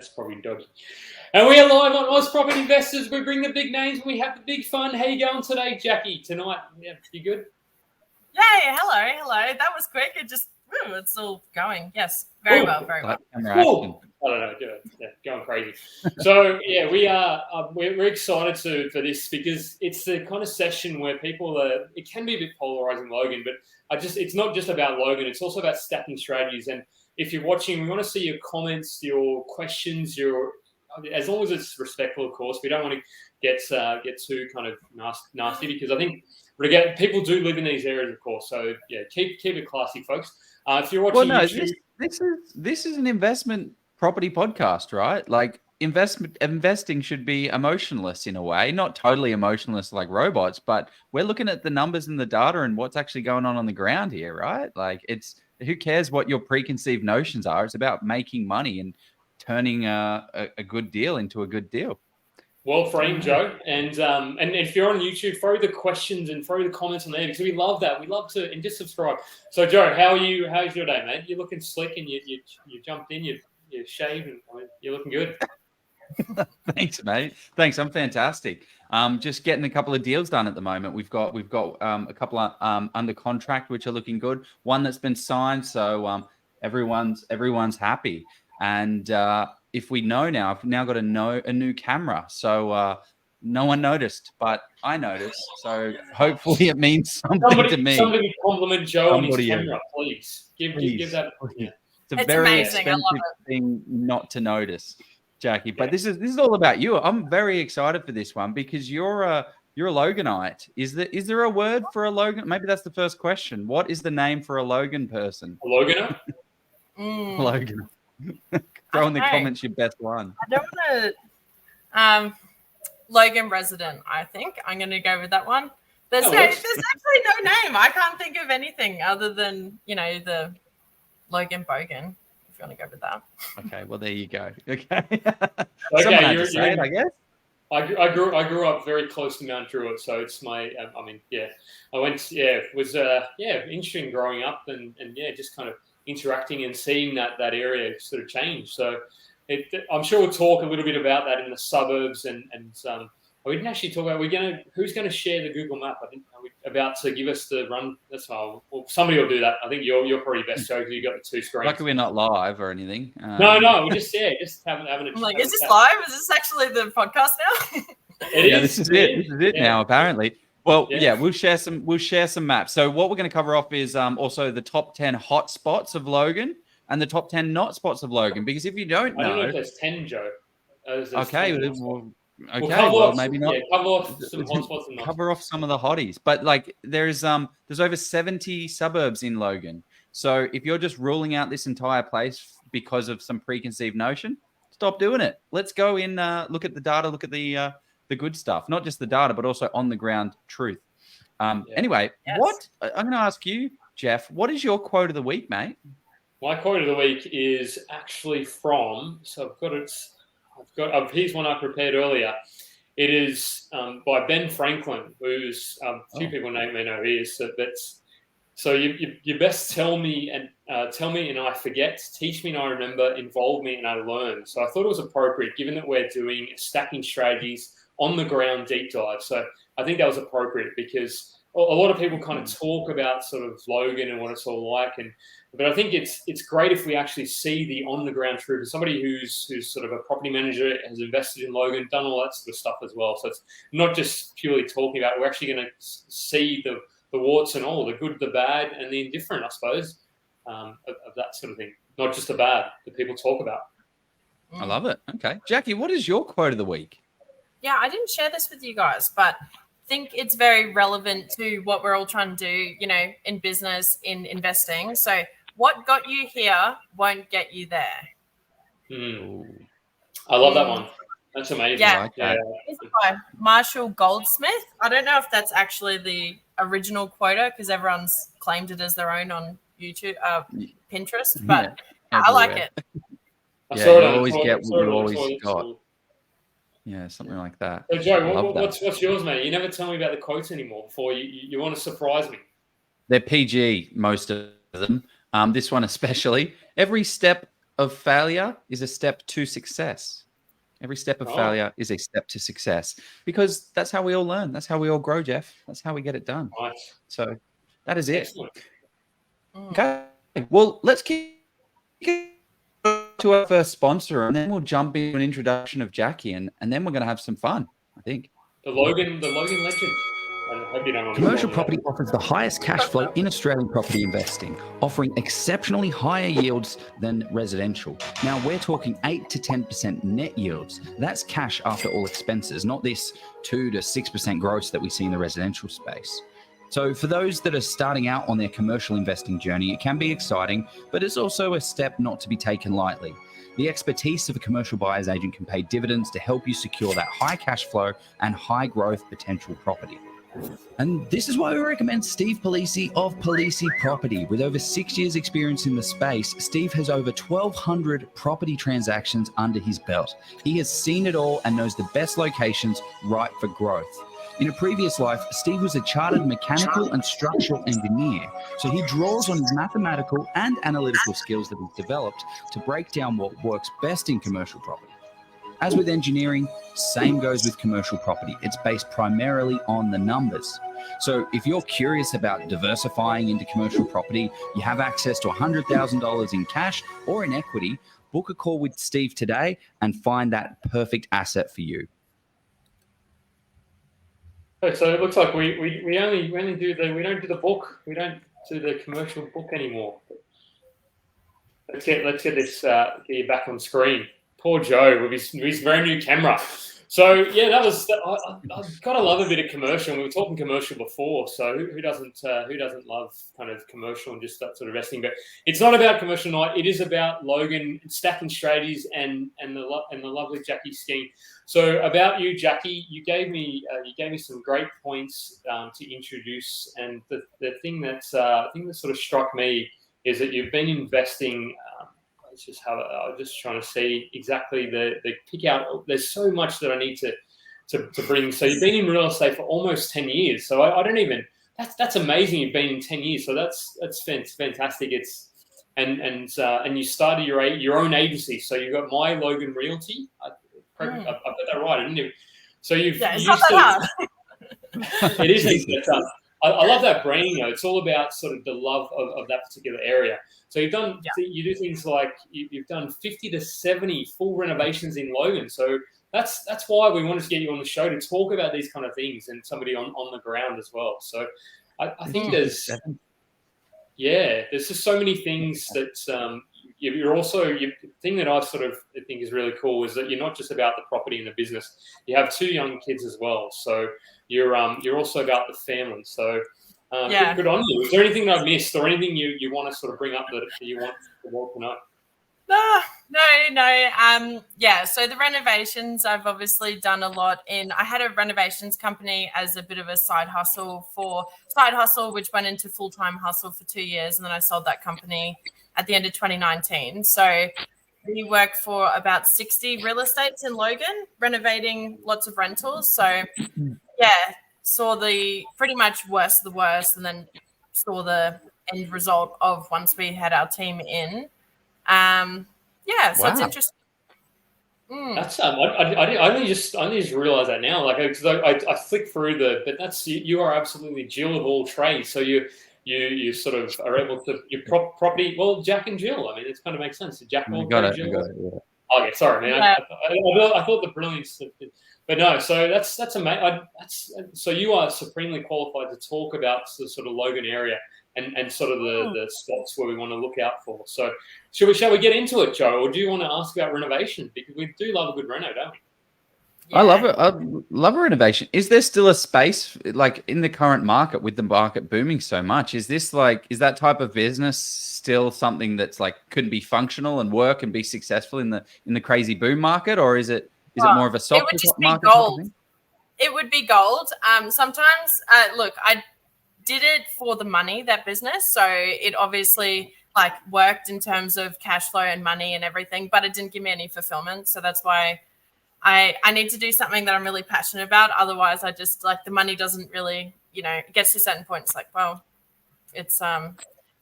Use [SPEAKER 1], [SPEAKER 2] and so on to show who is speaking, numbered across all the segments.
[SPEAKER 1] probably dodgy. And we are live on AUS Property Investors. We bring the big names and we have the big fun. How you going today, Jackie? Tonight, yeah, you good?
[SPEAKER 2] Yay! Hello. That was quick. It's all going. Yes, very well.
[SPEAKER 1] I don't know, yeah, going crazy. So yeah, we're excited for this because it's the kind of session where people are. It can be a bit polarizing, Logan, but it's not just about Logan. It's also about stacking strategies. And if you're watching, we want to see your comments, your questions, as long as it's respectful, of course. We don't want to get too kind of nasty because I think people do live in these areas, of course. So yeah, keep it classy, folks. If you're watching, YouTube,
[SPEAKER 3] this is an investment property podcast, right? Like investing should be emotionless in a way, not totally emotionless like robots, but we're looking at the numbers and the data and what's actually going on the ground here, right? Like who cares what your preconceived notions are? It's about making money and turning a good deal into a good deal.
[SPEAKER 1] Well framed, Joe. And if you're on YouTube, throw the questions and throw the comments on there because we love that. We love to, and just subscribe. So, Joe, how are you? How's your day, mate? You're looking slick and you jumped in, you shaved, and you're looking good.
[SPEAKER 3] Thanks, mate. Thanks. I'm fantastic. Just getting a couple of deals done at the moment. We've got a couple of under contract which are looking good. One that's been signed, so everyone's happy. And if we know now, I've now got a new camera. So no one noticed, but I noticed. So hopefully it means something to me.
[SPEAKER 1] Somebody compliment Joe on his camera, please. Give that. Yeah.
[SPEAKER 3] It's a very expensive thing not to notice, Jackie. But this is all about you. I'm very excited for this one because you're a Loganite. Is there a word for a Logan? Maybe that's the first question. What is the name for a Logan person?
[SPEAKER 1] A Loganer?
[SPEAKER 3] Logan. Throw in the comments your best one.
[SPEAKER 2] I don't want to. Logan resident. I think I'm going to go with that one. There's actually no name. I can't think of anything other than the Logan Bogan. If you want to go with that.
[SPEAKER 3] Okay. Well, there you go. Okay.
[SPEAKER 1] I guess. I grew up very close to Mount Druitt, so it's my. I went. Yeah, it was interesting growing up and just kind of interacting and seeing that area sort of change. So I'm sure we'll talk a little bit about that in the suburbs and we didn't actually talk about who's going to share the Google map. I think we're about to give us the run. That's fine. Well, somebody will do that. I think you're probably best, Joe, because you've got the two screens.
[SPEAKER 3] Luckily we're not live or anything.
[SPEAKER 1] No, we're just having a
[SPEAKER 2] I'm like, is this live? Is this actually the podcast now?
[SPEAKER 3] This is it now, apparently. Well, we'll share some maps. So what we're going to cover off is also the top 10 hot spots of Logan and the top 10 not spots of Logan. Because if you don't know,
[SPEAKER 1] I don't know if there's 10, Joe.
[SPEAKER 3] Maybe not.
[SPEAKER 1] Yeah, cover off some hot spots and
[SPEAKER 3] cover off some of the hotties. But like there's over 70 suburbs in Logan. So if you're just ruling out this entire place because of some preconceived notion, stop doing it. Let's go in, look at the data, look at the good stuff, not just the data, but also on the ground truth. Anyway, what I'm going to ask you, Jeff, what is your quote of the week, mate?
[SPEAKER 1] My quote of the week is actually from, here's one I prepared earlier. It is by Ben Franklin, who's few people may know who he is. So you best tell me and I forget, teach me and I remember, involve me and I learn. So I thought it was appropriate given that we're doing stacking strategies on the ground deep dive. So I think that was appropriate because a lot of people kind of talk about sort of Logan and what it's all like, but I think it's great if we actually see the on the ground truth. As somebody who's sort of a property manager, has invested in Logan, done all that sort of stuff as well. So it's not just purely talking about it. We're actually going to see the warts and all, the good, the bad, and the indifferent, I suppose, of that sort of thing. Not just the bad that people talk about.
[SPEAKER 3] I love it. Okay, Jackie, what is your quote of the week?
[SPEAKER 2] Yeah, I didn't share this with you guys, but I think it's very relevant to what we're all trying to do, in business, in investing. So what got you here won't get you there.
[SPEAKER 1] I love that one. That's amazing.
[SPEAKER 2] Yeah. It's by Marshall Goldsmith. I don't know if that's actually the original quota because everyone's claimed it as their own on YouTube, Pinterest, but I like it.
[SPEAKER 3] You always get what you always got. Yeah, something like that.
[SPEAKER 1] So, Joe, what's yours, mate? You never tell me about the quotes anymore before you want to surprise me.
[SPEAKER 3] They're PG, most of them. This one especially. Every step of failure is a step to success. Every step of failure is a step to success, because that's how we all learn. That's how we all grow, Jeff. That's how we get it done.
[SPEAKER 1] Nice.
[SPEAKER 3] So that is it.
[SPEAKER 1] Excellent.
[SPEAKER 3] Okay. Well, let's keep to our first sponsor, and then we'll jump into an introduction of Jackie, and then we're going to have some fun, I think.
[SPEAKER 1] The Logan legend. I hope you don't
[SPEAKER 4] Commercial property offers the highest cash flow in Australian property investing, offering exceptionally higher yields than residential. Now, we're talking 8 to 10% net yields. That's cash after all expenses, not this 2 to 6% gross that we see in the residential space. So for those that are starting out on their commercial investing journey, it can be exciting, but it's also a step not to be taken lightly. The expertise of a commercial buyer's agent can pay dividends to help you secure that high cash flow and high growth potential property. And this is why we recommend Steve Polisi of Polisi Property. With over 6 years experience in the space, Steve has over 1,200 property transactions under his belt. He has seen it all and knows the best locations right for growth. In a previous life, Steve was a chartered mechanical and structural engineer, so he draws on his mathematical and analytical skills that he's developed to break down what works best in commercial property. As with engineering, same goes with commercial property. It's based primarily on the numbers. So if you're curious about diversifying into commercial property, you have access to $100,000 in cash or in equity, book a call with Steve today and find that perfect asset for you.
[SPEAKER 1] So it looks like we only do we don't do the book. We don't do the commercial book anymore. Let's get this get you back on screen. Poor Joe with his very new camera. So yeah, I've got to love a bit of commercial. We were talking commercial before, so who doesn't love kind of commercial and just that sort of investing? But it's not about commercial night. It is about Logan stacking strategies and the lovely Jackie Skein. So about you, Jackie, you gave me some great points to introduce, and the thing that sort of struck me is that you've been investing. I was just trying to see exactly the pick out. There's so much that I need to bring. So you've been in real estate for almost 10 years. So I don't even. That's amazing. You've been in 10 years. So that's fantastic. It's and you started your own agency. So you've got My Logan Realty. I've got that right, didn't you? So it's not that hard. It is easy. I love that branding though. It's all about sort of the love of that particular area. So you do things like you've done 50 to 70 full renovations in Logan. So that's why we wanted to get you on the show to talk about these kind of things and somebody on the ground as well. So I think there's just so many things that you're also the thing that I sort of think is really cool is that you're not just about the property and the business. You have 2 young kids as well. So you're also about the family. So good on you. Is there anything that I missed or anything you want to sort of bring up that you want the world to know?
[SPEAKER 2] No. So the renovations, I've obviously done a lot I had a renovations company as a bit of a side hustle, which went into full-time hustle for 2 years. And then I sold that company at the end of 2019. So we work for about 60 real estates in Logan, renovating lots of rentals. So saw the pretty much worst of the worst, and then saw the end result of once we had our team in. So it's interesting.
[SPEAKER 1] That's I only just realized that now. Like because I flicked through but that's you are absolutely Jill of all trades. So you sort of are able to property. Well, Jack and Jill. I mean, it kind of makes sense. Jack all trades, Jill. Okay, sorry, man. I thought the brilliance. But no, so that's amazing. So you are supremely qualified to talk about the sort of Logan area and sort of the spots where we want to look out for. So shall we get into it, Joe, or do you want to ask about renovation? Because we do love a good reno, don't we?
[SPEAKER 3] Yeah. I love it. I love a renovation. Is there still a space like in the current market with the market booming so much? Is that type of business still something that's like could be functional and work and be successful in the crazy boom market, or is it more of a soft market?
[SPEAKER 2] It would be gold. Sometimes, look, I did it for the money, that business. So it obviously like worked in terms of cash flow and money and everything, but it didn't give me any fulfillment. So that's why I need to do something that I'm really passionate about. Otherwise, I just like the money doesn't really, it gets to a certain point. It's like, well, it's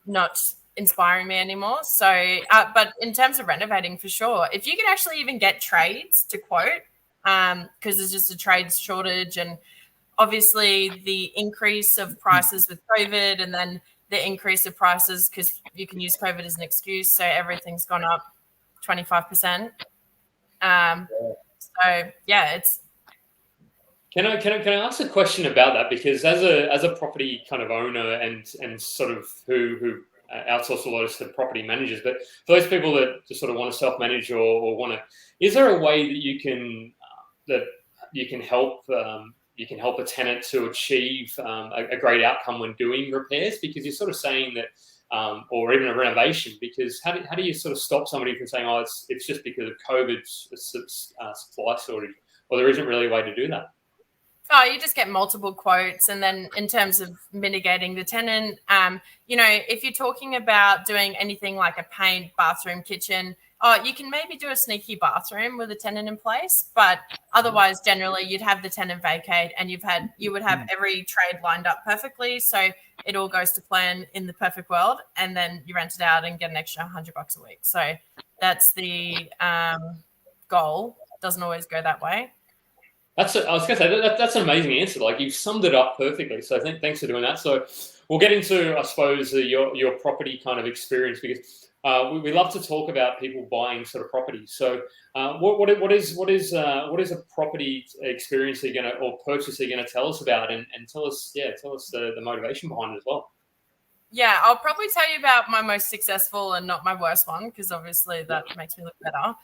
[SPEAKER 2] not inspiring me anymore. So, but in terms of renovating, for sure, if you can actually even get trades to quote, because there's just a trades shortage, and obviously the increase of prices with COVID, and then the increase of prices because you can use COVID as an excuse. So everything's gone up 25%. So yeah, it's.
[SPEAKER 1] Can I ask a question about that? Because as a property kind of owner and sort of who outsource a lot of property managers, but for those people that just sort of want to self-manage or want to, is there a way that you can help a tenant to achieve a great outcome when doing repairs? Because you're sort of saying that, or even a renovation. Because how do you sort of stop somebody from saying, oh, it's just because of COVID supply shortage, or there isn't really a way to do that?
[SPEAKER 2] Oh, you just get multiple quotes. And then in terms of mitigating the tenant, if you're talking about doing anything like a paint, bathroom, kitchen, you can maybe do a sneaky bathroom with a tenant in place. But otherwise, generally, you'd have the tenant vacate and you would have every trade lined up perfectly. So it all goes to plan in the perfect world. And then you rent it out and get an extra $100 a week. So that's the goal. Doesn't always go that way.
[SPEAKER 1] I was going to say that's an amazing answer. Like, you've summed it up perfectly. So thanks for doing that. So we'll get into, I suppose, your property kind of experience, because we love to talk about people buying sort of properties. So what is a property experience you're gonna, or purchase you're gonna tell us about, and tell us the motivation behind it as well.
[SPEAKER 2] Yeah, I'll probably tell you about my most successful and not my worst one, because obviously that makes me look better.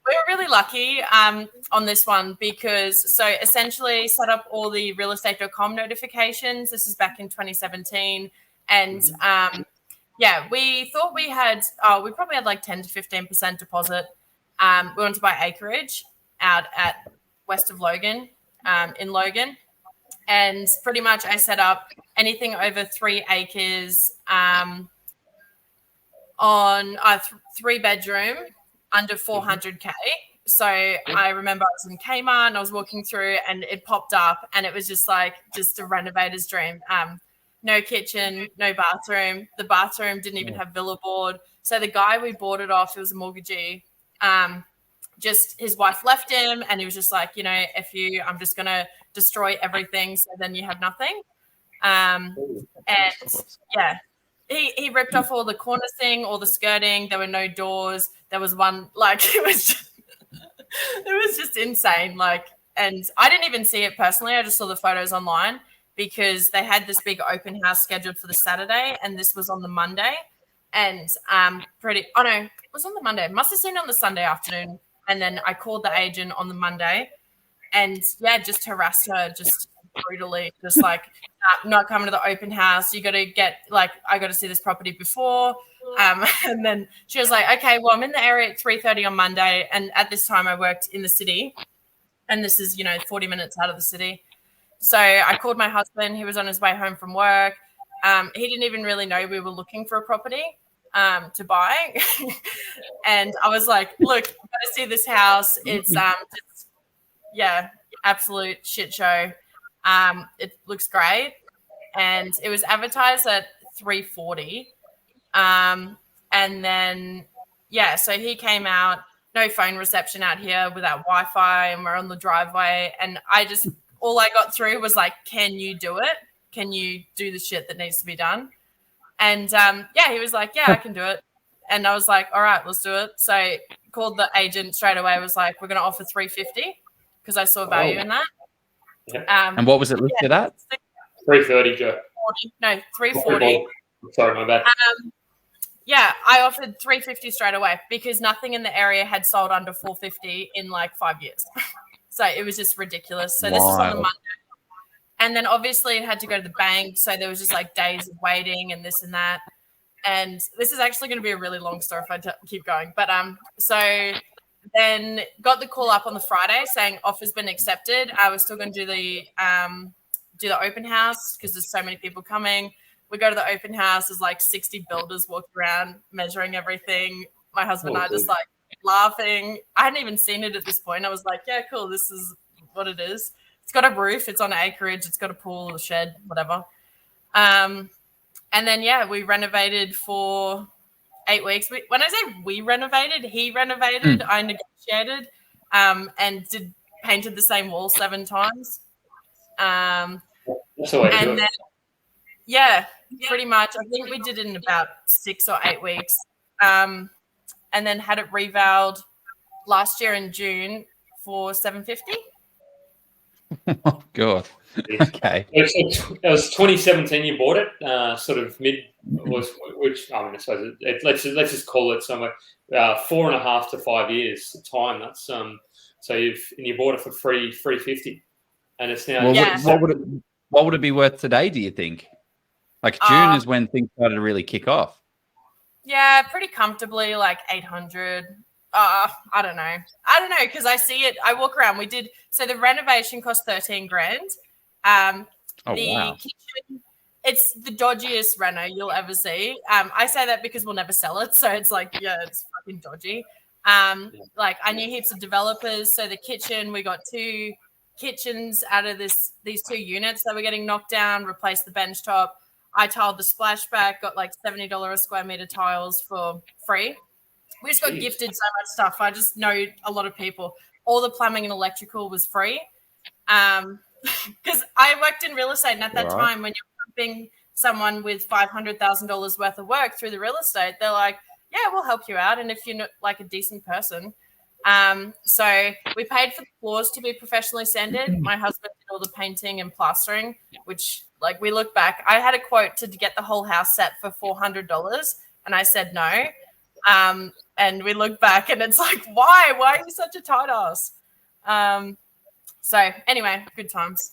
[SPEAKER 2] We were really lucky on this one because, so essentially set up all the realestate.com notifications. This is back in 2017. And we thought we probably had like 10 to 15% deposit. We wanted to buy acreage out at west of Logan, in Logan. And pretty much I set up anything over 3 acres on a 3-bedroom under 400K. So I remember I was in Kmart and I was walking through and it popped up and it was just a renovator's dream. No kitchen, no bathroom. The bathroom didn't even have villa board. So the guy we bought it off, he was a mortgagee. Just his wife left him and he was just like, I'm just going to destroy everything. So then you have nothing. He ripped off all the cornicing, all the skirting. There were no doors. There was one, it was just insane. And I didn't even see it personally. I just saw the photos online because they had this big open house scheduled for the Saturday, and this was on the Monday. And it was on the Monday. Must have seen it on the Sunday afternoon. And then I called the agent on the Monday, and just harassed her just brutally, just not coming to the open house. You got to get I got to see this property before. And then she was like, okay, well, I'm in the area at 3:30 on Monday. And at this time I worked in the city, and this is, 40 minutes out of the city. So I called my husband. He was on his way home from work. He didn't even really know we were looking for a property to buy. And I was like, look, I've got to see this house. It's absolute shit show. It looks great. And it was advertised at 340. And then, so he came out, no phone reception out here without Wi-Fi, and we're on the driveway. And all I got through was like, can you do it? Can you do the shit that needs to be done? And he was like, yeah, I can do it. And I was like, all right, let's do it. So I called the agent straight away, was like, we're going to offer 350 because I saw value in that.
[SPEAKER 1] Yeah.
[SPEAKER 3] And what was it listed at?
[SPEAKER 1] 330, Joe.
[SPEAKER 2] 340.
[SPEAKER 1] Sorry, my bad.
[SPEAKER 2] I offered 350 straight away because nothing in the area had sold under 450 in 5 years. So it was just ridiculous. So this was on the Monday. And then obviously it had to go to the bank. So there was just days of waiting and this and that. And this is actually going to be a really long story if I keep going. But so then got the call up on the Friday saying offer's been accepted. I was still going to do the open house because there's so many people coming. We go to the open house. There's 60 builders walking around measuring everything. My husband and I just laughing. I hadn't even seen it at this point. I was like, yeah, cool. This is what it is. It's got a roof. It's on acreage. It's got a pool, a shed, whatever. And And then, we renovated for 8 weeks. When I say we renovated, he renovated, I negotiated, and painted the same wall 7 times.
[SPEAKER 1] That's the way to do it.
[SPEAKER 2] Then, pretty much. I think we did it in about 6 or 8 weeks. And then had it revaled last year in June for $750.
[SPEAKER 3] Oh, God. Okay.
[SPEAKER 1] It was 2017 you bought it, sort of which I mean, I suppose let's just call it somewhere 4.5 to 5 years time. That's so you bought it for free 350, and it's now.
[SPEAKER 3] What would it be worth today? Do you think? Like June is when things started to really kick off.
[SPEAKER 2] Yeah, pretty comfortably, like 800. I don't know because I see it. I walk around. So the renovation cost $13,000. The kitchen, it's the dodgiest reno you'll ever see. I say that because we'll never sell it, so it's like, it's fucking dodgy. Like I knew heaps of developers. So the kitchen, we got 2 kitchens out of these 2 units that were getting knocked down. Replaced the bench top. I tiled the splashback. Got like $70 a square meter tiles for free. We just got gifted so much stuff. I just know a lot of people. All the plumbing and electrical was free. Because I worked in real estate, and at that time, when you're pumping someone with $500,000 worth of work through the real estate, they're like, "Yeah, we'll help you out." And if you're not like a decent person, so we paid for the floors to be professionally sanded. My husband did all the painting and plastering, which, like, we look back, I had a quote to get the whole house set for $400, and I said no. And we look back, and it's like, why? Why are you such a tight ass? So anyway, good times.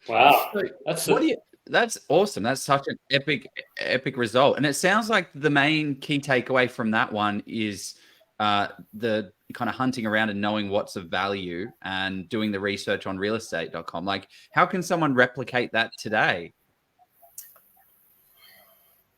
[SPEAKER 1] Wow,
[SPEAKER 3] that's awesome. That's such an epic result. And it sounds like the main key takeaway from that one is the kind of hunting around and knowing what's of value and doing the research on realestate.com. Like, how can someone replicate that today?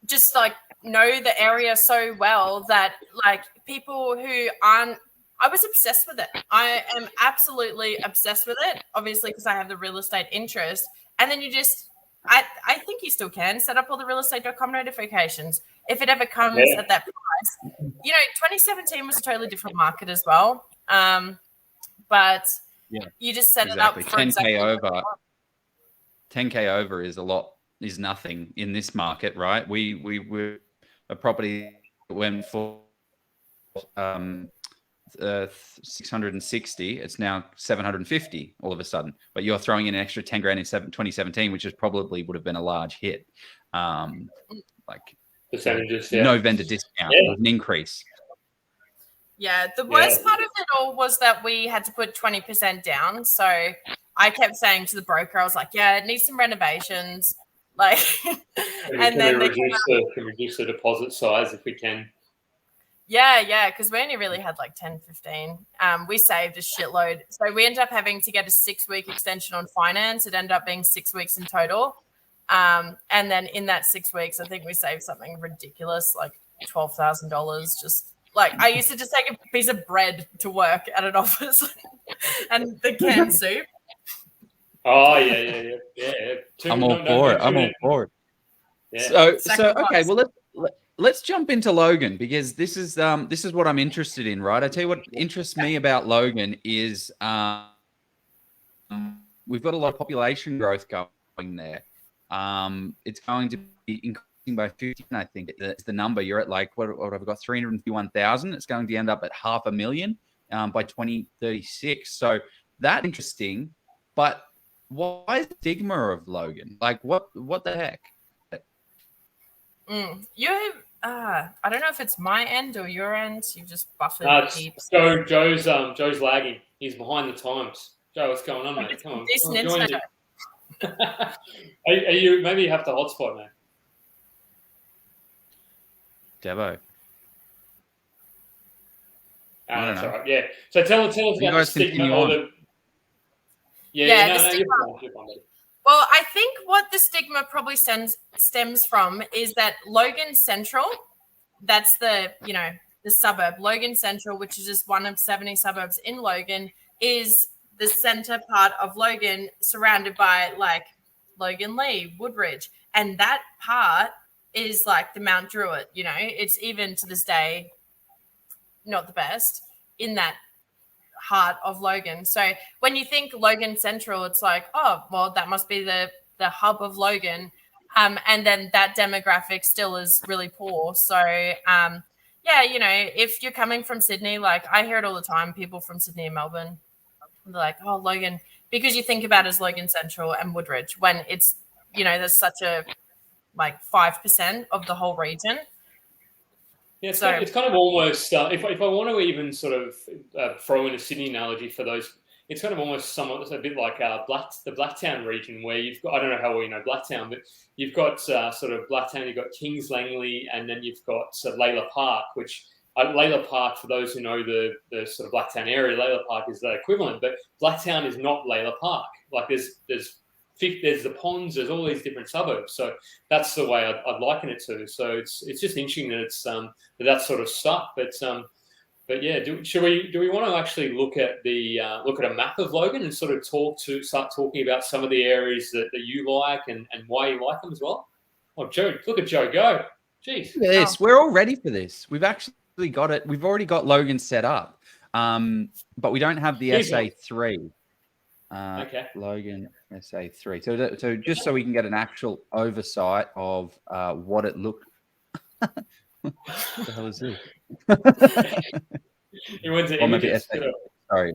[SPEAKER 2] Just like know the area so well that like people who aren't, I was obsessed with it. I am absolutely obsessed with it, obviously, because I have the real estate interest. And then you just, I think you still can set up all the realestate.com notifications if it ever comes at that price. 2017 was a totally different market as well. But you just set it up for
[SPEAKER 3] 10K over. 10K over is nothing in this market, right? We were a property that went for 660. It's now 750 all of a sudden. But you're throwing in an extra $10,000 in 2017, which is probably would have been a large hit. Like
[SPEAKER 1] percentages,
[SPEAKER 3] no vendor discount, it was an increase.
[SPEAKER 2] Yeah, the worst part of it all was that we had to put 20% down. So I kept saying to the broker, I was like, it needs some renovations. Like, and then
[SPEAKER 1] reduce the deposit size if we can.
[SPEAKER 2] Yeah, because we only really had like 10, 15. We saved a shitload. So we ended up having to get a 6-week extension on finance. It ended up being 6 weeks in total. And then in that 6 weeks, I think we saved something ridiculous, like $12,000. Just like I used to just take a piece of bread to work at an office and the canned soup.
[SPEAKER 1] Oh, yeah.
[SPEAKER 3] I'm all for it. Yeah. So okay, well let's jump into Logan, because this is what I'm interested in, right? I tell you what interests me about Logan is we've got a lot of population growth going there. It's going to be increasing by 50, I think that's the number. You're at like what have I got? 351,000. It's going to end up at 500,000 by 2036. So that's interesting, but why is the stigma of Logan? Like what the heck?
[SPEAKER 2] I don't know if it's my end or your end. You've just buffered heaps.
[SPEAKER 1] Joe's lagging. He's behind the times. Joe, what's going on, mate? Come on.
[SPEAKER 2] Decent internet.
[SPEAKER 1] Are you? Maybe you have to hotspot, mate.
[SPEAKER 3] Devo.
[SPEAKER 1] That's all right. Yeah. So tell us about the stigma.
[SPEAKER 2] You're fine. Well, I think what the stigma probably stems from is that Logan Central, that's the suburb, Logan Central, which is just one of 70 suburbs in Logan, is the center part of Logan surrounded by like Logan Lee, Woodridge, and that part is like the Mount Druitt. You know, it's even to this day not the best in that heart of Logan. So when you think Logan Central, it's like, oh, well, that must be the hub of Logan. And then that demographic still is really poor. So, yeah, you know, if you're coming from Sydney, like I hear it all the time, people from Sydney and Melbourne, they're like, oh, Logan, because you think about it as Logan Central and Woodridge, when it's, you know, there's such a, like 5% of the whole region.
[SPEAKER 1] Yeah, it's kind of almost, if I want to even sort of throw in a Sydney analogy for those, it's kind of almost somewhat a bit like the Blacktown region, where you've got, I don't know how well you know Blacktown, but you've got sort of Blacktown, you've got Kings Langley, and then you've got Layla Park, which Layla Park, for those who know the sort of Blacktown area, Layla Park is the equivalent, but Blacktown is not Layla Park. Like there's the ponds, there's all these different suburbs. So that's the way I'd liken it to. So it's just interesting that it's that sort of stuff. But yeah, do we want to actually look at a map of Logan and sort of start talking about some of the areas that you like and why you like them as well? Oh, Joe, look at Joe go. Jeez.
[SPEAKER 3] Yes, we're all ready for this. We've actually got it. We've already got Logan set up, but we don't have the SA3.
[SPEAKER 1] Okay.
[SPEAKER 3] Logan SA3. So just so we can get an actual oversight of what it looked. What the hell is this?
[SPEAKER 1] You went to
[SPEAKER 3] images. Sorry.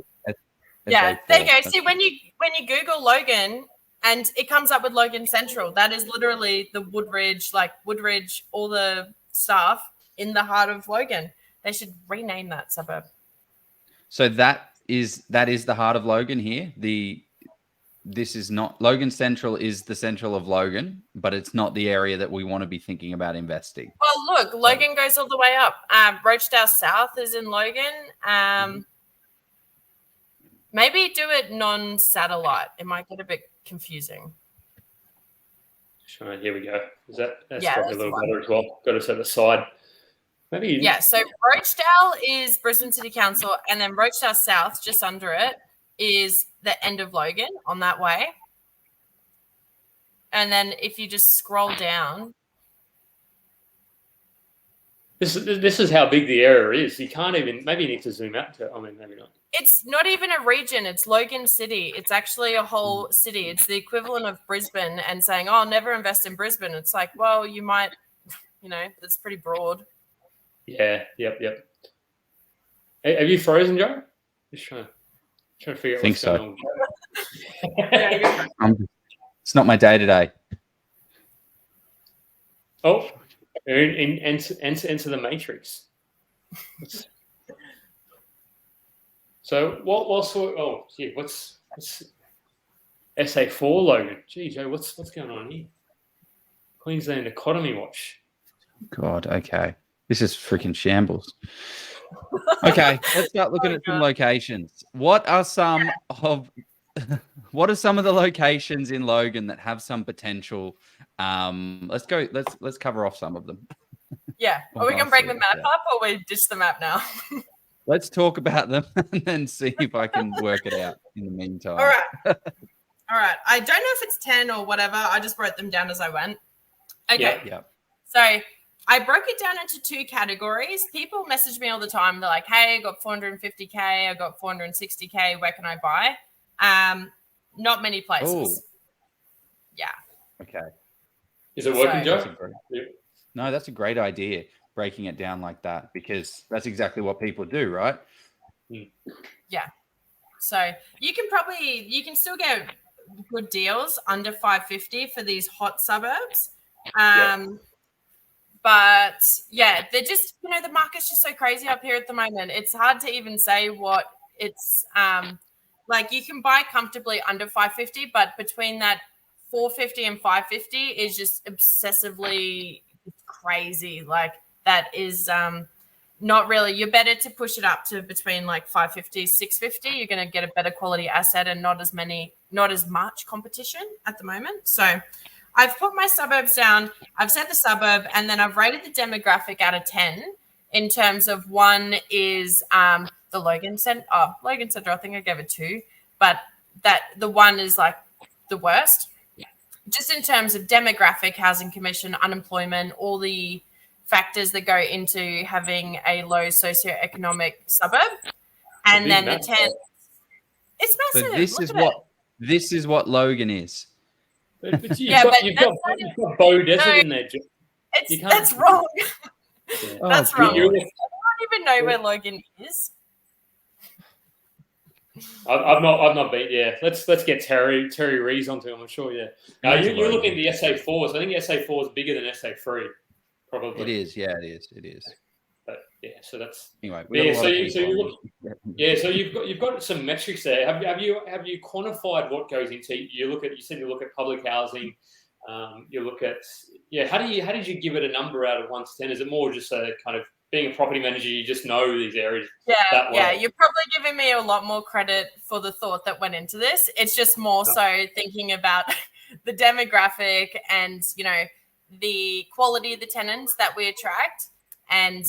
[SPEAKER 2] Yeah, there you go. See, when you Google Logan and it comes up with Logan Central, that is literally the Woodridge, all the stuff in the heart of Logan. They should rename that suburb.
[SPEAKER 3] So that is the heart of Logan here. This is not Logan Central is the central of Logan, but it's not the area that we want to be thinking about investing.
[SPEAKER 2] Well, look, Logan goes all the way up. Rochdale South is in Logan. Maybe do it non-satellite. It might get a bit confusing.
[SPEAKER 1] Sure, here we go. That's probably a little better as well. Got to set aside. Maybe.
[SPEAKER 2] Yeah, so Rochdale is Brisbane City Council, and then Rochdale South, just under it, is the end of Logan on that way. And then if you just scroll down.
[SPEAKER 1] This is how big the area is. You can't even, maybe you need to zoom out to, I mean, maybe not.
[SPEAKER 2] It's not even a region. It's Logan City. It's actually a whole city. It's the equivalent of Brisbane and saying, oh, I'll never invest in Brisbane. It's like, well, you might, you know, it's pretty broad.
[SPEAKER 1] Yeah, yep. Have you frozen, Joe? Just trying to figure out what's going
[SPEAKER 3] on. It's not my day today.
[SPEAKER 1] Oh, enter the matrix. So what's SA4 Logan? Gee, Joe, what's going on here? Queensland Economy Watch.
[SPEAKER 3] God, okay. This is freaking shambles. Okay, let's start looking at some locations. What are some of the locations in Logan that have some potential? Let's cover off some of them.
[SPEAKER 2] Yeah. Are we gonna break the map up or we ditch the map now?
[SPEAKER 3] Let's talk about them and then see if I can work it out in the meantime.
[SPEAKER 2] All right. I don't know if it's 10 or whatever. I just wrote them down as I went. Okay.
[SPEAKER 3] Yeah.
[SPEAKER 2] So I broke it down into two categories. People message me all the time. They're like, hey, I got 450K. I got 460K. Where can I buy? Not many places.
[SPEAKER 3] Ooh.
[SPEAKER 2] Yeah.
[SPEAKER 3] Okay.
[SPEAKER 1] Is it working, Joe?
[SPEAKER 3] No, that's a great idea, breaking it down like that, because that's exactly what people do, right?
[SPEAKER 2] Yeah. So you can still get good deals under 550 for these hot suburbs. But yeah, they're just, the market's just so crazy up here at the moment. It's hard to even say what it's like. You can buy comfortably under 550, but between that 450 and 550 is just obsessively crazy. Like that is not really. You're better to push it up to between like 550, 650. You're going to get a better quality asset and not as much competition at the moment. So I've put my suburbs down. I've set the suburb, and then I've rated the demographic out of 10 in terms of one is the Logan Center. I think I gave it 2, but that the one is like the worst. just in terms of demographic, housing commission, unemployment, all the factors that go into having a low socioeconomic suburb, and then the tenants. It's massive.
[SPEAKER 3] So this is what Logan is.
[SPEAKER 1] But you've got Bow Desert in there.
[SPEAKER 2] That's wrong. That's wrong.
[SPEAKER 1] You-
[SPEAKER 2] I don't even know where Logan is.
[SPEAKER 1] I've not been. Yeah, let's get Terry Rees onto him. I'm sure. Yeah. You're looking at the SA4s. I think SA4 is bigger than SA3. Probably.
[SPEAKER 3] It is. Yeah, it is.
[SPEAKER 1] But yeah, so that's
[SPEAKER 3] anyway.
[SPEAKER 1] So you've got some metrics there. Have you quantified what goes into? You said you look at public housing. You look at How did you give it a number out of 1 to 10? Is it more just a kind of being a property manager, you just know these areas?
[SPEAKER 2] Yeah. You're probably giving me a lot more credit for the thought that went into this. It's just more so thinking about the demographic and, the quality of the tenants that we attract and,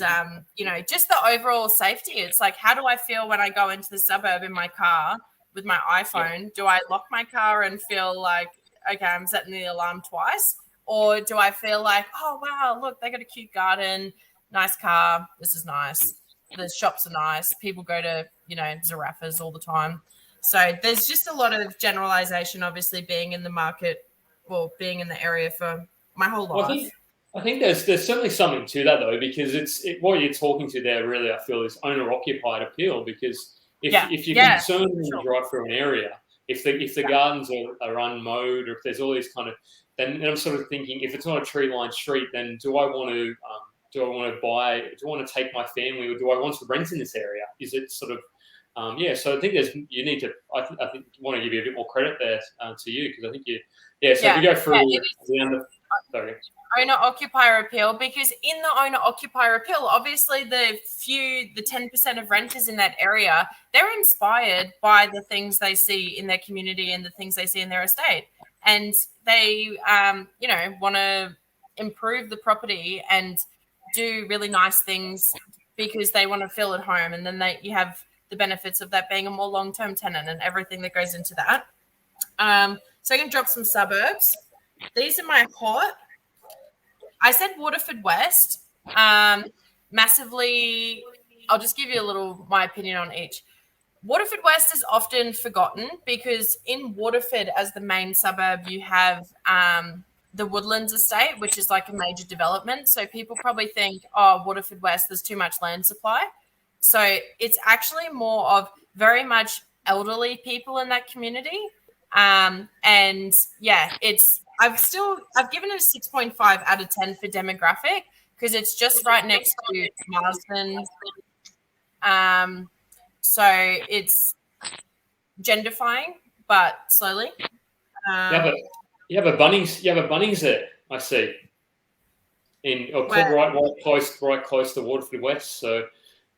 [SPEAKER 2] just the overall safety. It's like, how do I feel when I go into the suburb in my car with my iPhone? Yeah. Do I lock my car and feel like, okay, I'm setting the alarm twice? Or do I feel like, oh, wow, look, they got a cute garden, nice car. This is nice. The shops are nice. People go to, Zarafas all the time. So there's just a lot of generalization, obviously, being in the market or being in the area for my whole life.
[SPEAKER 1] I think there's certainly something to that, though, because what you're talking to there really, I feel, is owner-occupied appeal. Because if you're concerned when you drive through an area, if the gardens are unmowed, or if there's all these kind of, then I'm sort of thinking, if it's not a tree-lined street, then do I want to buy? Do I want to take my family, or do I want to rent in this area? Is it sort of, So I think you need to. I think want to give you a bit more credit there to you, because I think you. Yeah. So if you go through the end of, sorry.
[SPEAKER 2] Owner-occupier appeal, because in the owner-occupier appeal, obviously the 10% of renters in that area, they're inspired by the things they see in their community and the things they see in their estate. And they, want to improve the property and do really nice things because they want to feel at home. And then you have the benefits of that being a more long-term tenant and everything that goes into that. So I can drop some suburbs. These are my hot. I said Waterford West. Massively, I'll just give you my opinion on each. Waterford West is often forgotten because in Waterford, as the main suburb, you have the Woodlands estate, which is like a major development. So people probably think, oh, Waterford West, there's too much land supply. So it's actually more of very much elderly people in that community. I've given it a 6.5 out of 10 for demographic because it's just right next to Marsden. So it's gentrifying, but slowly.
[SPEAKER 1] You have a Bunnings there, I see. Right close to Waterford West. So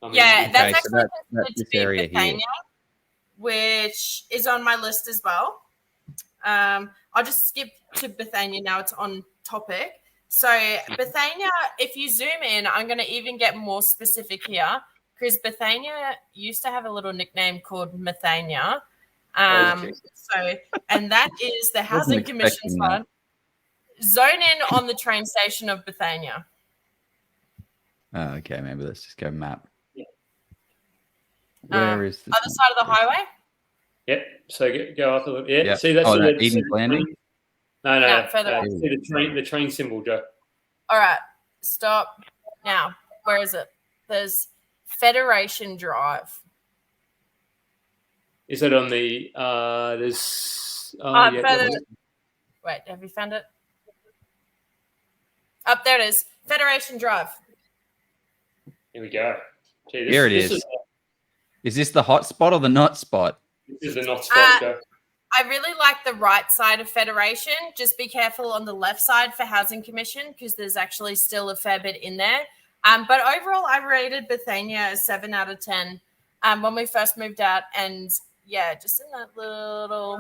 [SPEAKER 2] that's actually considered to be Bethania, which is on my list as well. I'll just skip to Bethania now. It's on topic. So Bethania, if you zoom in, I'm going to even get more specific here because Bethania used to have a little nickname called Methania. And that is the Housing Commission's fund. Zone in on the train station of Bethania.
[SPEAKER 3] Oh, okay. Maybe let's just go map.
[SPEAKER 2] Yeah. Where is the other side of the highway?
[SPEAKER 1] Yep. So go up a little. Yeah.
[SPEAKER 3] Yep.
[SPEAKER 1] See that's
[SPEAKER 3] Eden's Landing.
[SPEAKER 1] No.
[SPEAKER 2] Further
[SPEAKER 1] see the train symbol, Joe.
[SPEAKER 2] All right. Stop. Now, where is it? There's Federation Drive.
[SPEAKER 1] Is it on the there's
[SPEAKER 2] wait, have you found it? Up there it is. Federation Drive.
[SPEAKER 1] Here we go.
[SPEAKER 3] Gee, here it is. Is this the hot spot or the not spot?
[SPEAKER 1] This is the not spot, Joe.
[SPEAKER 2] I really like the right side of Federation. Just be careful on the left side for Housing Commission because there's actually still a fair bit in there. But overall, I rated Bethania a 7 out of 10 when we first moved out. And yeah, just in that little...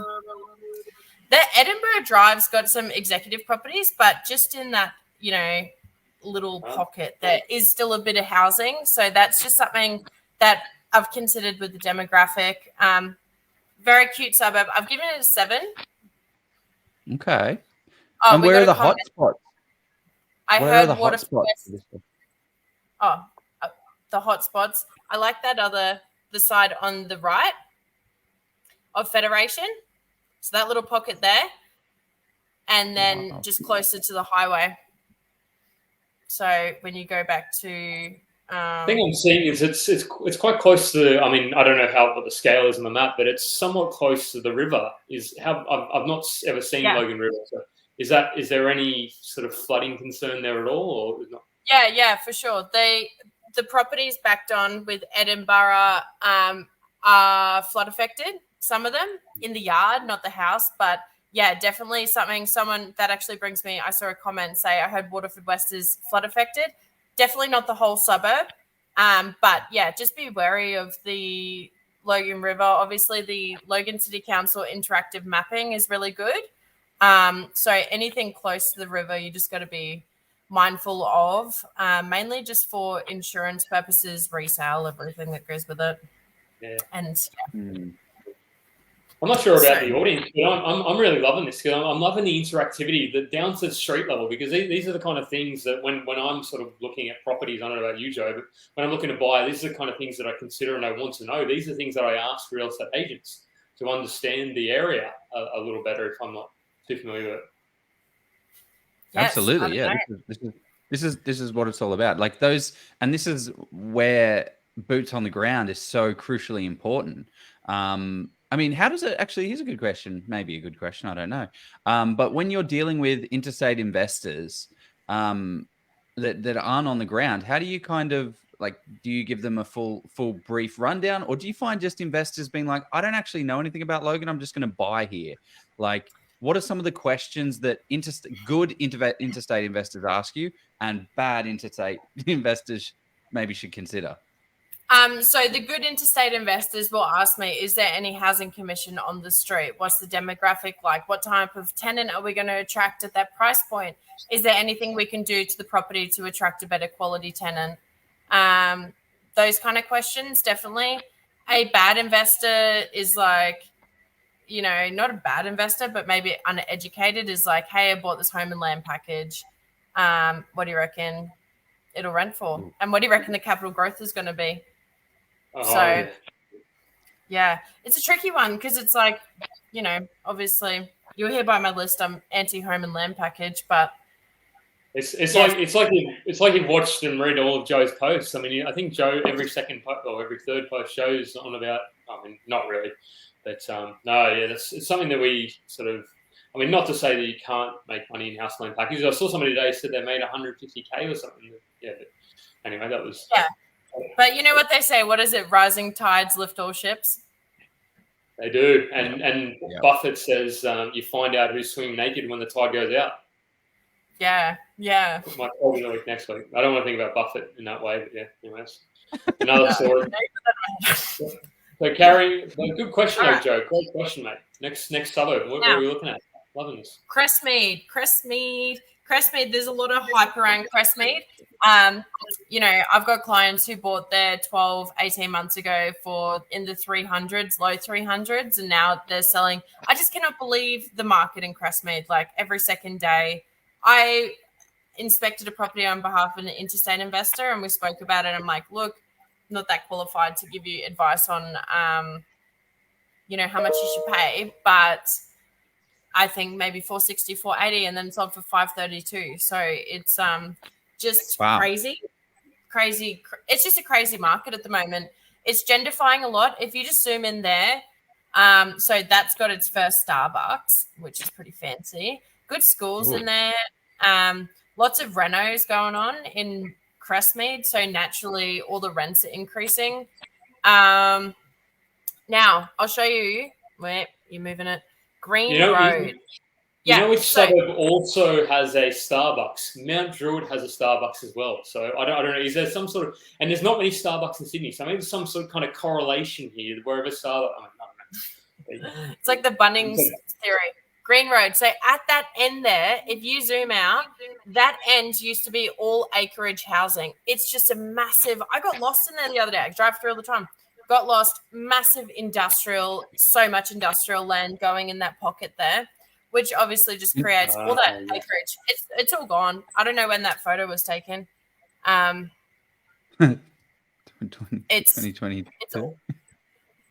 [SPEAKER 2] The Edinburgh Drive's got some executive properties, but just in that, little pocket, there is still a bit of housing. So that's just something that I've considered with the demographic. Very cute suburb. I've given it a 7.
[SPEAKER 3] Okay.
[SPEAKER 2] Oh,
[SPEAKER 3] And
[SPEAKER 2] we
[SPEAKER 3] where
[SPEAKER 2] got
[SPEAKER 3] are
[SPEAKER 2] a
[SPEAKER 3] the
[SPEAKER 2] comment.
[SPEAKER 3] hot spots?
[SPEAKER 2] I
[SPEAKER 3] Where are
[SPEAKER 2] heard
[SPEAKER 3] the hot
[SPEAKER 2] Waterford
[SPEAKER 3] spots?
[SPEAKER 2] West. Oh, the hot spots. I like that the side on the right of Federation. So that little pocket there. And then just closer to the highway. So when you go back to...
[SPEAKER 1] The thing I'm seeing is it's quite close to. I mean, I don't know what the scale is on the map, but it's somewhat close to the river. I've not ever seen Logan River. So is there any sort of flooding concern there at all, or not?
[SPEAKER 2] Yeah, for sure. The properties backed on with Edinburgh are flood affected. Some of them in the yard, not the house, but yeah, definitely someone that actually brings me. I saw a comment say I heard Waterford West is flood affected. Definitely not the whole suburb. But yeah, just be wary of the Logan River. Obviously, the Logan City Council interactive mapping is really good. So anything close to the river, you just got to be mindful of, mainly just for insurance purposes, resale, everything that goes with it.
[SPEAKER 1] Yeah.
[SPEAKER 2] And
[SPEAKER 1] I'm not sure about the audience, but I'm really loving this because I'm loving the interactivity down to the street level, because these are the kind of things that when I'm sort of looking at properties, I don't know about you, Joe, but when I'm looking to buy, these are the kind of things that I consider and I want to know. These are things that I ask real estate agents to understand the area a little better if I'm not too familiar with it.
[SPEAKER 2] Yes,
[SPEAKER 3] absolutely, yeah. This is what it's all about. Like those, and this is where boots on the ground is so crucially important. I mean, how does it actually? Here's a good question. Maybe a good question. I don't know. But when you're dealing with interstate investors that aren't on the ground, how do you kind of like? Do you give them a full brief rundown, or do you find just investors being like, I don't actually know anything about Logan. I'm just going to buy here. Like, what are some of the questions that good interstate investors ask you, and bad interstate investors maybe should consider?
[SPEAKER 2] So the good interstate investors will ask me, is there any housing commission on the street? What's the demographic like? What type of tenant are we going to attract at that price point? Is there anything we can do to the property to attract a better quality tenant? Those kind of questions, definitely. A bad investor is like, not a bad investor, but maybe uneducated, is like, hey, I bought this home and land package. What do you reckon it'll rent for? And what do you reckon the capital growth is going to be? Yeah, it's a tricky one because it's like, obviously you'll hear by my list, I'm anti-home and land package, but
[SPEAKER 1] it's like you've watched and read all of Joe's posts. I mean, I think Joe every second or every third post shows on about. I mean, not really, but it's something that we sort of. I mean, not to say that you can't make money in house land packages. I saw somebody today said they made 150K or something. Yeah, but anyway, that was
[SPEAKER 2] But you know what they say? What is it? Rising tides lift all ships.
[SPEAKER 1] They do, and Buffett says you find out who's swimming naked when the tide goes out.
[SPEAKER 2] Yeah.
[SPEAKER 1] Might probably the week next week. I don't want to think about Buffett in that way, but yeah. Anyways, another story. So, Carrie, good question, though, Joe. Great question, mate. Next suburb. What are we looking at? Loving this.
[SPEAKER 2] Crestmead. There's a lot of hype around Crestmead. I've got clients who bought there 12, 18 months ago for in the 300s, low 300s, and now they're selling. I just cannot believe the market in Crestmead. Like every second day, I inspected a property on behalf of an interstate investor, and we spoke about it. I'm like, look, not that qualified to give you advice on, how much you should pay, but I think maybe 460, 480, and then sold for 532. So it's just crazy. It's just a crazy market at the moment. It's gentrifying a lot. If you just zoom in there, so that's got its first Starbucks, which is pretty fancy. Good schools in there. Lots of renos going on in Crestmead, so naturally all the rents are increasing. Now I'll show you where you're moving it. Green Road.
[SPEAKER 1] You know which suburb also has a Starbucks? Mount Druitt has a Starbucks as well. So I don't know. Is there some sort of, and there's not many Starbucks in Sydney, so maybe there's some sort of kind of correlation here wherever Starbucks. I don't know.
[SPEAKER 2] It's like the Bunnings theory. Green Road. So at that end there, if you zoom out, that end used to be all acreage housing. It's just a massive. I got lost in there the other day. I drive through all the time. Got lost. Massive industrial. So much industrial land going in that pocket there. which obviously just creates all that
[SPEAKER 1] Yeah.
[SPEAKER 2] acreage. It's all gone. I don't know when that photo was taken. It's
[SPEAKER 3] 2022.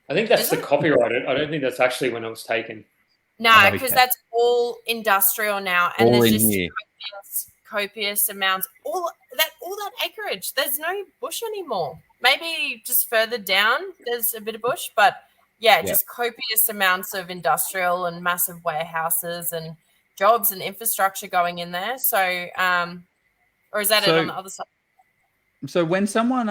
[SPEAKER 1] I think that's
[SPEAKER 2] Is
[SPEAKER 1] the
[SPEAKER 2] it?
[SPEAKER 1] copyright. I don't think that's actually when it was taken.
[SPEAKER 2] No, because
[SPEAKER 3] okay.
[SPEAKER 2] that's all industrial now, and
[SPEAKER 3] All
[SPEAKER 2] there's
[SPEAKER 3] in
[SPEAKER 2] just
[SPEAKER 3] here.
[SPEAKER 2] copious amounts. All that acreage. There's no bush anymore. Maybe just further down there's a bit of bush, but yeah, just copious amounts of industrial and massive warehouses and jobs and infrastructure going in there. So, or is that it on the other side?
[SPEAKER 3] So when someone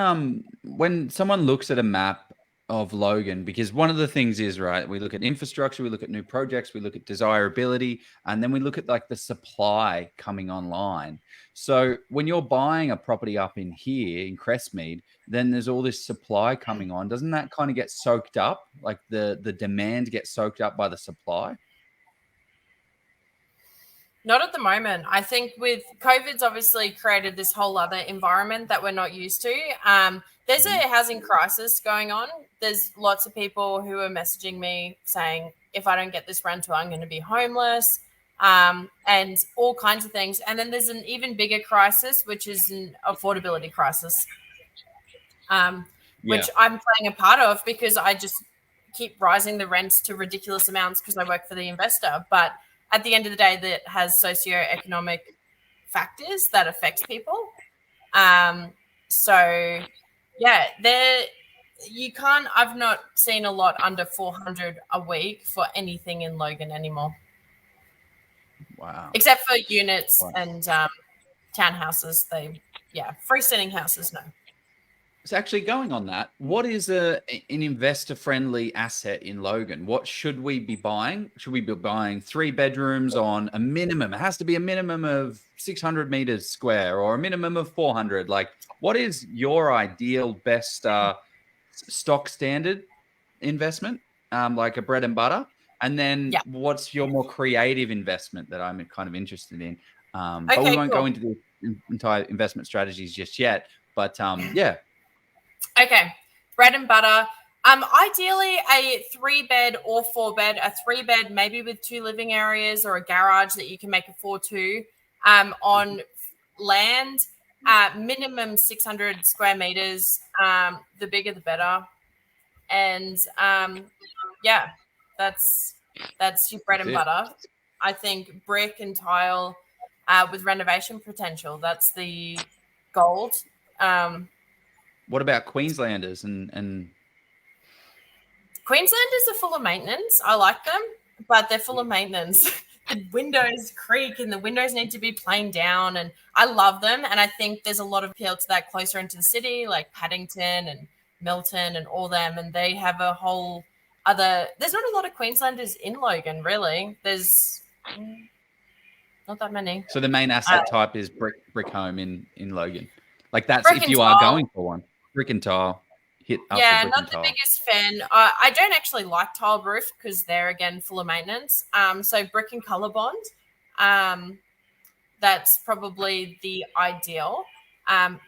[SPEAKER 3] looks at a map of Logan, because one of the things is, right, we look at infrastructure, we look at new projects, we look at desirability, and then we look at like the supply coming online. So when you're buying a property up in here in Crestmead, then there's all this supply coming on. Doesn't that kind of get soaked up? Like the demand gets soaked up by the supply?
[SPEAKER 2] Not at the moment. I think with COVID's obviously created this whole other environment that we're not used to. There's a housing crisis going on. There's lots of people who are messaging me saying, if I don't get this rental, I'm going to be homeless, and all kinds of things. And then there's an even bigger crisis, which is an affordability crisis, which I'm playing a part of because I just keep rising the rents to ridiculous amounts because I work for the investor. But at the end of the day, that has socioeconomic factors that affects people. So yeah, I've not seen a lot under 400 a week for anything in Logan anymore.
[SPEAKER 3] Wow.
[SPEAKER 2] Except for units and townhouses. Freestanding houses, no.
[SPEAKER 3] So actually going on that, what is an investor-friendly asset in Logan? What should we be buying? Should we be buying 3 bedrooms on a minimum? It has to be a minimum of 600 meters square or a minimum of 400. Like, what is your ideal best stock standard investment, like a bread and butter? And then what's your more creative investment that I'm kind of interested in? But we won't go into the entire investment strategies just yet. But yeah.
[SPEAKER 2] Okay, bread and butter. Ideally a 3-bed or 4-bed, a 3-bed maybe with 2 living areas or a garage that you can make a 4-2 on land, minimum 600 square meters. The bigger the better. And that's your bread and butter. I think brick and tile with renovation potential. That's the gold.
[SPEAKER 3] What about Queenslanders and
[SPEAKER 2] Queenslanders are full of maintenance. I like them, but they're full of maintenance. The windows creak and the windows need to be planed down, and I love them. And I think there's a lot of appeal to that closer into the city, like Paddington and Milton and all them. And they have a whole other. There's not a lot of Queenslanders in Logan, really. There's not that many.
[SPEAKER 3] So the main asset type is brick home in Logan. Like that's
[SPEAKER 2] brick
[SPEAKER 3] if you are going for one. Brick and tile, hit up
[SPEAKER 2] yeah,
[SPEAKER 3] the brick
[SPEAKER 2] not
[SPEAKER 3] and
[SPEAKER 2] the
[SPEAKER 3] tile.
[SPEAKER 2] biggest fan. I don't actually like tile roof because they're again full of maintenance. So brick and color bond, that's probably the ideal.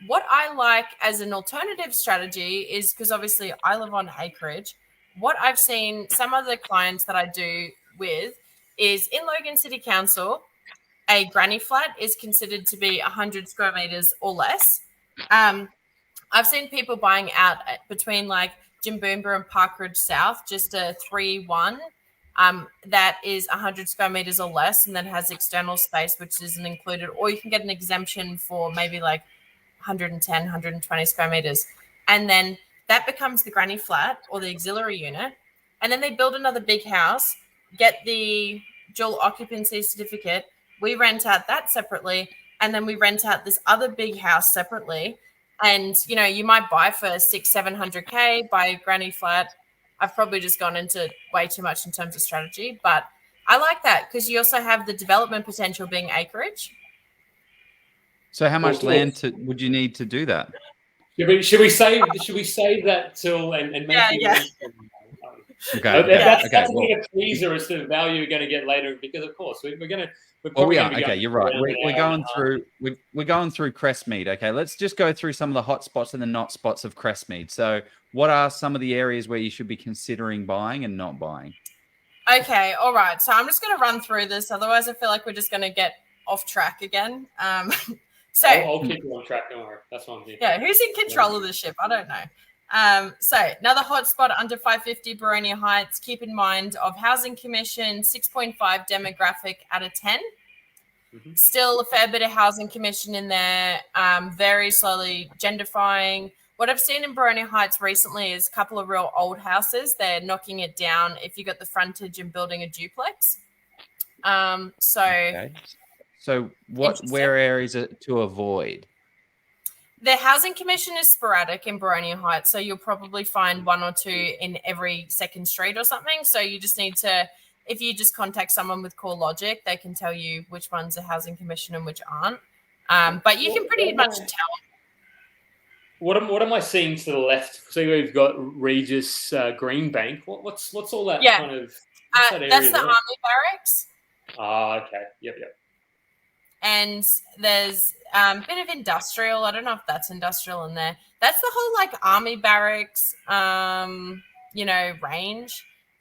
[SPEAKER 2] What I like as an alternative strategy is because obviously I live on acreage. What I've seen some of the clients that I do with is in Logan City Council, a granny flat is considered to be 100 square meters or less. I've seen people buying out between like Jimboomba and Parkridge South, just a 3-1 that is 100 square meters or less, and then has external space, which isn't included. Or you can get an exemption for maybe like 110, 120 square meters. And then that becomes the granny flat or the auxiliary unit. And then they build another big house, get the dual occupancy certificate. We rent out that separately. And then we rent out this other big house separately. And, you know, you might buy for 600-700K, buy a granny flat. I've probably just gone into way too much in terms of strategy, but I like that because you also have the development potential being acreage.
[SPEAKER 3] So how much land would you need to do that?
[SPEAKER 1] Should we save that till and make
[SPEAKER 3] Okay.
[SPEAKER 1] That's a teaser as to the value you're going to get later because of course we're going to.
[SPEAKER 3] We are. Okay, you're right. We're going through. We're going through Crestmead. Okay, let's just go through some of the hot spots and the not spots of Crestmead. So, what are some of the areas where you should be considering buying and not buying?
[SPEAKER 2] Okay, all right. So I'm just going to run through this. Otherwise, I feel like we're just going to get off track again. So
[SPEAKER 1] I'll keep you on track. Don't worry. That's what I'm here.
[SPEAKER 2] Yeah, who's in control of the ship? I don't know. So another hotspot under 550 Baronia Heights. Keep in mind of Housing Commission, 6.5 demographic out of 10.
[SPEAKER 1] Mm-hmm.
[SPEAKER 2] Still a fair bit of Housing Commission in there. Very slowly gentrifying. What I've seen in Baronia Heights recently is a couple of real old houses. They're knocking it down if you got the frontage and building a duplex.
[SPEAKER 3] Okay. So where areas to avoid?
[SPEAKER 2] The Housing Commission is sporadic in Baronia Heights, so you'll probably find one or two in every second street or something. So you just need to, if you just contact someone with Core Logic, they can tell you which ones are Housing Commission and which aren't. But you can pretty much tell.
[SPEAKER 1] What am I seeing to the left? So we've got Regis Greenbank. What's all that kind of? That
[SPEAKER 2] that's the Army Barracks.
[SPEAKER 1] Okay. Yep.
[SPEAKER 2] And there's a bit of industrial. I don't know if that's industrial in there. That's the whole like Army Barracks, range.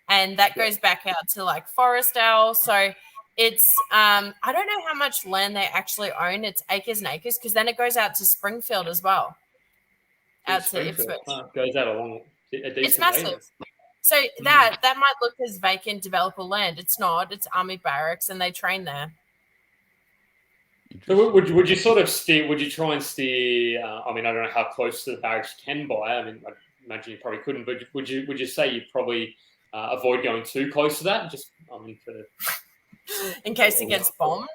[SPEAKER 2] And that goes back out to like Forestdale. So it's, I don't know how much land they actually own. It's acres and acres because then it goes out to Springfield as well. Out to Ipswich.
[SPEAKER 1] Goes out along a decent
[SPEAKER 2] It's massive.
[SPEAKER 1] way.
[SPEAKER 2] So that might look as vacant developer land. It's not. It's Army Barracks and they train there.
[SPEAKER 1] So would you sort of steer? Would you try and steer? I don't know how close to the barracks you can buy. I imagine you probably couldn't. But would you say you probably avoid going too close to that? Just
[SPEAKER 2] in case it gets bombed.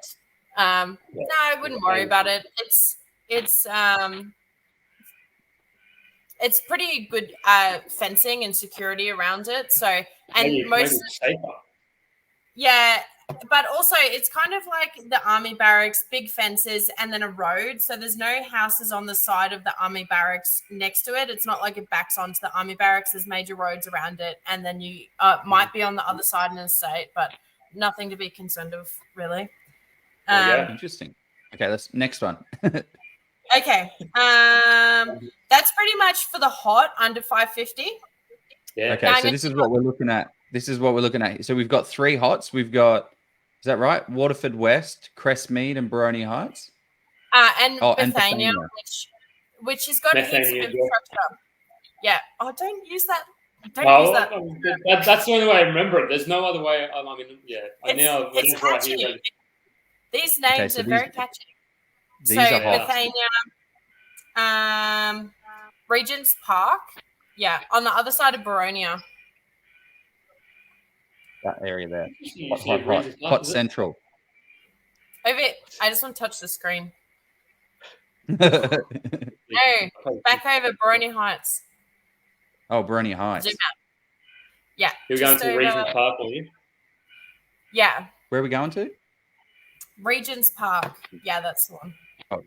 [SPEAKER 2] No, I wouldn't worry about it. It's pretty good fencing and security around it. So
[SPEAKER 1] maybe it's safer.
[SPEAKER 2] Yeah. But also, it's kind of like the Army Barracks, big fences, and then a road. So there's no houses on the side of the Army Barracks next to it. It's not like it backs onto the Army Barracks. There's major roads around it. And then you might be on the other side in the state, but nothing to be concerned of, really.
[SPEAKER 3] Interesting. Okay, that's next one.
[SPEAKER 2] Okay. That's pretty much for the hot under 550.
[SPEAKER 1] Yeah.
[SPEAKER 3] Okay, so this is what we're looking at. So we've got 3 hots. We've got, is that right? Waterford West, Crestmead, and Baronia Heights.
[SPEAKER 2] And Bethania, which has got heaps of infrastructure. Yeah. Oh, don't use that. Don't use that.
[SPEAKER 1] That's the only way I remember it. There's no other way.
[SPEAKER 2] It's catchy. These names are very catchy.
[SPEAKER 3] These are hot.
[SPEAKER 2] Bethania, Regent's Park. Yeah, on the other side of Baronia.
[SPEAKER 3] That area there. Hot central.
[SPEAKER 2] Over it. I just want to touch the screen. No, back over Baronia Heights.
[SPEAKER 3] Oh, Baronia Heights.
[SPEAKER 2] Zoom out. Yeah.
[SPEAKER 1] You're going to Regent's Park, are you?
[SPEAKER 2] Yeah.
[SPEAKER 3] Where are we going to?
[SPEAKER 2] Regent's Park. Yeah, that's the one.
[SPEAKER 3] Oh.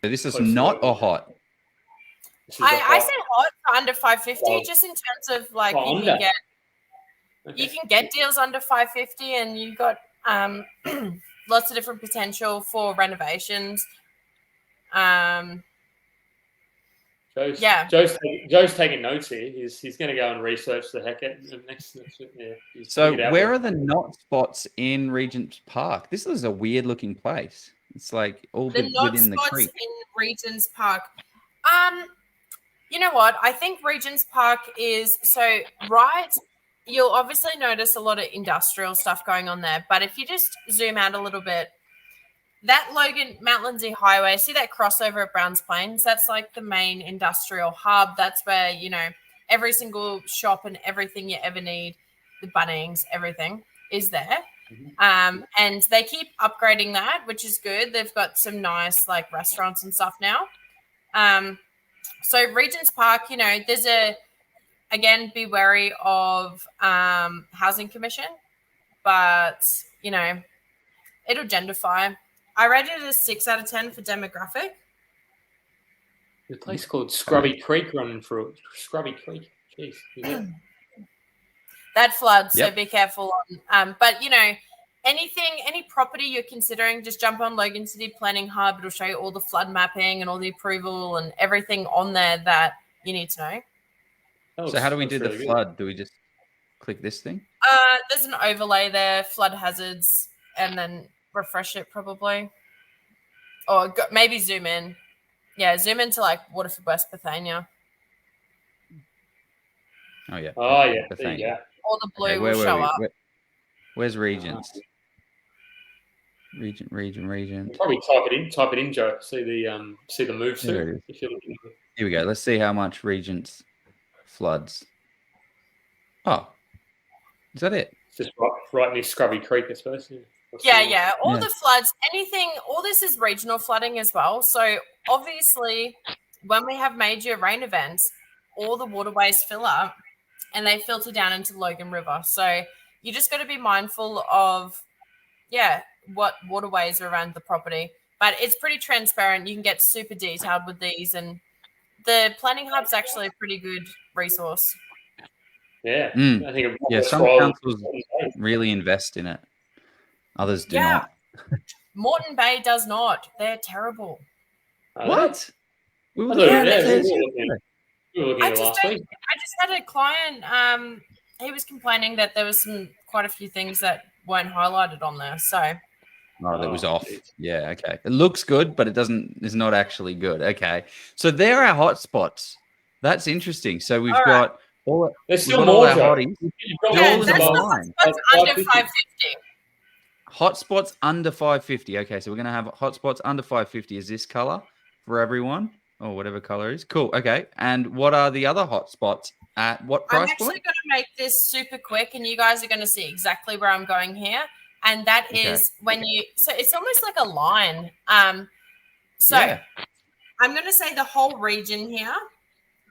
[SPEAKER 3] So this is not a hot.
[SPEAKER 2] I said hot for under 550, just in terms of like you can get deals under 550, and you've got lots of different potential for renovations.
[SPEAKER 1] Joe's taking notes here. He's going to go and research the heck out of next.
[SPEAKER 3] So where are the not spots in Regent's Park? This is a weird looking place. It's like all within the creek.
[SPEAKER 2] In Regent's Park. You know what? I think Regent's Park is right. You'll obviously notice a lot of industrial stuff going on there. But if you just zoom out a little bit, that Mount Lindsay Highway, see that crossover at Browns Plains? That's like the main industrial hub. That's where, every single shop and everything you ever need, the Bunnings, everything is there. Mm-hmm. And they keep upgrading that, which is good. They've got some nice like restaurants and stuff now. So Regent's Park, there's again, be wary of Housing Commission, but, it'll gentrify. I rated it a 6 out of 10 for demographic.
[SPEAKER 1] There's a place called Scrubby Creek running through it. Scrubby Creek. Jeez.
[SPEAKER 2] That floods, so be careful. But, any property you're considering, just jump on Logan City Planning Hub. It'll show you all the flood mapping and all the approval and everything on there that you need to know.
[SPEAKER 3] So how do we do the flood? Do we just click this thing?
[SPEAKER 2] There's an overlay there, flood hazards, and then refresh it probably. Or maybe zoom in. Yeah, zoom into like Waterford West Bethania.
[SPEAKER 3] Oh, yeah.
[SPEAKER 1] Oh, yeah. There you go.
[SPEAKER 2] All the blue
[SPEAKER 3] Okay,
[SPEAKER 2] will show up.
[SPEAKER 3] Where's Regents? Region.
[SPEAKER 1] Probably type it in, Joe. See the move soon. If you're looking.
[SPEAKER 3] Here we go. Let's see how much Regents floods. Oh, is that it?
[SPEAKER 1] Just right near Scrubby Creek, I suppose.
[SPEAKER 2] Yeah. All the floods, all this is regional flooding as well. So obviously, when we have major rain events, all the waterways fill up and they filter down into the Logan River. So you just got to be mindful of, what waterways are around the property. But it's pretty transparent. You can get super detailed with these, and the Planning Hub's actually a pretty good resource.
[SPEAKER 1] Yeah, I think
[SPEAKER 3] some councils really invest in it. Others do not.
[SPEAKER 2] Moreton Bay does not. They're terrible.
[SPEAKER 3] What? We were
[SPEAKER 1] looking
[SPEAKER 2] I
[SPEAKER 1] at last week.
[SPEAKER 2] I just had a client. He was complaining that there was quite a few things that weren't highlighted on there. So.
[SPEAKER 3] Oh, that was off. Yeah, okay. It looks good, but it's not actually good. Okay. So there are hotspots. That's interesting. So we've got all
[SPEAKER 1] there's still more
[SPEAKER 3] hotties.
[SPEAKER 2] That's under 550.
[SPEAKER 3] Hotspots under 550. Okay, so we're going to have hotspots under 550. Is this color for everyone? Or whatever color is. Cool. Okay. And what are the other hotspots at what price point?
[SPEAKER 2] I'm actually going to make this super quick, and you guys are going to see exactly where I'm going here. And that is so it's almost like a line. I'm going to say the whole region here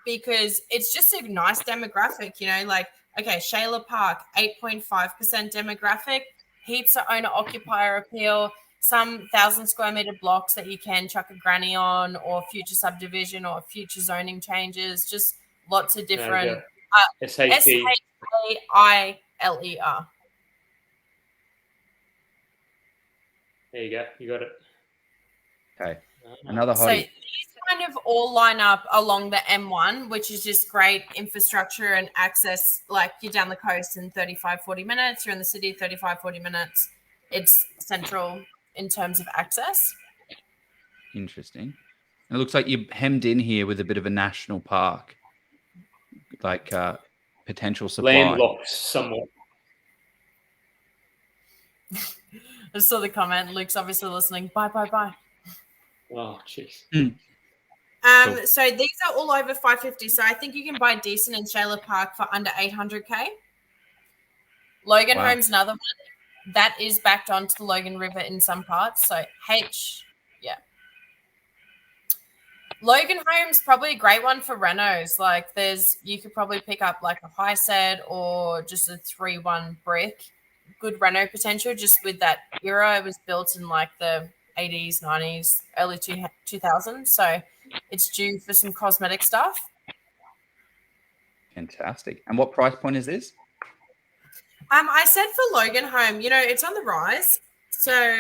[SPEAKER 2] because it's just a nice demographic, Shayla Park, 8.5% demographic, heaps of owner-occupier appeal, some 1,000 square meter blocks that you can chuck a granny on, or future subdivision or future zoning changes, just lots of different. Shailer.
[SPEAKER 1] There you go. You got it.
[SPEAKER 3] Okay. Another hottie.
[SPEAKER 2] So these kind of all line up along the M1, which is just great infrastructure and access. Like you're down the coast in 35, 40 minutes. You're in the city 35, 40 minutes. It's central in terms of access.
[SPEAKER 3] Interesting. It looks like you're hemmed in here with a bit of a national park, like potential supply.
[SPEAKER 1] Landlocked somewhat.
[SPEAKER 2] I saw the comment. Luke's obviously listening. Bye.
[SPEAKER 1] Oh, jeez.
[SPEAKER 3] Cool.
[SPEAKER 2] So these are all over 550. So I think you can buy decent in Shayla Park for under 800K. Logan Home's another one that is backed onto the Logan River in some parts. So Logan Home's probably a great one for renos. Like you could probably pick up like a high set or just a 3-1 brick. Good reno potential just with that era. It was built in like the 80s, 90s, early 2000s. So it's due for some cosmetic stuff.
[SPEAKER 3] Fantastic. And what price point is this?
[SPEAKER 2] I said for Logan Home, it's on the rise. So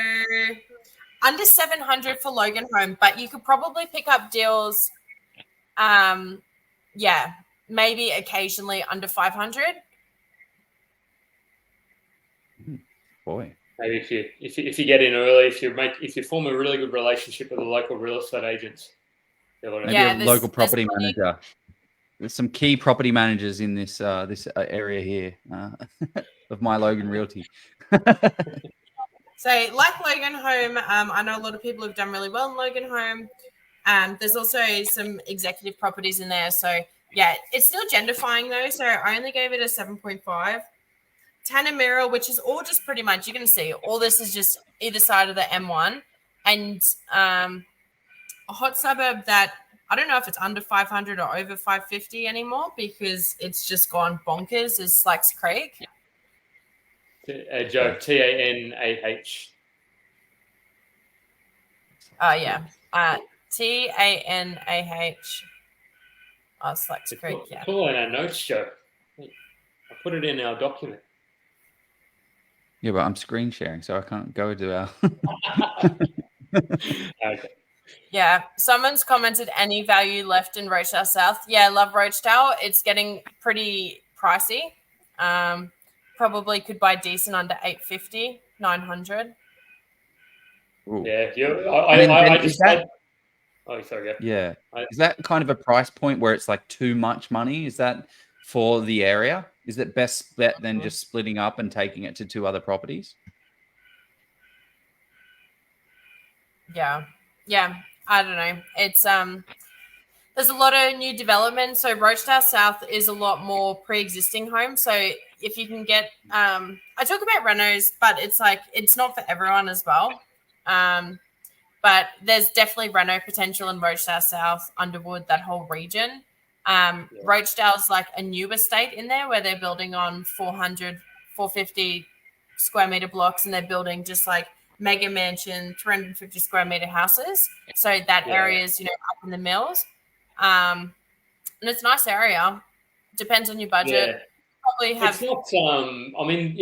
[SPEAKER 2] under 700 for Logan Home, but you could probably pick up deals. Maybe occasionally under 500.
[SPEAKER 3] Boy,
[SPEAKER 1] maybe if you get in early, if you form a really good relationship with the local real estate agents,
[SPEAKER 3] maybe a local property manager. There's some key property managers in this area here of my Logan Realty.
[SPEAKER 2] So, like Logan Home, I know a lot of people have done really well in Logan Home. There's also some executive properties in there. So, it's still gentrifying though. So, I only gave it a 7.5. Tanamera, which is all just pretty much, you're going to see all this is just either side of the M1, and a hot suburb that I don't know if it's under 500 or over 550 anymore because it's just gone bonkers is Slacks Creek.
[SPEAKER 1] Joe, Tanah.
[SPEAKER 2] Tanah. Slacks Creek, yeah.
[SPEAKER 1] Pull in our notes, Joe. I put it in our document.
[SPEAKER 3] Yeah, but I'm screen sharing, so I can't go to our...
[SPEAKER 1] Okay.
[SPEAKER 2] Yeah, someone's commented any value left in Rochedale South. Yeah, love Rochedale. It's getting pretty pricey. probably could buy decent under 850, 900.
[SPEAKER 3] Ooh.
[SPEAKER 1] Yeah, oh, sorry.
[SPEAKER 3] Yeah. Is that kind of a price point where it's like too much money? Is that for the area? Is it best bet than just splitting up and taking it to 2 other properties?
[SPEAKER 2] Yeah. I don't know. It's there's a lot of new development. So Rochedale South is a lot more pre-existing homes. So if you can get, I talk about renos, but it's like it's not for everyone as well. But there's definitely reno potential in Rochedale South, Underwood, that whole region. Rochedale's like a new estate in there where they're building on 400, 450 square meter blocks, and they're building just like mega mansion, 350 square meter houses. So that area is, up in the mills. And it's a nice area. Depends on your budget.
[SPEAKER 1] Yeah.
[SPEAKER 2] Probably have.
[SPEAKER 1] It's not. I mean,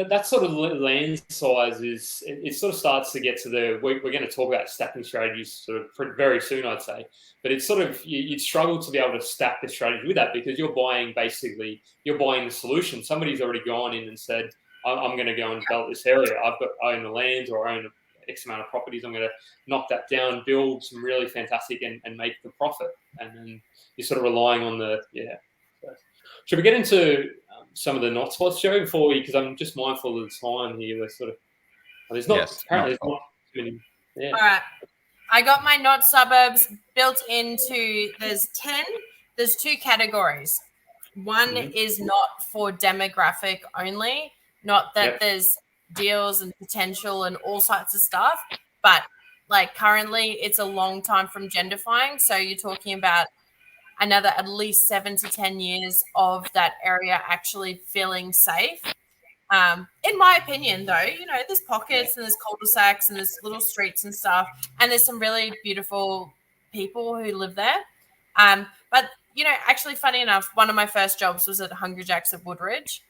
[SPEAKER 1] that sort of land size is. It sort of starts to get to the. We're going to talk about stacking strategies sort of very soon, I'd say. But it's sort of you'd struggle to be able to stack the strategy with that because you're buying the solution. Somebody's already gone in and said, I'm going to go and develop this area. I own the land or own X amount of properties. I'm going to knock that down, build some really fantastic and make the profit. And then you're sort of relying on the. So, should we get into some of the not spots, Joe, before because I'm just mindful of the time here. We're sort of there's not apparently there's not too many. Yeah.
[SPEAKER 2] All right. I got my not suburbs built into there's 2 categories. One is not for demographic only, not that there's deals and potential and all sorts of stuff, but like currently it's a long time from gentrifying. So you're talking about another at least 7 to 10 years of that area actually feeling safe. In my opinion, though, there's pockets and there's cul-de-sacs and there's little streets and stuff, and there's some really beautiful people who live there. But, actually, funny enough, one of my first jobs was at Hungry Jack's at Woodridge.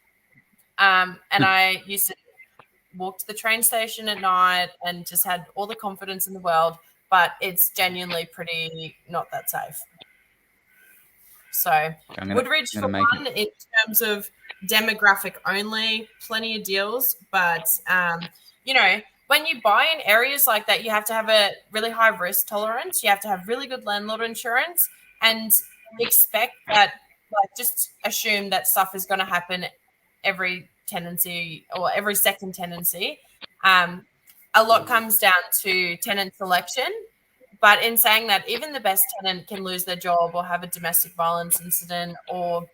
[SPEAKER 2] And I used to walk to the train station at night and just had all the confidence in the world, but it's genuinely pretty not that safe. So Woodridge for one, in terms of demographic only, plenty of deals. But, when you buy in areas like that, you have to have a really high risk tolerance. You have to have really good landlord insurance and expect that, just assume that stuff is going to happen every tenancy or every second tenancy. A lot comes down to tenant selection. But in saying that, even the best tenant can lose their job or have a domestic violence incident or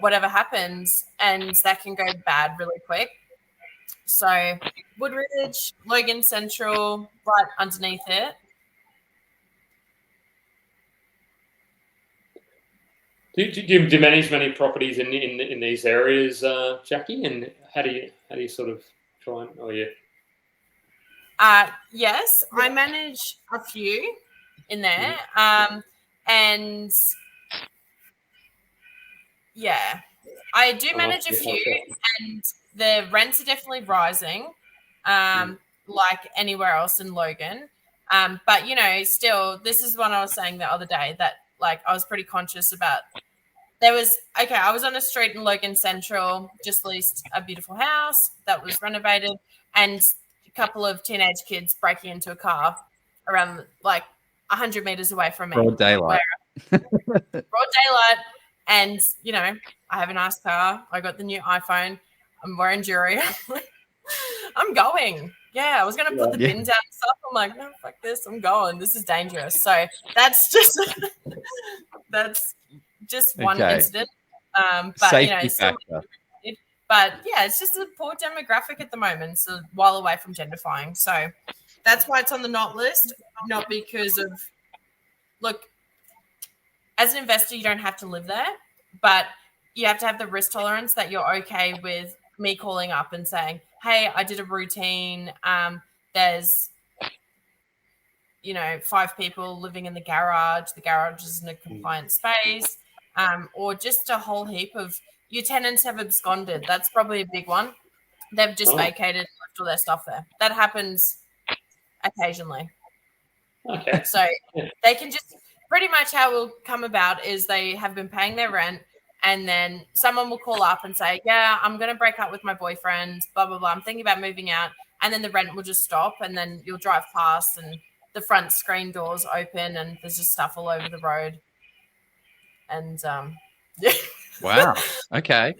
[SPEAKER 2] whatever happens, and that can go bad really quick. So Woodridge, Logan Central, right underneath it.
[SPEAKER 1] Do you manage many properties in these areas, Jackie? And how do you sort of try and? Oh yeah.
[SPEAKER 2] Yes, I manage a few in there. And yeah, I do manage a few, and the rents are definitely rising, like anywhere else in Logan. But still, this is what I was saying the other day that I was pretty conscious about. I was on a street in Logan Central, just leased a beautiful house that was renovated, and a couple of teenage kids breaking into a car around 100 meters away from me.
[SPEAKER 3] Broad daylight.
[SPEAKER 2] Broad daylight. And, I have a nice car. I got the new iPhone. I'm wearing jewelry. I'm going. Yeah, I was going to put the bins out and stuff. I'm like, no, fuck this. I'm going. This is dangerous. So that's just one incident. But,
[SPEAKER 3] safety factor.
[SPEAKER 2] But, yeah, it's just a poor demographic at the moment. It's a while away from gentrifying. So that's why it's on the not list, not because of, look, as an investor, you don't have to live there, but you have to have the risk tolerance that you're okay with me calling up and saying, hey, I did a routine. There's, 5 people living in the garage. The garage is in a compliant space, or just a whole heap of your tenants have absconded. That's probably a big one. They've just vacated and left all their stuff there. That happens occasionally.
[SPEAKER 1] Okay.
[SPEAKER 2] So they can just pretty much how it will come about is they have been paying their rent and then someone will call up and say, yeah, I'm going to break up with my boyfriend, blah, blah, blah. I'm thinking about moving out. And then the rent will just stop, and then you'll drive past and the front screen doors open and there's just stuff all over the road. And yeah.
[SPEAKER 3] Wow. Okay.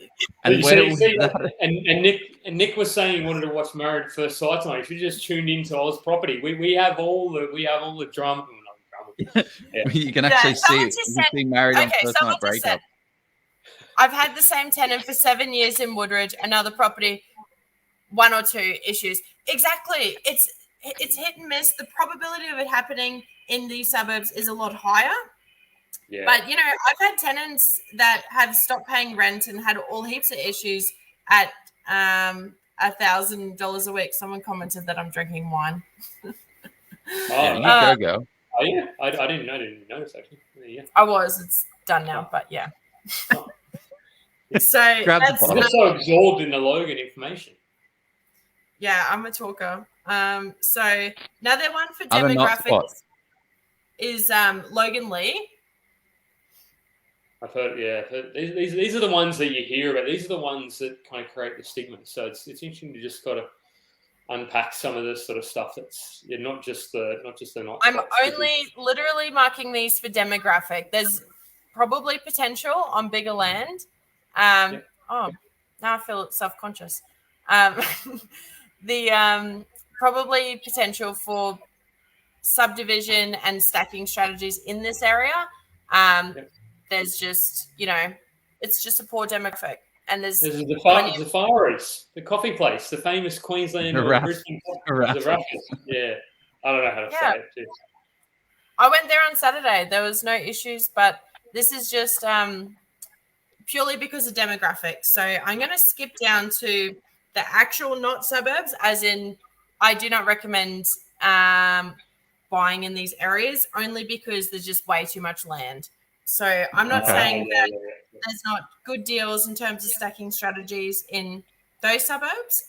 [SPEAKER 1] And,
[SPEAKER 3] And
[SPEAKER 1] Nick was saying he wanted to watch Married at First Sight tonight. If you just tuned into Oz Property, we have all the drama.
[SPEAKER 3] Yeah. You can actually see it. You can see Married on First Night breakup.
[SPEAKER 2] I've had the same tenant for 7 years in Woodridge. Another property, 1 or 2 issues. Exactly. It's hit and miss. The probability of it happening in these suburbs is a lot higher. Yeah. But, I've had tenants that have stopped paying rent and had all heaps of issues at $1,000 a week. Someone commented that I'm drinking wine.
[SPEAKER 3] Go.
[SPEAKER 1] Oh, yeah. I didn't notice, actually. Yeah.
[SPEAKER 2] I was. It's done now, but yeah.
[SPEAKER 1] Oh.
[SPEAKER 2] So
[SPEAKER 1] I'm so absorbed in the Logan information.
[SPEAKER 2] Yeah, I'm a talker. So another one for demographics is Logan Lee.
[SPEAKER 1] I've heard, these are the ones that you hear about. These are the ones that kind of create the stigma. So it's interesting to just got to unpack some of this sort of stuff. That's not just the not.
[SPEAKER 2] I'm only literally marking these for demographic. There's probably potential on bigger land. Oh, now I feel self-conscious. The probably potential for subdivision and stacking strategies in this area. There's just, it's just a poor demographic. And there's
[SPEAKER 1] Zafari's, the coffee place, the famous Queensland Brisbane coffee. Yeah. I don't know how to say it too.
[SPEAKER 2] I went there on Saturday. There was no issues, but this is just purely because of demographics. So I'm going to skip down to the actual not suburbs, as in I do not recommend buying in these areas only because there's just way too much land. So I'm not saying that there's not good deals in terms of stacking strategies in those suburbs.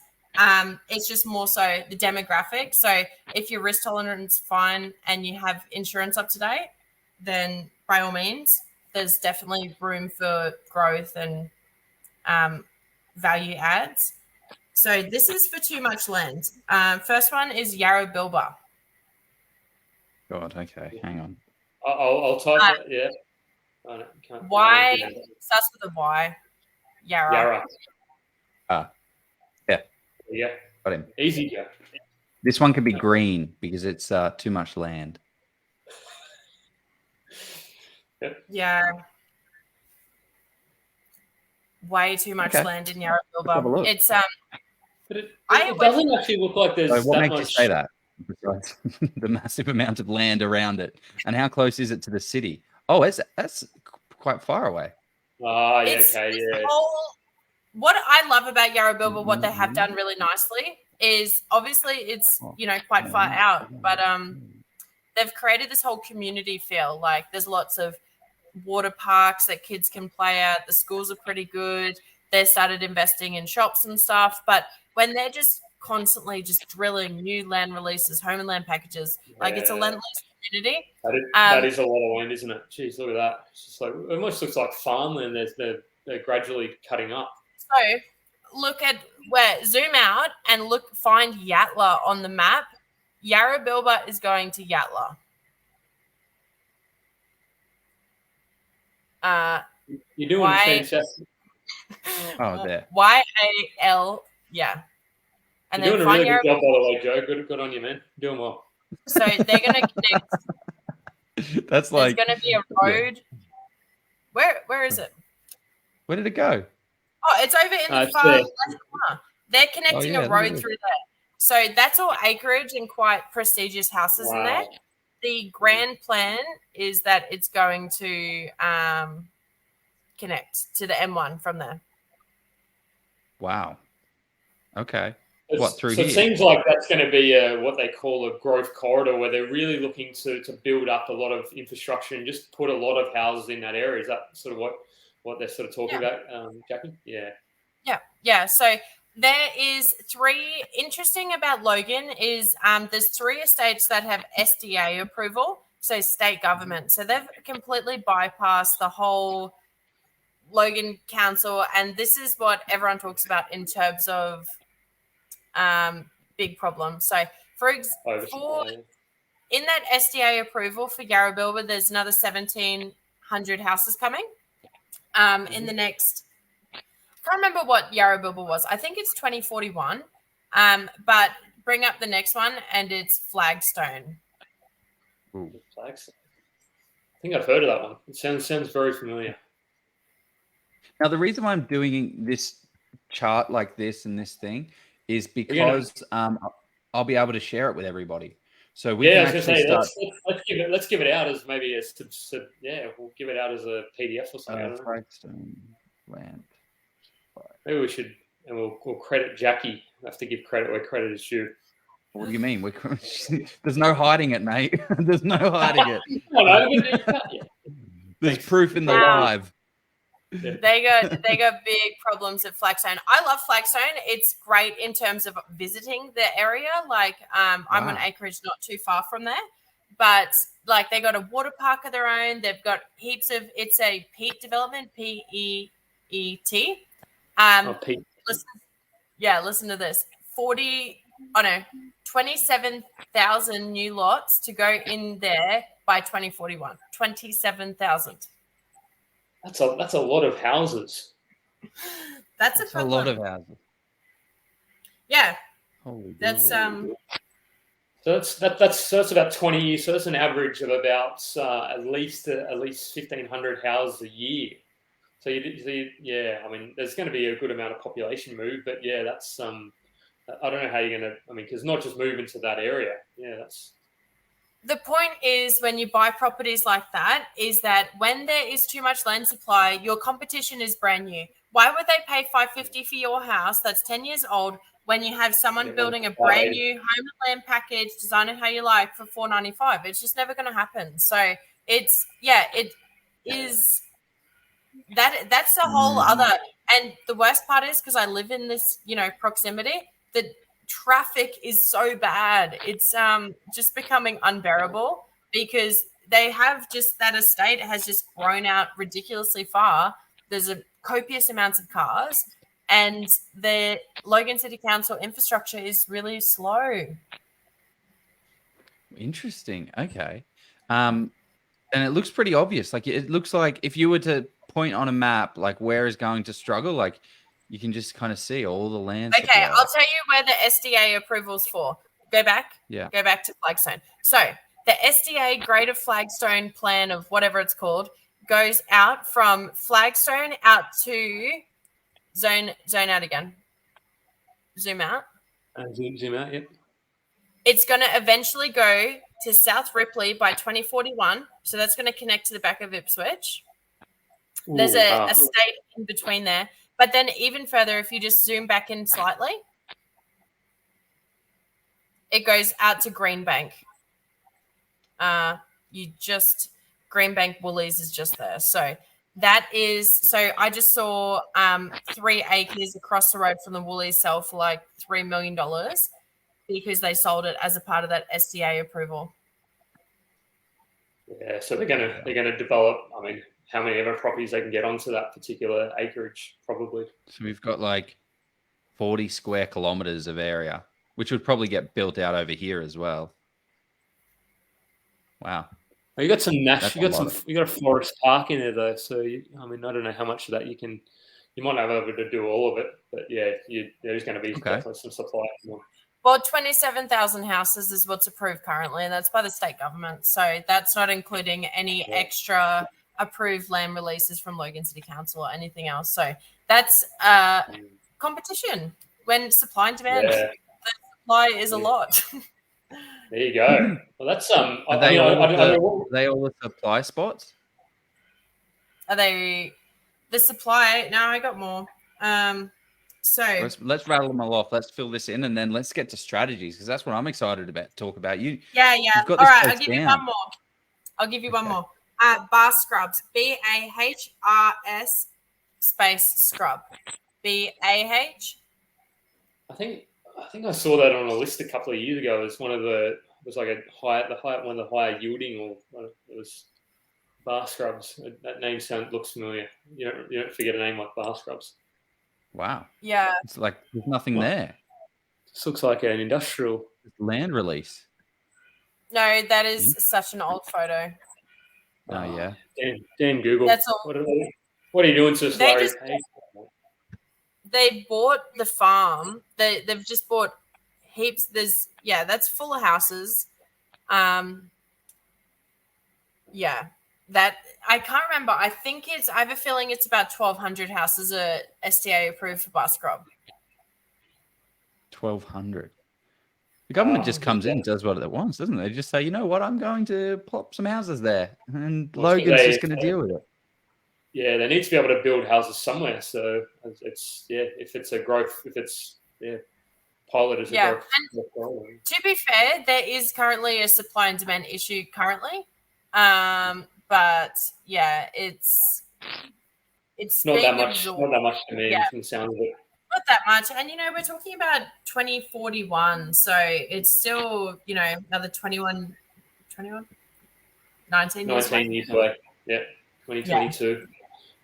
[SPEAKER 2] It's just more so the demographic. So if your risk tolerance is fine and you have insurance up to date, then by all means, there's definitely room for growth and value adds. So this is for too much land. First one is Yarra Bilba.
[SPEAKER 3] God, okay, hang on.
[SPEAKER 1] I'll type it, yeah.
[SPEAKER 2] Y, starts with a Y. Yarra.
[SPEAKER 3] Yeah.
[SPEAKER 1] Yeah.
[SPEAKER 3] Got him.
[SPEAKER 1] Easy, Joe.
[SPEAKER 3] This one can be green because it's too much land.
[SPEAKER 2] Yeah. Way too much land in Yarra Bilba. It's
[SPEAKER 1] but it doesn't actually look like there's
[SPEAKER 3] what
[SPEAKER 1] that
[SPEAKER 3] makes
[SPEAKER 1] much.
[SPEAKER 3] You say that? Besides the massive amount of land around it, and how close is it to the city? Oh, that's quite far away.
[SPEAKER 1] Oh, yeah, okay, yeah.
[SPEAKER 2] What I love about Yarra Bilba, what they have done really nicely is obviously it's quite far out, but they've created this whole community feel. Like there's lots of water parks that kids can play at. The schools are pretty good. They started investing in shops and stuff, but when they're just constantly just drilling new land releases, home and land packages, it's a land lease community.
[SPEAKER 1] That is a lot of land, isn't it? Jeez, look at that. It's just like it almost looks like farmland. They're gradually cutting up.
[SPEAKER 2] So look at zoom out and find Yatala on the map. Yarra Bilba is going to Yatala.
[SPEAKER 1] You're doing fantastic.
[SPEAKER 3] Oh, there.
[SPEAKER 2] YAL, yeah. And
[SPEAKER 1] you're
[SPEAKER 2] then
[SPEAKER 1] doing a really good job, by the way, Joe. Good on you, man. You're doing well.
[SPEAKER 2] So they're going to connect.
[SPEAKER 3] That's like.
[SPEAKER 2] There's going to be a road. Yeah. Where is it?
[SPEAKER 3] Where did it go?
[SPEAKER 2] Oh, it's over in the far left corner. They're connecting a road through there. So that's all acreage and quite prestigious houses in there. The grand plan is that it's going to connect to the M1 from there.
[SPEAKER 3] Wow. Okay.
[SPEAKER 1] So it seems like that's going to be what they call a growth corridor, where they're really looking to build up a lot of infrastructure and just put a lot of houses in that area. Is that sort of what they're sort of talking about, Jackie? Yeah.
[SPEAKER 2] Yeah. So there is interesting about Logan is there's 3 estates that have SDA approval, so state government. So they've completely bypassed the whole Logan Council, and this is what everyone talks about in terms of big problems. So, for in that SDA approval for Yarrabilba, there's another 1,700 houses coming. In the next, I can't remember what Yarrabilba was. I think it's 2041. But bring up the next one, and it's Flagstone.
[SPEAKER 1] Ooh. Flagstone. I think I've heard of that one. It sounds very familiar.
[SPEAKER 3] Now, the reason why I'm doing this chart like this and this thing is because I'll be able to share it with everybody. So we can actually start.
[SPEAKER 1] Let's give it out as maybe we'll give it out as a PDF or something.
[SPEAKER 3] Flagstone land.
[SPEAKER 1] Maybe we should, and we'll credit Jackie. I have to give credit where credit is due.
[SPEAKER 3] What do you mean? There's no hiding it, mate. There's no hiding it. There's proof in the live.
[SPEAKER 2] They got big problems at Flagstone. I love Flagstone. It's great in terms of visiting the area. Like I'm on acreage not too far from there, but like they got a water park of their own. They've got heaps of. It's a peat development, PEET. Listen to this. 27,000 new lots to go in there by 2041. 27,000.
[SPEAKER 1] That's a lot of houses.
[SPEAKER 2] That's
[SPEAKER 3] a lot of houses.
[SPEAKER 2] Yeah.
[SPEAKER 3] Holy
[SPEAKER 2] that's
[SPEAKER 3] moly.
[SPEAKER 1] So that's about 20. So that's an average of about at least 1,500 houses a year. So I mean, there's going to be a good amount of population move, but yeah, that's I don't know how you're going to. I mean, because not just move into that area. Yeah, that's.
[SPEAKER 2] The point is, when you buy properties like that, is that when there is too much land supply, your competition is brand new. Why would they pay $550 for your house that's 10 years old when you have someone building a brand new home and land package, design it how you like, for $495? It's just never going to happen. So it is that's the whole other. And the worst part is, because I live in this, proximity, the traffic is so bad. It's just becoming unbearable because they have just that estate has just grown out ridiculously far. There's a copious amounts of cars, and the Logan City Council infrastructure is really slow.
[SPEAKER 3] Interesting. Okay. And it looks pretty obvious. Like it looks like if you were to point on a map, like where is going to struggle, like you can just kind of see all the land.
[SPEAKER 2] Okay, supply. I'll tell you where the SDA approval's for. Go back.
[SPEAKER 3] Yeah.
[SPEAKER 2] Go back to Flagstone. So the SDA Greater Flagstone Plan of whatever it's called goes out from Flagstone out to zone out again. Zoom out.
[SPEAKER 1] Zoom out, yep.
[SPEAKER 2] It's going to eventually go to South Ripley by 2041. So that's going to connect to the back of Ipswich. There's a state in between there. But then even further, if you just zoom back in slightly, it goes out to Greenbank. Greenbank Woolies is just there. So I just saw 3 acres across the road from the Woolies sell for like $3 million because they sold it as a part of that SDA approval.
[SPEAKER 1] Yeah, so they're gonna develop. I mean, how many other properties they can get onto that particular acreage, probably. So
[SPEAKER 3] we've got like 40 square kilometers of area, which would probably get built out over here as well. Wow.
[SPEAKER 1] Well, you got some you got a forest park in there though. So I don't know how much of that you might not be able to do all of it, but yeah, there's going to be definitely some supply.
[SPEAKER 2] Well, 27,000 houses is what's approved currently, and that's by the state government. So that's not including any extra approved land releases from Logan City Council or anything else. So that's competition when supply and demand. The supply is a lot.
[SPEAKER 1] There you go. Well, that's
[SPEAKER 3] are they all the supply spots?
[SPEAKER 2] Are they the supply? No, I got more. So
[SPEAKER 3] let's rattle them all off. Let's fill this in, and then let's get to strategies because that's what I'm excited about. Talk about you.
[SPEAKER 2] Yeah. All right, I'll give you one more. I'll give you one more. Bar scrubs. BAHRS space scrub. BAH.
[SPEAKER 1] I think I saw that on a list a couple of years ago as one of the higher yielding, or it was Bar Scrubs. That name looks familiar. You don't forget a name like Bar Scrubs.
[SPEAKER 3] Wow.
[SPEAKER 2] Yeah.
[SPEAKER 3] It's like there's nothing there.
[SPEAKER 1] This looks like an industrial
[SPEAKER 3] Land release.
[SPEAKER 2] No, that is such an old photo.
[SPEAKER 3] Oh, yeah.
[SPEAKER 1] Dan Google.
[SPEAKER 2] That's all.
[SPEAKER 1] What are you doing to us, Larry?
[SPEAKER 2] They bought the farm. They've just bought heaps. That's full of houses. That I can't remember. I have a feeling it's about 1,200 houses are SDA approved for Bar Scrub.
[SPEAKER 3] 1,200. The government just comes in and does what it wants, doesn't it? They just say, you know what, I'm going to plop some houses there, and Logan's just going to deal with it.
[SPEAKER 1] Yeah, they need to be able to build houses somewhere. So if it's a growth, pilot is a growth.
[SPEAKER 2] And to be fair, there is currently a supply and demand issue currently. But yeah, it's
[SPEAKER 1] not that much demand from the sound of it.
[SPEAKER 2] Not that much. And we're talking about 2041, so it's still, another 19
[SPEAKER 1] years away. Yeah, 2022. Yeah.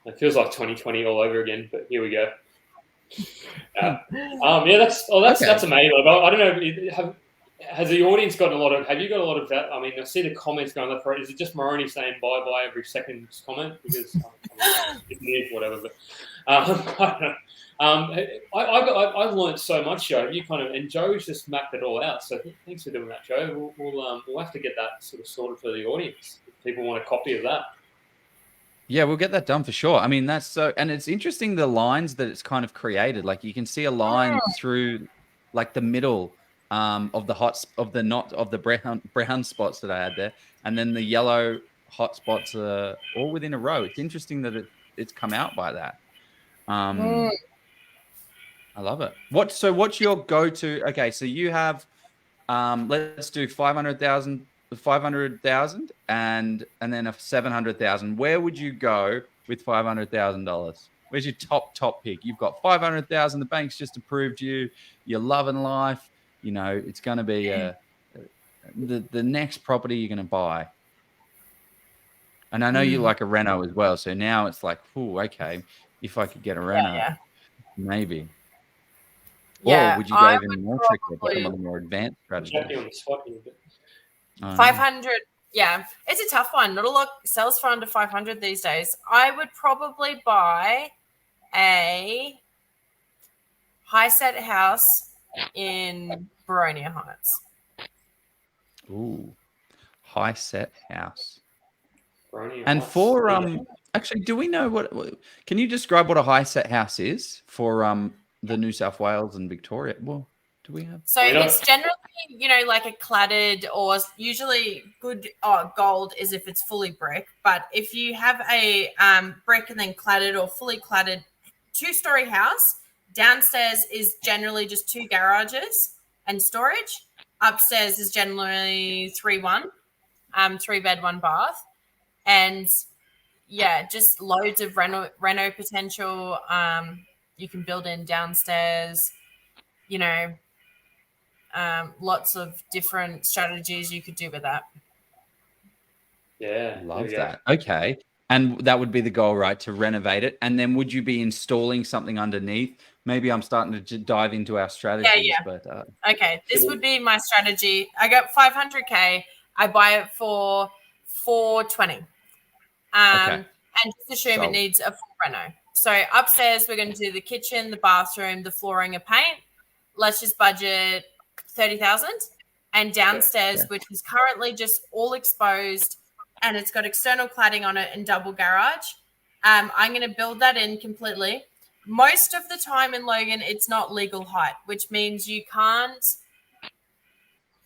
[SPEAKER 1] It feels like 2020 all over again, but here we go. That's amazing. I don't know. Has the audience gotten have you got a lot of that? I mean, I see the comments going up. Is it just Moroni saying bye every second comment? Because it is whatever. But I don't know. I've learned so much, Joe. And Joe's just mapped it all out. So thanks for doing that, Joe. We'll have to get that sort of sorted for the audience if people want a copy of that.
[SPEAKER 3] Yeah, we'll get that done for sure. I mean, and it's interesting the lines that it's kind of created. Like you can see a line through like the middle of the brown spots that I had there, and then the yellow hot spots are all within a row. It's interesting that it's come out by that. I love it. What's your go-to? Okay, so you have let's do 500,000 and then a 700,000. Where would you go with $500,000? Where's your top pick? You've got 500,000. The bank's just approved you. You're loving life. It's going to be the next property you're going to buy. And I know you like a reno as well. So now it's like, okay, if I could get a reno, maybe.
[SPEAKER 2] Yeah,
[SPEAKER 3] or would you go even more tricky, become a more advanced strategy?
[SPEAKER 2] 500. Yeah, it's a tough one. Not a lot sells for under 500 these days. I would probably buy a high set house in Baronia Heights.
[SPEAKER 3] Ooh, high set house.
[SPEAKER 1] And
[SPEAKER 3] for actually, do we know what? Can you describe what a high set house is for the New South Wales and Victoria? Well, do we have?
[SPEAKER 2] So it's generally, like a cladded, or usually good gold is if it's fully brick. But if you have a brick and then cladded or fully cladded 2-story house, downstairs is generally just 2 garages and storage. Upstairs is generally 3-1, 3 bed, 1 bath, and just loads of reno potential. You can build in downstairs, lots of different strategies you could do with that.
[SPEAKER 1] Yeah,
[SPEAKER 3] love that. Okay. And that would be the goal, right? To renovate it. And then would you be installing something underneath? Maybe I'm starting to dive into our strategies.
[SPEAKER 2] Yeah.
[SPEAKER 3] But
[SPEAKER 2] okay, this would be my strategy. I got 500K. I buy it for 420. And just assume it needs a full reno. So upstairs, we're going to do the kitchen, the bathroom, the flooring, and paint. Let's just budget 30,000. And downstairs, which is currently just all exposed, and it's got external cladding on it and double garage. I'm going to build that in completely. Most of the time in Logan, it's not legal height, which means you can't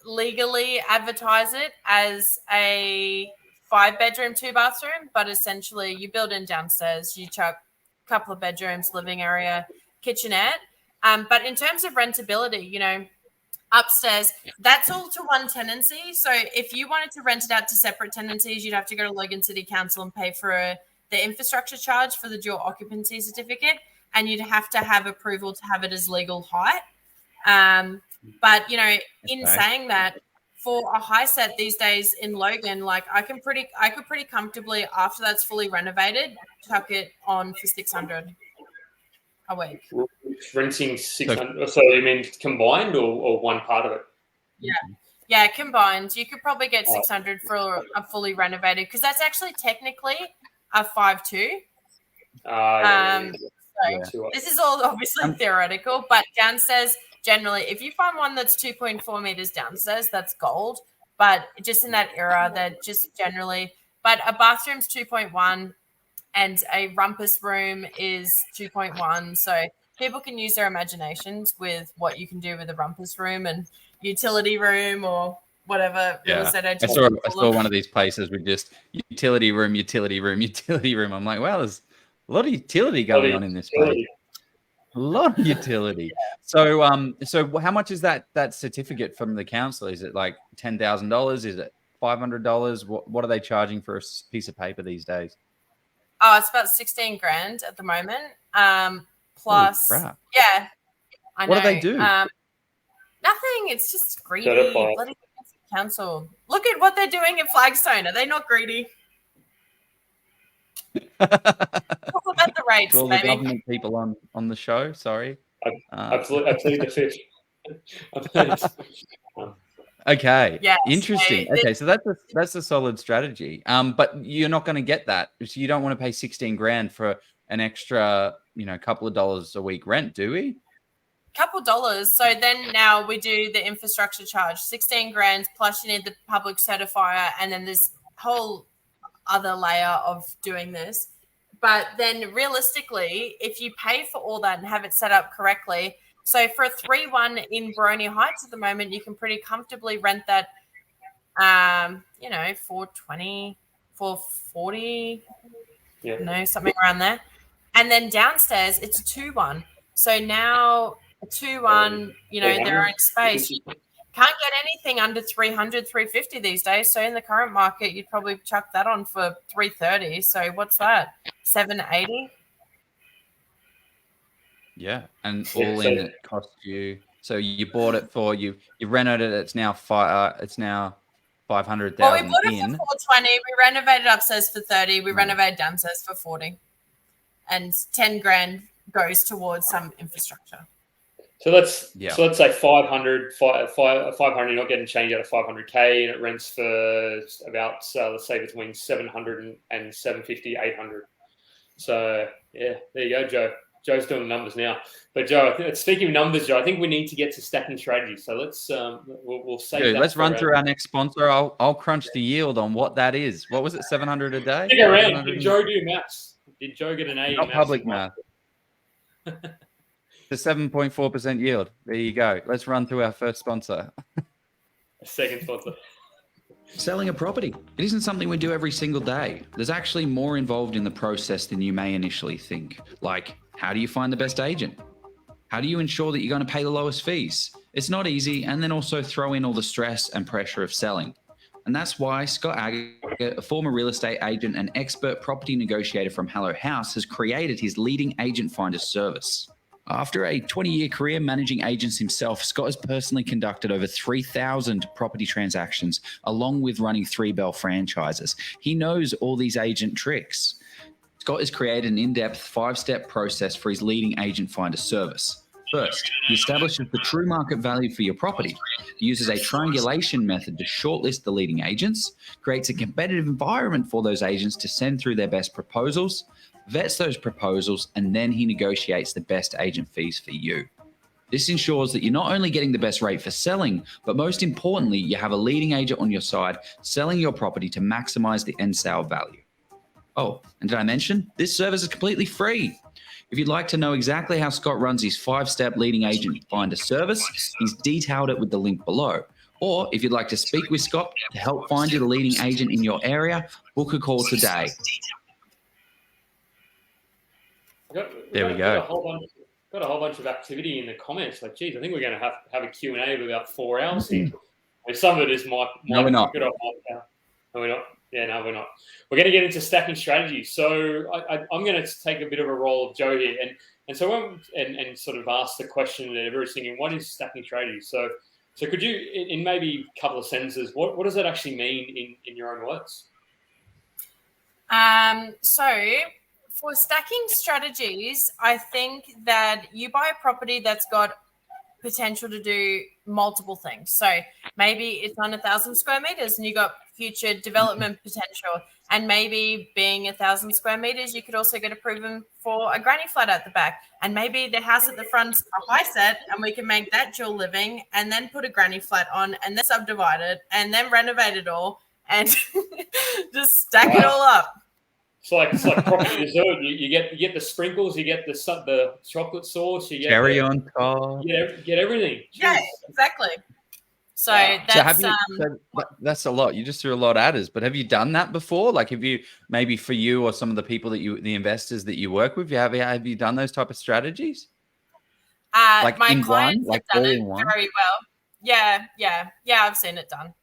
[SPEAKER 2] legally advertise it as a 5-bedroom, 2-bathroom, but essentially you build in downstairs, you chuck a couple of bedrooms, living area, kitchenette. But in terms of rentability, upstairs, that's all to one tenancy. So if you wanted to rent it out to separate tenancies, you'd have to go to Logan City Council and pay for the infrastructure charge for the dual occupancy certificate, and you'd have to have approval to have it as legal height. But, in saying that, for a high set these days in Logan, like I could pretty comfortably, after that's fully renovated, chuck it on for 600 a week.
[SPEAKER 1] Renting 600. So you mean combined or one part of it?
[SPEAKER 2] Yeah, combined. You could probably get 600 for a fully renovated, because that's actually technically a 5.2. So this is all obviously theoretical, but downstairs, generally, if you find one that's 2.4 meters downstairs, that's gold. But just in that era, they're just generally, but a bathroom's 2.1 and a rumpus room is 2.1. So people can use their imaginations with what you can do with a rumpus room and utility room or whatever real estate agent.
[SPEAKER 3] I saw one of these places with just utility room. I'm like, wow, there's a lot of utility going on in this place. A lot of utility. So how much is that certificate from the council? Is it like $10,000? Is it $500? What are they charging for a piece of paper these days?
[SPEAKER 2] Oh, it's about 16 grand at the moment. Plus, yeah, I know.
[SPEAKER 3] What do they do?
[SPEAKER 2] Nothing. It's just greedy. Bloody council. Look at what they're doing at Flagstone. Are they not greedy? Talk about the rates,
[SPEAKER 3] all the government people on the show. Sorry.
[SPEAKER 1] Absolutely the fish.
[SPEAKER 3] Okay.
[SPEAKER 2] Yeah.
[SPEAKER 3] Interesting. Okay, so that's a solid strategy. But you're not going to get that. So you don't want to pay 16 grand for an extra, couple of dollars a week rent, do we?
[SPEAKER 2] Couple dollars. So then now we do the infrastructure charge, 16 grand plus you need the public certifier, and then there's whole other layer of doing this. But then realistically, if you pay for all that and have it set up correctly, so for a 3-1 in Baroni Heights at the moment, you can pretty comfortably rent that, 420, 440, something around there. And then downstairs, it's a 2-1. So now a 2-1, their own space. You can't get anything under 300, 350 these days. So in the current market, you'd probably chuck that on for 330. So what's that? 780?
[SPEAKER 3] Yeah, and all in it cost you. So you bought it for you renovated it. It's now 500,000.
[SPEAKER 2] Well, we bought it for 420. We renovated upstairs for 30. We renovated downstairs for 40, and 10 grand goes towards some infrastructure.
[SPEAKER 1] So let's say 500. 500. You're not getting change out of 500K, and it rents for about let's say between 700 and 750, 800. So yeah, there you go, Joe. Joe's doing the numbers now. But Joe, speaking of numbers, Joe, I think we need to get to stacking strategy. So let's we'll save that.
[SPEAKER 3] Let's run through our next sponsor. I'll crunch the yield on what that is. What was it? 700 a day?
[SPEAKER 1] Stick around. Did Joe do maths? Did Joe get an A?
[SPEAKER 3] Not public math. The 7.4% yield. There you go. Let's run through our first sponsor.
[SPEAKER 1] Second sponsor.
[SPEAKER 4] Selling a property. It isn't something we do every single day. There's actually more involved in the process than you may initially think. Like, how do you find the best agent? How do you ensure that you're going to pay the lowest fees? It's not easy, and then also throw in all the stress and pressure of selling. And that's why Scott Agate, a former real estate agent and expert property negotiator from Hello House, has created his leading agent finder service. After a 20-year career managing agents himself, Scott has personally conducted over 3,000 property transactions, along with running 3 Bell franchises. He knows all these agent tricks. Scott has created an in-depth 5-step process for his leading agent finder service. First, he establishes the true market value for your property. He uses a triangulation method to shortlist the leading agents, creates a competitive environment for those agents to send through their best proposals, vets those proposals, and then he negotiates the best agent fees for you. This ensures that you're not only getting the best rate for selling, but most importantly, you have a leading agent on your side selling your property to maximize the end sale value. Oh, and did I mention this service is completely free? If you'd like to know exactly how Scott runs his 5-step leading agent finder service, he's detailed it with the link below. Or if you'd like to speak with Scott to help find you the leading agent in your area, book a call today.
[SPEAKER 3] There we go.
[SPEAKER 1] Got a whole bunch of activity in the comments. Like, geez, I think we're going to have a Q&A of about 4 hours here. Some of it is my
[SPEAKER 3] No, we're not.
[SPEAKER 1] No, we're not. Yeah, no, we're not. We're going to get into stacking strategy. So I'm going to take a bit of a role of Joe here, and so and sort of ask the question that everyone's thinking: what is stacking strategy? So So could you, in maybe a couple of sentences, what does that actually mean in your own words?
[SPEAKER 2] So for stacking strategies, I think that you buy a property that's got potential to do multiple things. So maybe it's on 1,000 square meters and you got future development potential. And maybe being 1,000 square meters, you could also get approval for a granny flat at the back. And maybe the house at the front's a high set and we can make that dual living and then put a granny flat on and then subdivide it and then renovate it all and just stack it all up.
[SPEAKER 1] It's like property dessert. You get the sprinkles, you get the chocolate sauce, you get
[SPEAKER 3] cherry on top.
[SPEAKER 1] You get everything. Jeez.
[SPEAKER 2] Yeah, exactly. So
[SPEAKER 3] that's a lot. You just threw a lot at us. But have you done that before? Like, have you, maybe for you or some of the people the investors that you work with, have you done those type of strategies?
[SPEAKER 2] Like my clients have done it very well. Yeah, I've seen it done.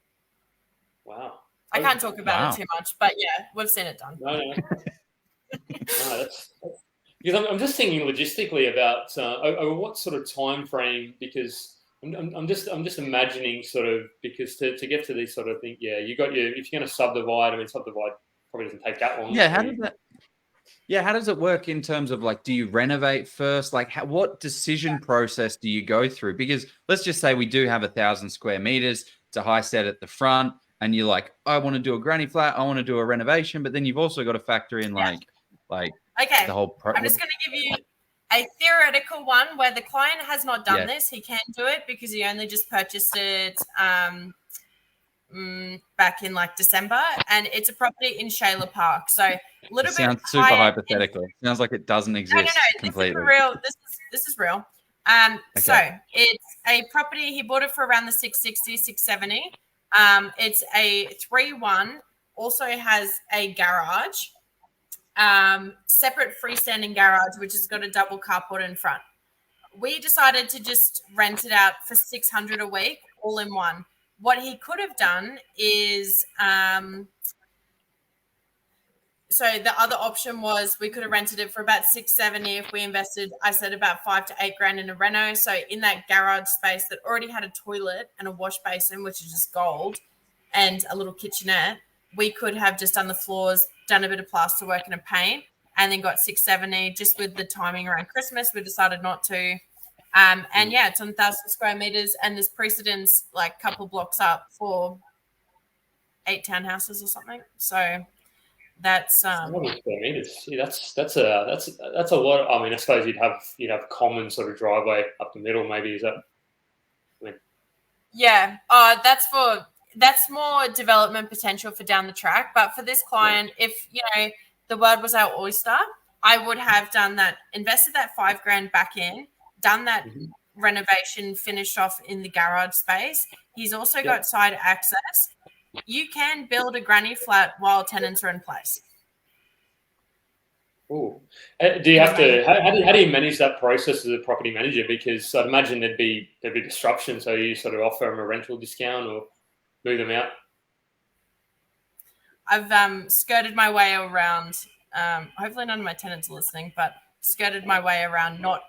[SPEAKER 1] Wow.
[SPEAKER 2] I can't talk about it too much, but yeah, we've seen it done.
[SPEAKER 1] No, that's because I'm just thinking logistically about over what sort of time frame, because I'm just imagining sort of, because to get to these sort of things, if you're going to subdivide, subdivide probably doesn't take that long.
[SPEAKER 3] How does it work in terms of, like, do you renovate first? Like, what decision process do you go through? Because let's just say we do have 1,000 square meters. It's a high set at the front. And you're like, I want to do a granny flat, I want to do a renovation, but then you've also got to factor in the whole.
[SPEAKER 2] I'm just going to give you a theoretical one where the client has not done this. He can do it because he only just purchased it back in like December, and it's a property in Shayla Park. So a little bit
[SPEAKER 3] sounds super hypothetical. Sounds like it doesn't exist. No, completely.
[SPEAKER 2] This is real. So it's a property. He bought it for around the 660, 670. It's a 3-1, also has a garage, separate freestanding garage, which has got a double carport in front. We decided to just rent it out for $600 a week, all in one. What he could have done is, so the other option was we could have rented it for about $670 if we invested, I said, about $5,000 to $8,000 in a reno. So in that garage space that already had a toilet and a wash basin, which is just gold, and a little kitchenette, we could have just done the floors, done a bit of plaster work and a paint, and then got $670. Just with the timing around Christmas, we decided not to. It's on 1,000 square meters, and there's precedence like a couple blocks up for 8 townhouses or something. So that's
[SPEAKER 1] square meters. See, that's a lot. I suppose you'd have common sort of driveway up the middle. Maybe is that?
[SPEAKER 2] Yeah. That's more development potential for down the track. But for this client, if the world was our oyster, I would have done that, invested that $5,000 back in, done that renovation, finished off in the garage space. He's also got side access. You can build a granny flat while tenants are in place.
[SPEAKER 1] Oh, do you have to? How do you manage that process as a property manager? Because I'd imagine there'd be disruption. So you sort of offer them a rental discount or move them out.
[SPEAKER 2] I've skirted my way around. Hopefully, none of my tenants are listening, but skirted my way around not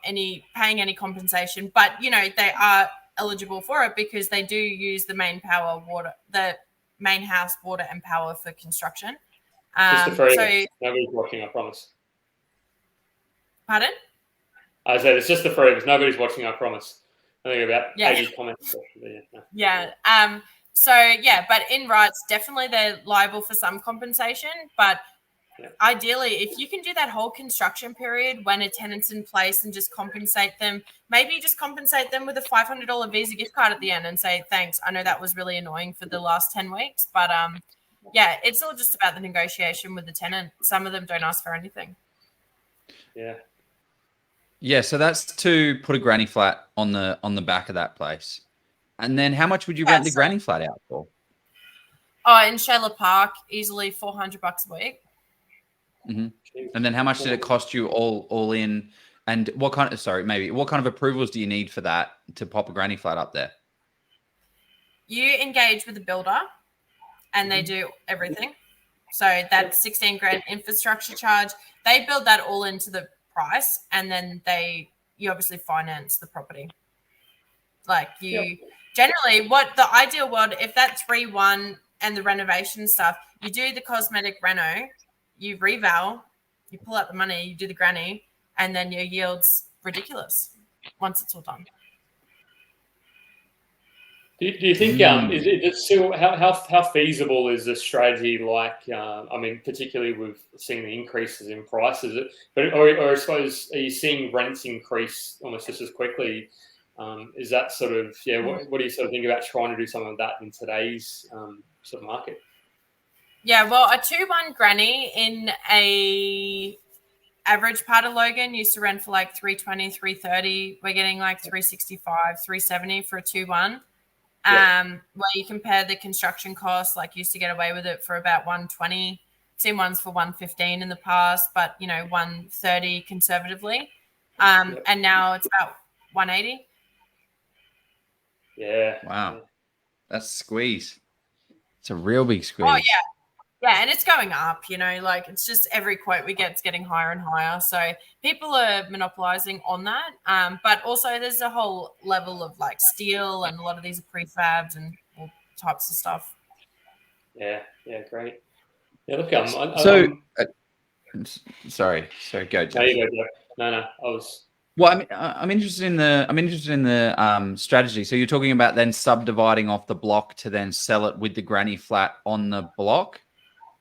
[SPEAKER 2] paying any compensation. But they are eligible for it because they do use the main house water and power for construction.
[SPEAKER 1] Just the three. Nobody's watching, I promise.
[SPEAKER 2] Pardon?
[SPEAKER 1] I said it's just the three of us. Nobody's watching, I promise. I think about 80 comments. But in rights, definitely they're liable for some compensation. But ideally, if you can do that whole construction period when a tenant's in place and just compensate them, maybe just compensate them with a $500 Visa gift card at the end and say, thanks. I know that was really annoying for the last 10 weeks. But it's all just about the negotiation with the tenant. Some of them don't ask for anything. Yeah.
[SPEAKER 3] Yeah, so that's to put a granny flat on the back of that place. And then how much would you rent the granny flat out for?
[SPEAKER 2] Oh, in Shayla Park, easily $400 a week.
[SPEAKER 3] Mm-hmm. And then how much did it cost you all in? And what kind of approvals do you need for that to pop a granny flat up there?
[SPEAKER 2] You engage with the builder and they do everything. So that's $16,000 infrastructure charge. They build that all into the price, and then you obviously finance the property. Like generally, what the ideal world, if that 3-1 and the renovation stuff, you do the cosmetic reno, you reval, you pull out the money, you do the granny, and then your yield's ridiculous once it's all done.
[SPEAKER 1] Do you think is it still how feasible is this strategy? Like, I mean, particularly with seeing the increases in prices, or I suppose, are you seeing rents increase almost just as quickly? Is that sort of what do you sort of think about trying to do some of that in today's sort of market?
[SPEAKER 2] Yeah, well, a 2-1 granny in a average part of Logan used to rent for like 320, 330. We're getting like 365, 370 for a 2-1. Where you compare the construction costs, like used to get away with it for about 120. Seen ones for 115 in the past, but 130 conservatively. And now it's about 180.
[SPEAKER 1] Yeah.
[SPEAKER 3] Wow. That's a squeeze. It's a real big squeeze.
[SPEAKER 2] Oh, yeah. Yeah, and it's going up, like it's just every quote we get is getting higher and higher. So people are monopolizing on that. But also there's a whole level of like steel, and a lot of these are prefabs and all types of stuff.
[SPEAKER 1] Yeah, great. Yeah, look,
[SPEAKER 3] sorry, go, Jeff.
[SPEAKER 1] No, you go. No, I was.
[SPEAKER 3] Well, I'm interested in the strategy. So you're talking about then subdividing off the block to then sell it with the granny flat on the block.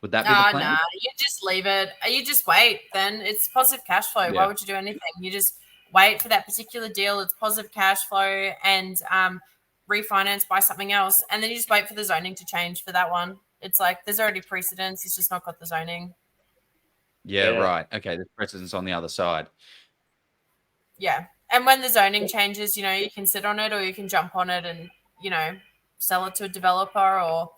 [SPEAKER 3] Would that be the plan?
[SPEAKER 2] No, you just leave it. You just wait. Then it's positive cash flow. Why would you do anything? You just wait for that particular deal. It's positive cash flow, and refinance, buy something else, and then you just wait for the zoning to change for that one. It's like there's already precedence. It's just not got the zoning.
[SPEAKER 3] Yeah, right. Okay, there's precedence on the other side.
[SPEAKER 2] Yeah, and when the zoning changes, you can sit on it, or you can jump on it and sell it to a developer, or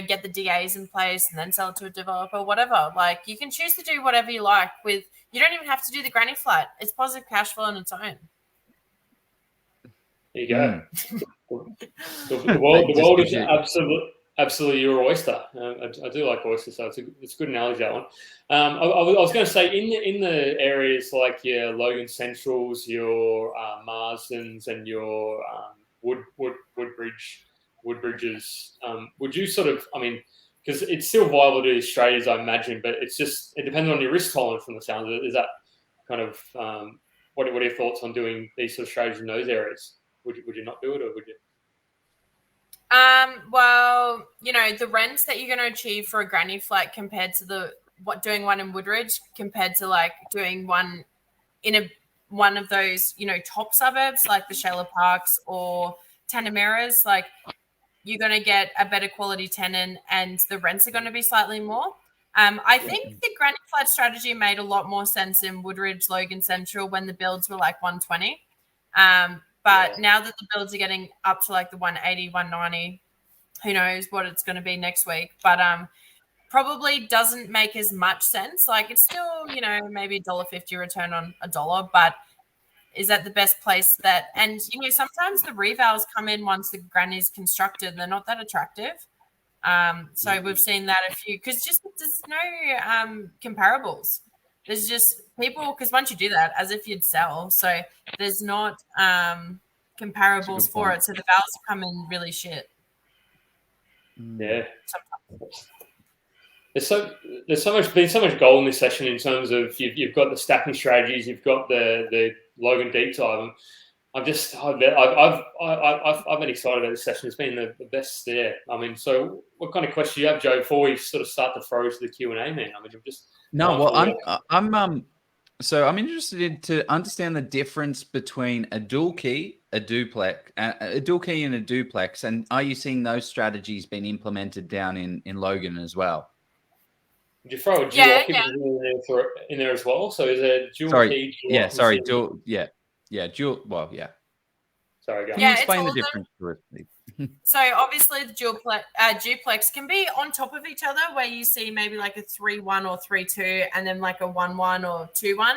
[SPEAKER 2] get the DAs in place and then sell it to a developer, whatever. Like you can choose to do whatever you like with, you don't even have to do the granny flat. It's positive cash flow on its own.
[SPEAKER 1] There you go. The world is absolutely your oyster. I do like oysters, so it's a good analogy, that one. I was going to say in the areas like your Logan Centrals, your Marsdens, and your Woodbridges, would you sort of, because it's still viable to do these trades, I imagine, but it depends on your risk tolerance from the sounds of it. Is that kind of, what are your thoughts on doing these sort of trades in those areas? Would you not do it, or would you?
[SPEAKER 2] Well, the rents that you're going to achieve for a granny flat compared to doing one in Woodridge compared to like doing one in one of those, top suburbs like the Shayla Parks or Tanamiras, like you're going to get a better quality tenant and the rents are going to be slightly more. I think the granny flat strategy made a lot more sense in Woodridge, Logan Central when the builds were like 120. But now that the builds are getting up to like the 180, 190, who knows what it's going to be next week. But probably doesn't make as much sense. Like it's still, maybe $1.50 return on $1, but is that the best place that, and, sometimes the revals come in once the granny's constructed. They're not that attractive. So we've seen that a few, because just there's no comparables. There's just people, because once you do that, as if you'd sell. So there's not comparables for it. So the vals come in really shit.
[SPEAKER 1] Yeah. There's been so much gold in this session in terms of you've got the stacking strategies, you've got the Logan deep dive. I've been excited about this session. It's been the best there. So what kind of question do you have, Joe, before we sort of start to throw to the Q&A, man?
[SPEAKER 3] I'm interested to understand the difference between a dual key, a duplex, and a duplex. And are you seeing those strategies being implemented down in Logan as well?
[SPEAKER 1] Would you throw a dual occupancy in there as well? So is it a dual key?
[SPEAKER 3] Dual. Sorry, go on. Can you explain the difference to us, please?
[SPEAKER 2] So obviously the duplex can be on top of each other, where you see maybe like a 3-1 or 3-2, and then like a 1-1 or 2-1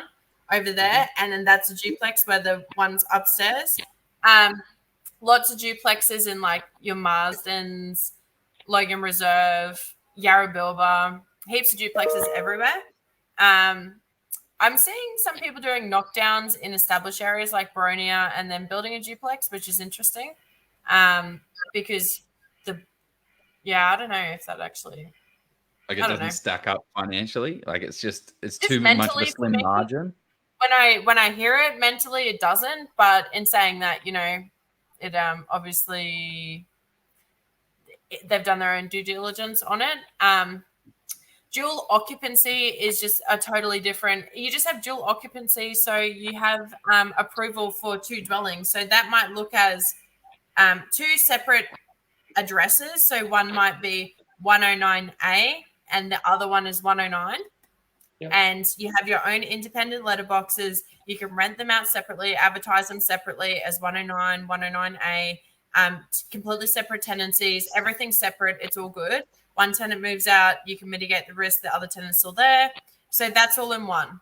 [SPEAKER 2] over there, and then that's a duplex where the one's upstairs. Lots of duplexes in like your Marsdens, Logan Reserve, Yarra Bilba, heaps of duplexes everywhere. I I'm seeing some people doing knockdowns in established areas like Baronia and then building a duplex, which is interesting. Because I don't know if that actually.
[SPEAKER 3] Like, it doesn't stack up financially. Like, it's too much of a slim margin.
[SPEAKER 2] When I hear it mentally, it doesn't. But in saying that, it obviously they've done their own due diligence on it. Dual occupancy is just a totally different. You just have dual occupancy, so you have approval for 2 dwellings. So that might look as 2 separate addresses. So one might be 109A and the other one is 109. Yep. And you have your own independent letterboxes. You can rent them out separately, advertise them separately as 109, 109A, completely separate tenancies, everything separate. It's all good. One tenant moves out, you can mitigate the risk. The other tenant's still there. So that's all in one.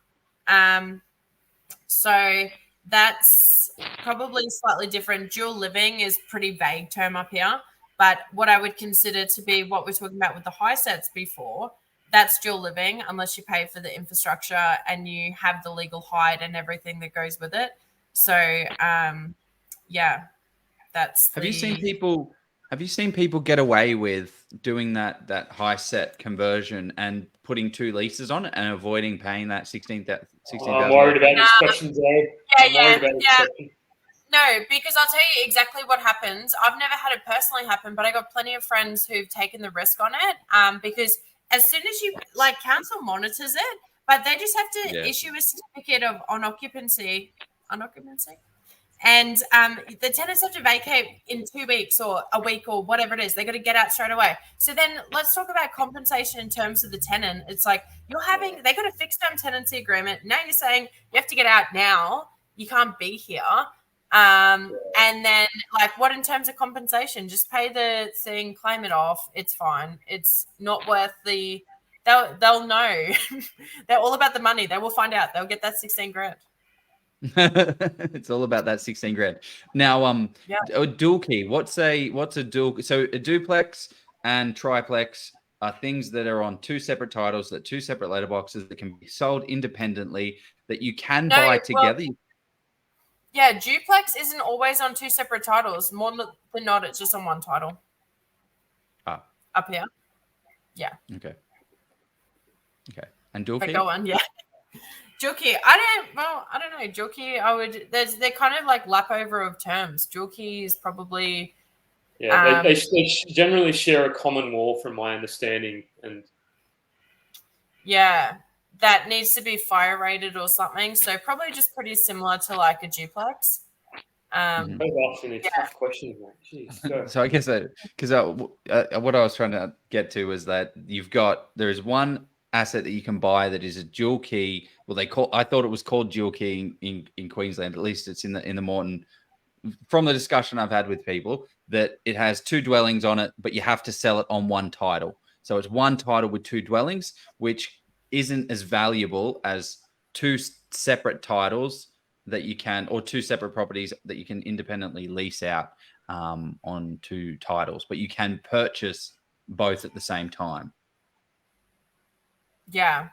[SPEAKER 2] So that's probably slightly different. Dual living is pretty vague term up here. But what I would consider to be what we're talking about with the high sets before, that's dual living unless you pay for the infrastructure and you have the legal hide and everything that goes with it. So, that's.
[SPEAKER 3] Have you seen people get away with doing that high set conversion and putting 2 leases on it and avoiding paying that 16,000?
[SPEAKER 1] I'm worried about exceptions,
[SPEAKER 2] Yeah. No, because I'll tell you exactly what happens. I've never had it personally happen, but I got plenty of friends who've taken the risk on it. Because as soon as you council monitors it, but they just have to issue a certificate of on occupancy, and the tenants have to vacate in 2 weeks or a week or whatever it is. They got to get out straight away. So then let's talk about compensation in terms of the tenant. It's like they got a fixed term tenancy agreement. Now you're saying you have to get out now. You can't be here. And then what in terms of compensation? Just pay the thing, claim it off. It's fine. It's not worth they'll know. They're all about the money. They will find out. They'll get that 16 grand.
[SPEAKER 3] It's all about that 16 grand. Now, a dual key. What's a dual? So a duplex and triplex are things that are on 2 separate titles, that 2 separate letterboxes that can be sold independently, that you can buy together.
[SPEAKER 2] Yeah, duplex isn't always on 2 separate titles. More than not, it's just on 1 title. Up here. Yeah.
[SPEAKER 3] Okay. And dual key?
[SPEAKER 2] Go on, yeah. Dual key. I don't know. Dual key, they're kind of like lap over of terms. Dual key is probably...
[SPEAKER 1] Yeah, they generally share a common wall from my understanding. And
[SPEAKER 2] yeah. That needs to be fire rated or something. So probably just pretty similar to a duplex.
[SPEAKER 1] Asking these tough questions, mate. Jeez,
[SPEAKER 3] so I guess what I was trying to get to was that there is one asset that you can buy that is a dual key. Well, I thought it was called dual key in Queensland. At least it's in the Moreton. From the discussion I've had with people, that it has 2 dwellings on it, but you have to sell it on 1 title. So it's 1 title with 2 dwellings, which isn't as valuable as 2 separate titles that you can, or 2 separate properties that you can independently lease out on 2 titles, but you can purchase both at the same time.
[SPEAKER 2] Yeah.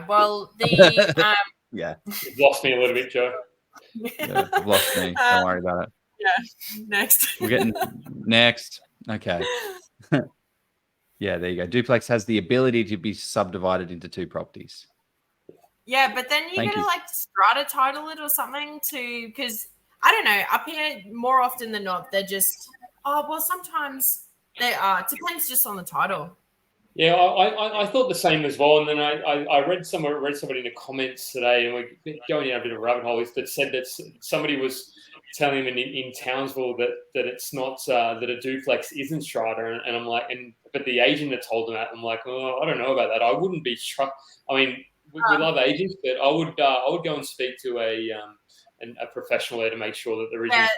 [SPEAKER 2] Well, the
[SPEAKER 3] yeah,
[SPEAKER 1] you've lost me a little bit, Joe.
[SPEAKER 3] Yeah, you've lost me. Don't worry about it.
[SPEAKER 2] Yeah. Next.
[SPEAKER 3] We're getting next. Okay. Yeah, there you go. Duplex has the ability to be subdivided into 2 properties.
[SPEAKER 2] Yeah, but then you're going to strata title it or something because I don't know, up here more often than not, they're just, sometimes they are. It depends just on the title.
[SPEAKER 1] Yeah, I thought the same as well. And then I read somebody in the comments today, and we're going down a bit of a rabbit hole, that said that somebody was telling them in Townsville that it's not, that a duplex isn't strata. And I'm like, but the agent had told them that. I'm like, I don't know about that. I wouldn't be struck. I mean, we love agents, but I would go and speak to a professional there to make sure that there isn't.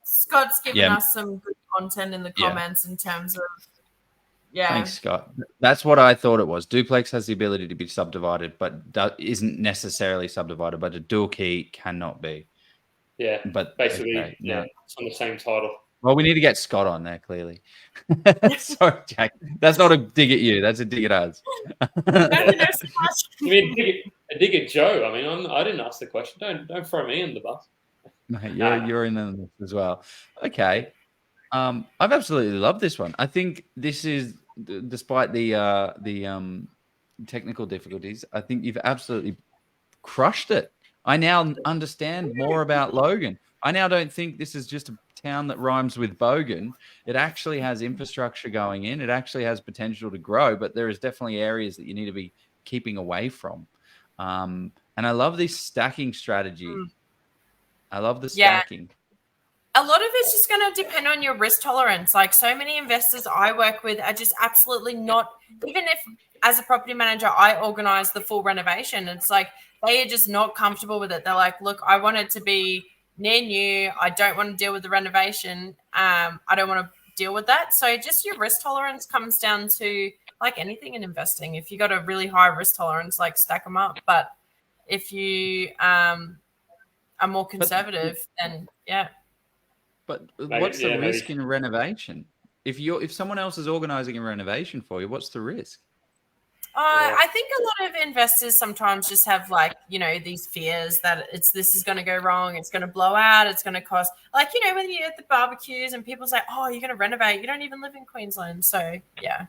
[SPEAKER 2] Scott's given us some good content in the comments in terms of. Yeah.
[SPEAKER 3] Thanks, Scott. That's what I thought it was. Duplex has the ability to be subdivided, but isn't necessarily subdivided. But a dual key cannot be.
[SPEAKER 1] Yeah,
[SPEAKER 3] but
[SPEAKER 1] basically, it's on the same title.
[SPEAKER 3] Well, we need to get Scott on there, clearly. Sorry, Jack. That's not a dig at you. That's a dig at us.
[SPEAKER 1] You mean a dig at Joe? I mean, I didn't ask the question. Don't throw me in the bus.
[SPEAKER 3] Mate, you're in the as well. Okay. I've absolutely loved this one. I think this is, despite the technical difficulties, I think you've absolutely crushed it. I now understand more about Logan. I now don't think this is just a town that rhymes with Bogan. It actually has infrastructure going in. It actually has potential to grow, but there is definitely areas that you need to be keeping away from. And I love this stacking strategy. I love the stacking.
[SPEAKER 2] A lot of it's just going to depend on your risk tolerance. Like, so many investors I work with are just absolutely not, even if as a property manager, I organize the full renovation. It's like, they are just not comfortable with it. They're like, look, I want it to be near new. I don't want to deal with the renovation. I don't want to deal with that. So just your risk tolerance comes down to, like anything in investing. If you got a really high risk tolerance, like, stack them up. But if you are more conservative, then yeah.
[SPEAKER 3] But what's the risk in renovation? If someone else is organizing a renovation for you, what's the risk?
[SPEAKER 2] I think a lot of investors sometimes just have, like, you know, these fears that this is going to go wrong. It's going to blow out. It's going to cost, like, you know, when you're at the barbecues and people say, oh, you're going to renovate. You don't even live in Queensland. So, yeah.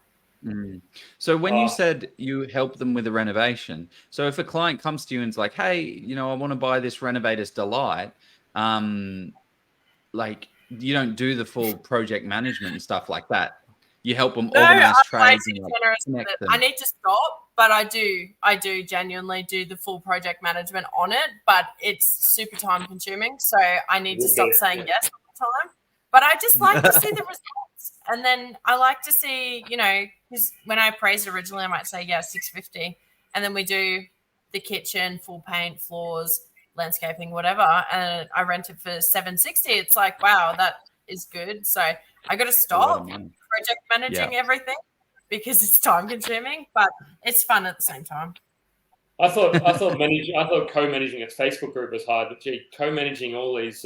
[SPEAKER 3] So when you said you help them with the renovation, so if a client comes to you and is like, hey, you know, I want to buy this Renovator's Delight, like, you don't do the full project management and stuff like that. You help them organize trades.
[SPEAKER 2] I need to stop, but I do genuinely do the full project management on it, but it's super time consuming. So I need to stop saying yes all the time. But I just like to see the results. And then I like to see, you know, because when I appraised originally, I might say, yeah, 650. And then we do the kitchen, full paint, floors, landscaping, whatever. And I rent it for 760. It's like, wow, that is good. So I got to stop project managing everything because it's time consuming, but it's fun at the same time.
[SPEAKER 1] I thought co-managing a Facebook group was hard, but gee, co-managing all these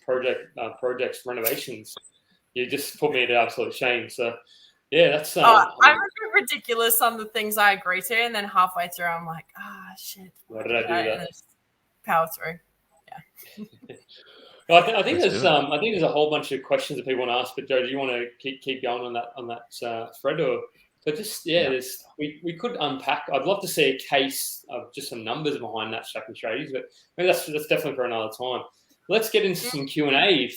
[SPEAKER 1] projects renovations, you just put me to absolute shame. So yeah, that's
[SPEAKER 2] I'm a bit ridiculous on the things I agree to, and then halfway through I'm like, shit.
[SPEAKER 1] Why did I do that?
[SPEAKER 2] Power through. Yeah.
[SPEAKER 1] Well, I think there's a whole bunch of questions that people want to ask, but Joe, do you want to keep going on that thread, or so just we could unpack. I'd love to see a case of just some numbers behind that stacking strategies, but maybe that's definitely for another time. Let's get into some Q&A. If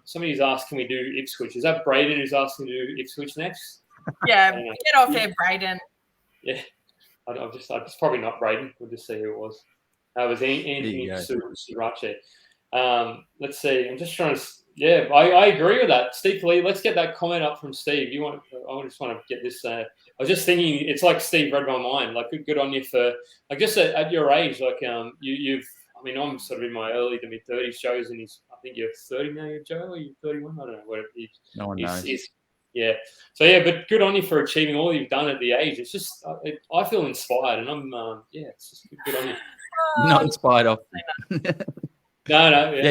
[SPEAKER 1] somebody's asked, can we do Ipswich? Is that Braden who's asking to do Ipswich next?
[SPEAKER 2] Yeah, get off there, Braden.
[SPEAKER 1] Yeah, it's probably not Braden. We'll just see who it was. It was Anthony Sriracha. Let's see. I'm just trying to. Yeah, I agree with that, Steve Lee. Let's get that comment up from Steve. I just want to get this. I was just thinking, it's like Steve read my mind. Like, good on you for, like, just at your age. Like, you've. I mean, I'm sort of in my early to mid 30s. Joe's in his. I think you're 30 now, Joe. Or you're 31. I don't know what.
[SPEAKER 3] No one knows.
[SPEAKER 1] Yeah. So yeah, but good on you for achieving all you've done at the age. It's just I feel inspired, and I'm it's just good on you.
[SPEAKER 3] Not inspired of.
[SPEAKER 1] No.
[SPEAKER 3] Yeah,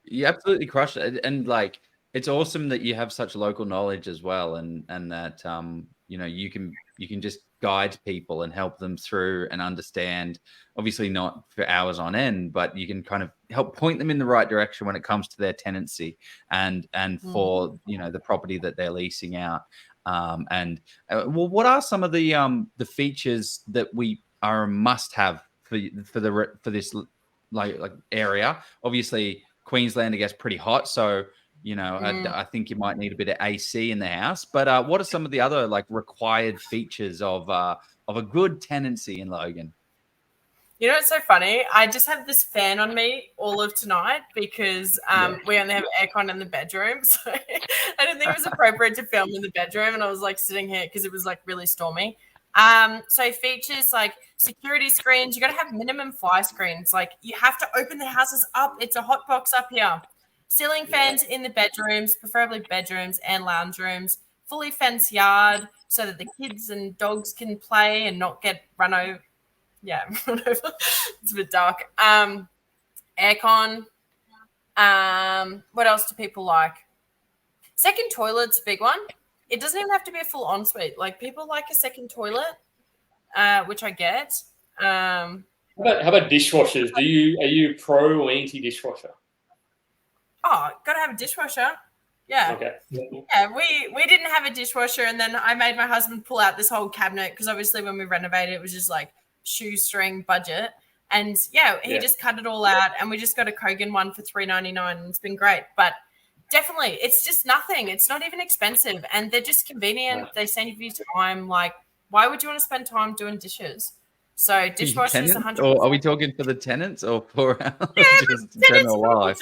[SPEAKER 3] you absolutely crushed it, and like, it's awesome that you have such local knowledge as well, and that you know, you can just guide people and help them through and understand. Obviously, not for hours on end, but you can kind of help point them in the right direction when it comes to their tenancy and for, you know, the property that they're leasing out. Well, what are some of the features that we are a must have for this like area? Obviously, Queensland, I guess, pretty hot, so you know, I think you might need a bit of AC in the house. But what are some of the other, like, required features of a good tenancy in Logan?
[SPEAKER 2] You know, it's so funny. I just have this fan on me all of tonight because we only have aircon in the bedroom. So I didn't think it was appropriate to film in the bedroom. And I was like sitting here because it was like really stormy. So features like security screens, you got to have minimum fly screens. Like, you have to open the houses up. It's a hot box up here. Ceiling fans in the bedrooms, preferably bedrooms and lounge rooms. Fully fenced yard so that the kids and dogs can play and not get run over. Yeah, it's a bit dark. Aircon. What else do people like? Second toilet's a big one. It doesn't even have to be a full ensuite. Like people like a second toilet, which I get.
[SPEAKER 1] How about dishwashers? Are you pro or anti dishwasher?
[SPEAKER 2] Oh, gotta have a dishwasher. Yeah.
[SPEAKER 1] Okay.
[SPEAKER 2] Yeah, we didn't have a dishwasher, and then I made my husband pull out this whole cabinet because obviously when we renovated, it was just like shoestring budget. And he just cut it all out, and we just got a Kogan one for $3.99, and it's been great. But definitely, it's just nothing. It's not even expensive, and they're just convenient. They save you time. Like, why would you want to spend time doing dishes? So dishwashers, 100%.
[SPEAKER 3] Or are we talking for the tenants or for just general life?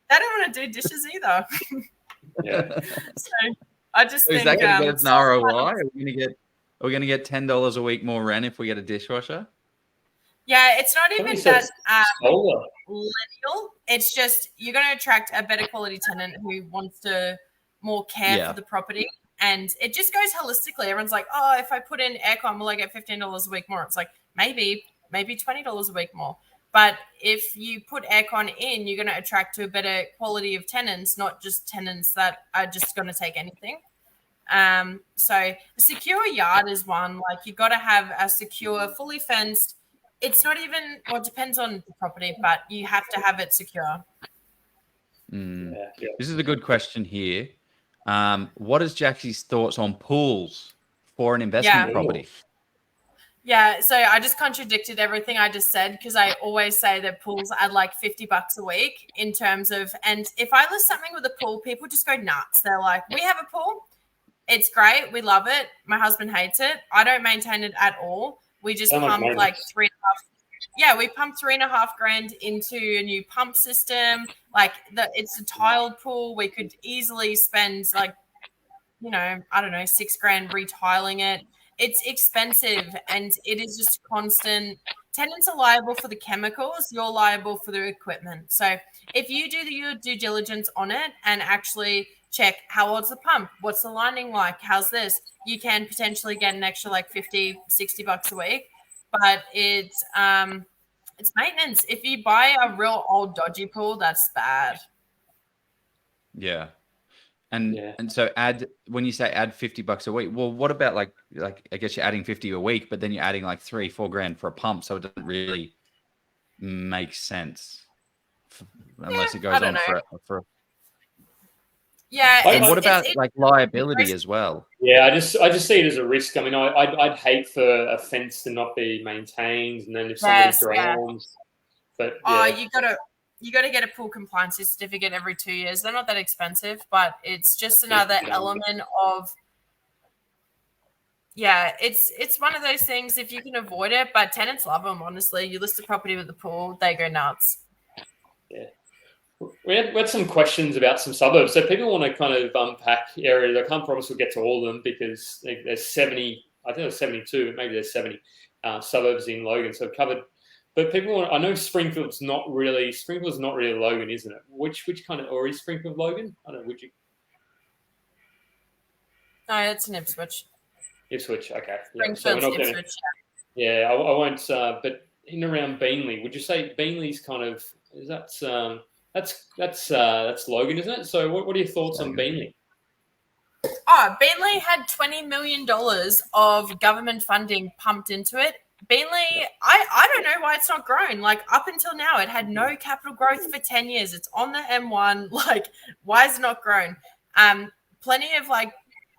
[SPEAKER 2] They don't want to do dishes either.
[SPEAKER 1] Yeah.
[SPEAKER 2] So I just think
[SPEAKER 3] is that going to get us an ROI? Are we going to get $10 a week more rent if we get a dishwasher?
[SPEAKER 2] Yeah, it's not even that millennial. It's just you're going to attract a better quality tenant who wants to more care for the property. And it just goes holistically. Everyone's like, oh, if I put in aircon, will I get $15 a week more? It's like maybe $20 a week more. But if you put aircon in, you're going to attract to a better quality of tenants, not just tenants that are just going to take anything. So a secure yard is one. Like you got to have a secure, fully fenced. It's not even, well, it depends on the property, but you have to have it secure.
[SPEAKER 3] This is a good question here. What is Jackie's thoughts on pools for an investment property?
[SPEAKER 2] Yeah, so I just contradicted everything I just said because I always say that pools add like $50 a week in terms of, and if I list something with a pool, people just go nuts. They're like, we have a pool. It's great. We love it. My husband hates it. I don't maintain it at all. We just pump like we pumped $3,500 into a new pump system. Like it's a tiled pool. We could easily spend like, I don't know, $6,000 retiling it. It's expensive and it is just constant. Tenants are liable for the chemicals. You're liable for the equipment. So if you do your due diligence on it and actually check how old's the pump, what's the lining like, how's this, you can potentially get an extra like $50-$60 a week. But it's maintenance. If you buy a real old dodgy pool, that's bad.
[SPEAKER 3] Yeah. And so when you say add $50 a week, well, what about like I guess you're adding 50 a week, but then you're adding like $3-4 for a pump, so it doesn't really make sense unless it goes on for.
[SPEAKER 2] Yeah.
[SPEAKER 3] And what about like liability as well?
[SPEAKER 1] Yeah, I just see it as a risk. I mean, I'd hate for a fence to not be maintained, and then if somebody drowns, but you got to get a pool compliance certificate every 2 years. They're not that expensive, but it's just another element of, it's one of those things if you can avoid it, but tenants love them, honestly. You list a property with a pool, they go nuts. Yeah. We had some questions about some suburbs. So people want to kind of unpack areas. I can't promise we'll get to all of them because there's 70, I think there's 72, but maybe there's 70 suburbs in Logan. So I've covered. But I know Springfield's not really Logan, isn't it? Which kind of, or is Springfield Logan? I don't know, would you?
[SPEAKER 2] No, it's in Ipswich.
[SPEAKER 1] Ipswich, okay.
[SPEAKER 2] Springfield's Ipswich.
[SPEAKER 1] I won't, but in around Beanley, would you say Beanley's kind of, that's Logan, isn't it? So what are your thoughts on Beanley?
[SPEAKER 2] Oh, Beanley had $20 million of government funding pumped into it. Beanley, I don't know why it's not grown. Like up until now, it had no capital growth for 10 years. It's on the M1. Like, why is it not grown? Plenty of like,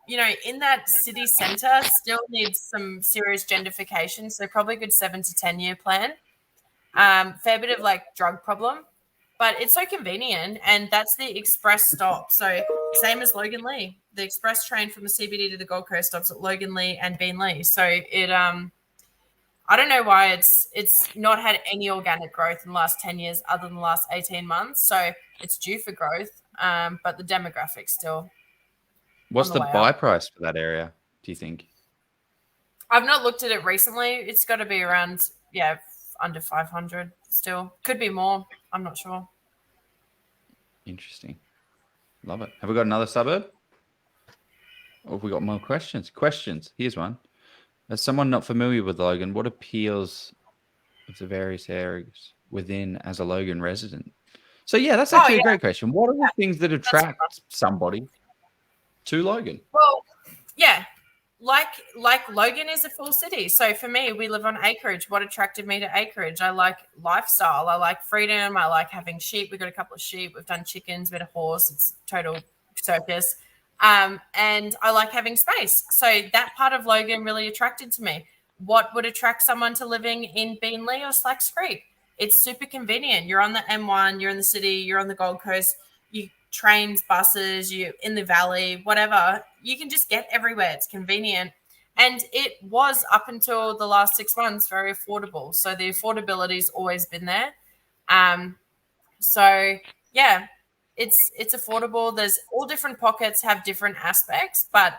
[SPEAKER 2] in that city center still needs some serious gentrification. So probably a good 7 to 10 year plan. Fair bit of like drug problem, but it's so convenient. And that's the express stop. So same as Logan Lee, the express train from the CBD to the Gold Coast stops at Logan Lee and Beanley. So it, I don't know why it's not had any organic growth in the last 10 years other than the last 18 months. So it's due for growth, but the demographics still.
[SPEAKER 3] What's the buy price for that area, do you think?
[SPEAKER 2] I've not looked at it recently. It's got to be around, under 500 still. Could be more. I'm not sure.
[SPEAKER 3] Interesting. Love it. Have we got another suburb? Or have we got more questions? Here's one. As someone not familiar with Logan, what appeals of the various areas within as a Logan resident? So, that's actually a great question. What are the things that attract somebody to Logan?
[SPEAKER 2] Well, yeah. Like Logan is a full city. So for me, we live on acreage. What attracted me to acreage? I like lifestyle. I like freedom. I like having sheep. We've got a couple of sheep. We've done chickens, a bit of horse. It's total circus. And I like having space. So that part of Logan really attracted to me. What would attract someone to living in Beenleigh or Slacks Creek? It's super convenient. You're on the M1, you're in the city, you're on the Gold Coast, you trains, buses, you in the valley, whatever. You can just get everywhere. It's convenient. And it was up until the last 6 months very affordable. So the affordability's always been there. So yeah, it's affordable. There's all different pockets have different aspects, but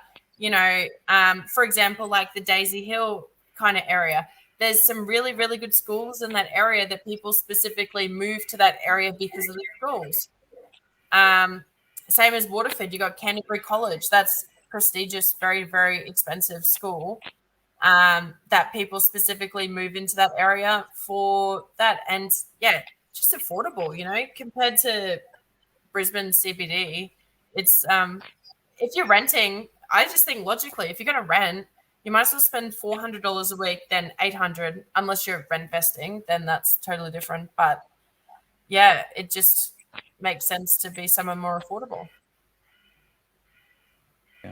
[SPEAKER 2] for example, like the Daisy Hill kind of area, there's some really, really good schools in that area that people specifically move to that area because of the schools. Same as Waterford, you got Canterbury College. That's prestigious, very, very expensive school that people specifically move into that area for that. And yeah, just affordable, compared to Brisbane CBD. It's if you're renting, I just think logically, if you're going to rent, you might as well spend $400 a week than $800, unless you're rent vesting, then that's totally different. But yeah, it just makes sense to be somewhere more affordable.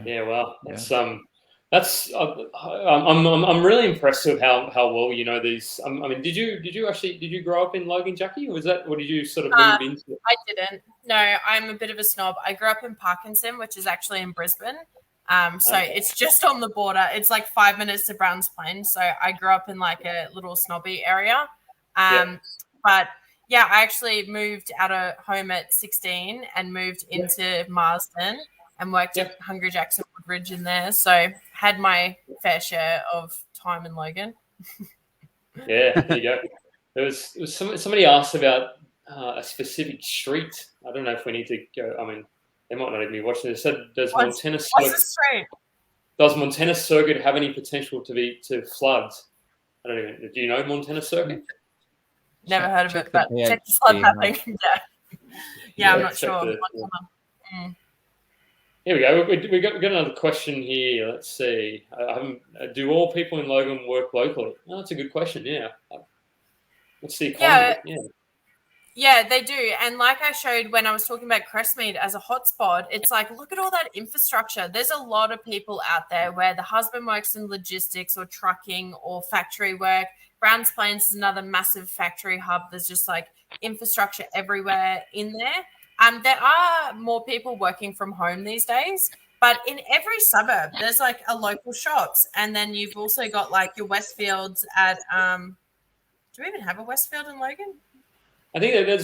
[SPEAKER 1] Yeah, well, I'm really impressed with how well you know these. I mean, did you grow up in Logan, Jackie, or did you sort of move into it?
[SPEAKER 2] I didn't. No, I'm a bit of a snob. I grew up in Parkinson, which is actually in Brisbane. It's just on the border. It's like 5 minutes to Browns Plain. So I grew up in like a little snobby area. But yeah, I actually moved out of home at 16 and moved into Marsden and worked at Hungry Jack's and Woodridge in there. So had my fair share of time in Logan.
[SPEAKER 1] Yeah, there you go. There was somebody asked about a specific street. I don't know if we need to go. I mean, they might not even be watching this. Does Montana Circuit have any potential to flood? I don't even. Do you know Montana Circuit?
[SPEAKER 2] Never heard of it, but check the flood mapping. Yeah, I'm not sure.
[SPEAKER 1] Here we go. We got another question here. Let's see. Do all people in Logan work locally? Oh, that's a good question. Yeah. What's the economy?
[SPEAKER 2] Yeah, they do. And like I showed when I was talking about Crestmead as a hotspot, it's like, look at all that infrastructure. There's a lot of people out there where the husband works in logistics or trucking or factory work. Browns Plains is another massive factory hub. There's just like infrastructure everywhere in there. There are more people working from home these days, but in every suburb, there's like a local shops. And then you've also got like your Westfields at, do we even have a Westfield in Logan?
[SPEAKER 1] I think I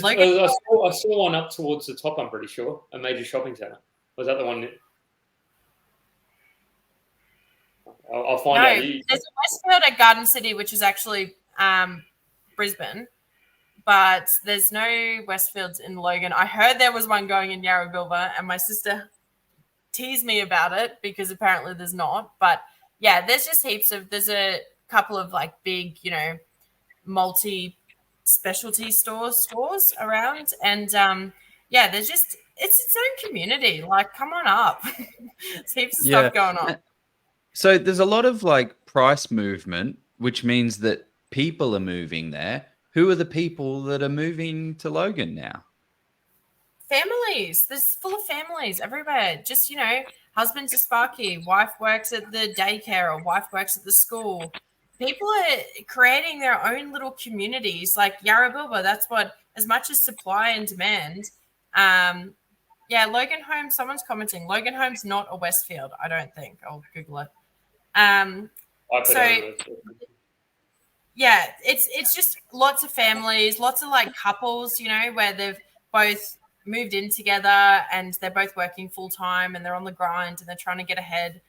[SPEAKER 1] saw one up towards the top, I'm pretty sure, a major shopping centre. Was that the one? I'll find out.
[SPEAKER 2] There's a Westfield at Garden City, which is actually Brisbane, but there's no Westfields in Logan. I heard there was one going in Yarrabilba, and my sister teased me about it because apparently there's not. But yeah, there's just there's a couple of like big, multi-specialty stores around, and there's just it's its own community. Like, come on up. There's heaps of stuff going on.
[SPEAKER 3] So there's a lot of like price movement, which means that people are moving there. Who are the people that are moving to Logan now?
[SPEAKER 2] Families. There's full of families everywhere. Just, husband's a sparky, wife works at the daycare or wife works at the school. People are creating their own little communities like Yarrabilba. That's what, as much as supply and demand. Logan Homes, someone's commenting. Logan Homes not a Westfield, I don't think. I'll Google it. It's just lots of families, lots of like couples, where they've both moved in together and they're both working full time and they're on the grind and they're trying to get ahead.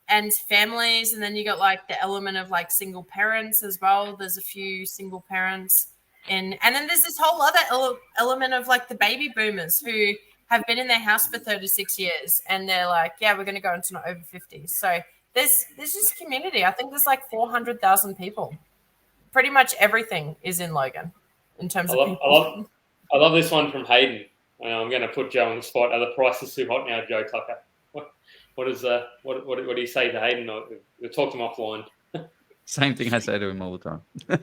[SPEAKER 2] And families, and then you got like the element of like single parents as well. There's a few single parents and then there's this whole other element of like the baby boomers who have been in their house for 36 years and they're like, we're going to go into over 50. So there's just community. I think there's like 400,000 people. Pretty much everything is in Logan in terms of
[SPEAKER 1] I love this one from Hayden. I'm going to put Joe on the spot. Are the prices too hot now, Joe Tucker? what do you say to Hayden? We'll talk to him offline.
[SPEAKER 3] Same thing I say to him all the time. Bye.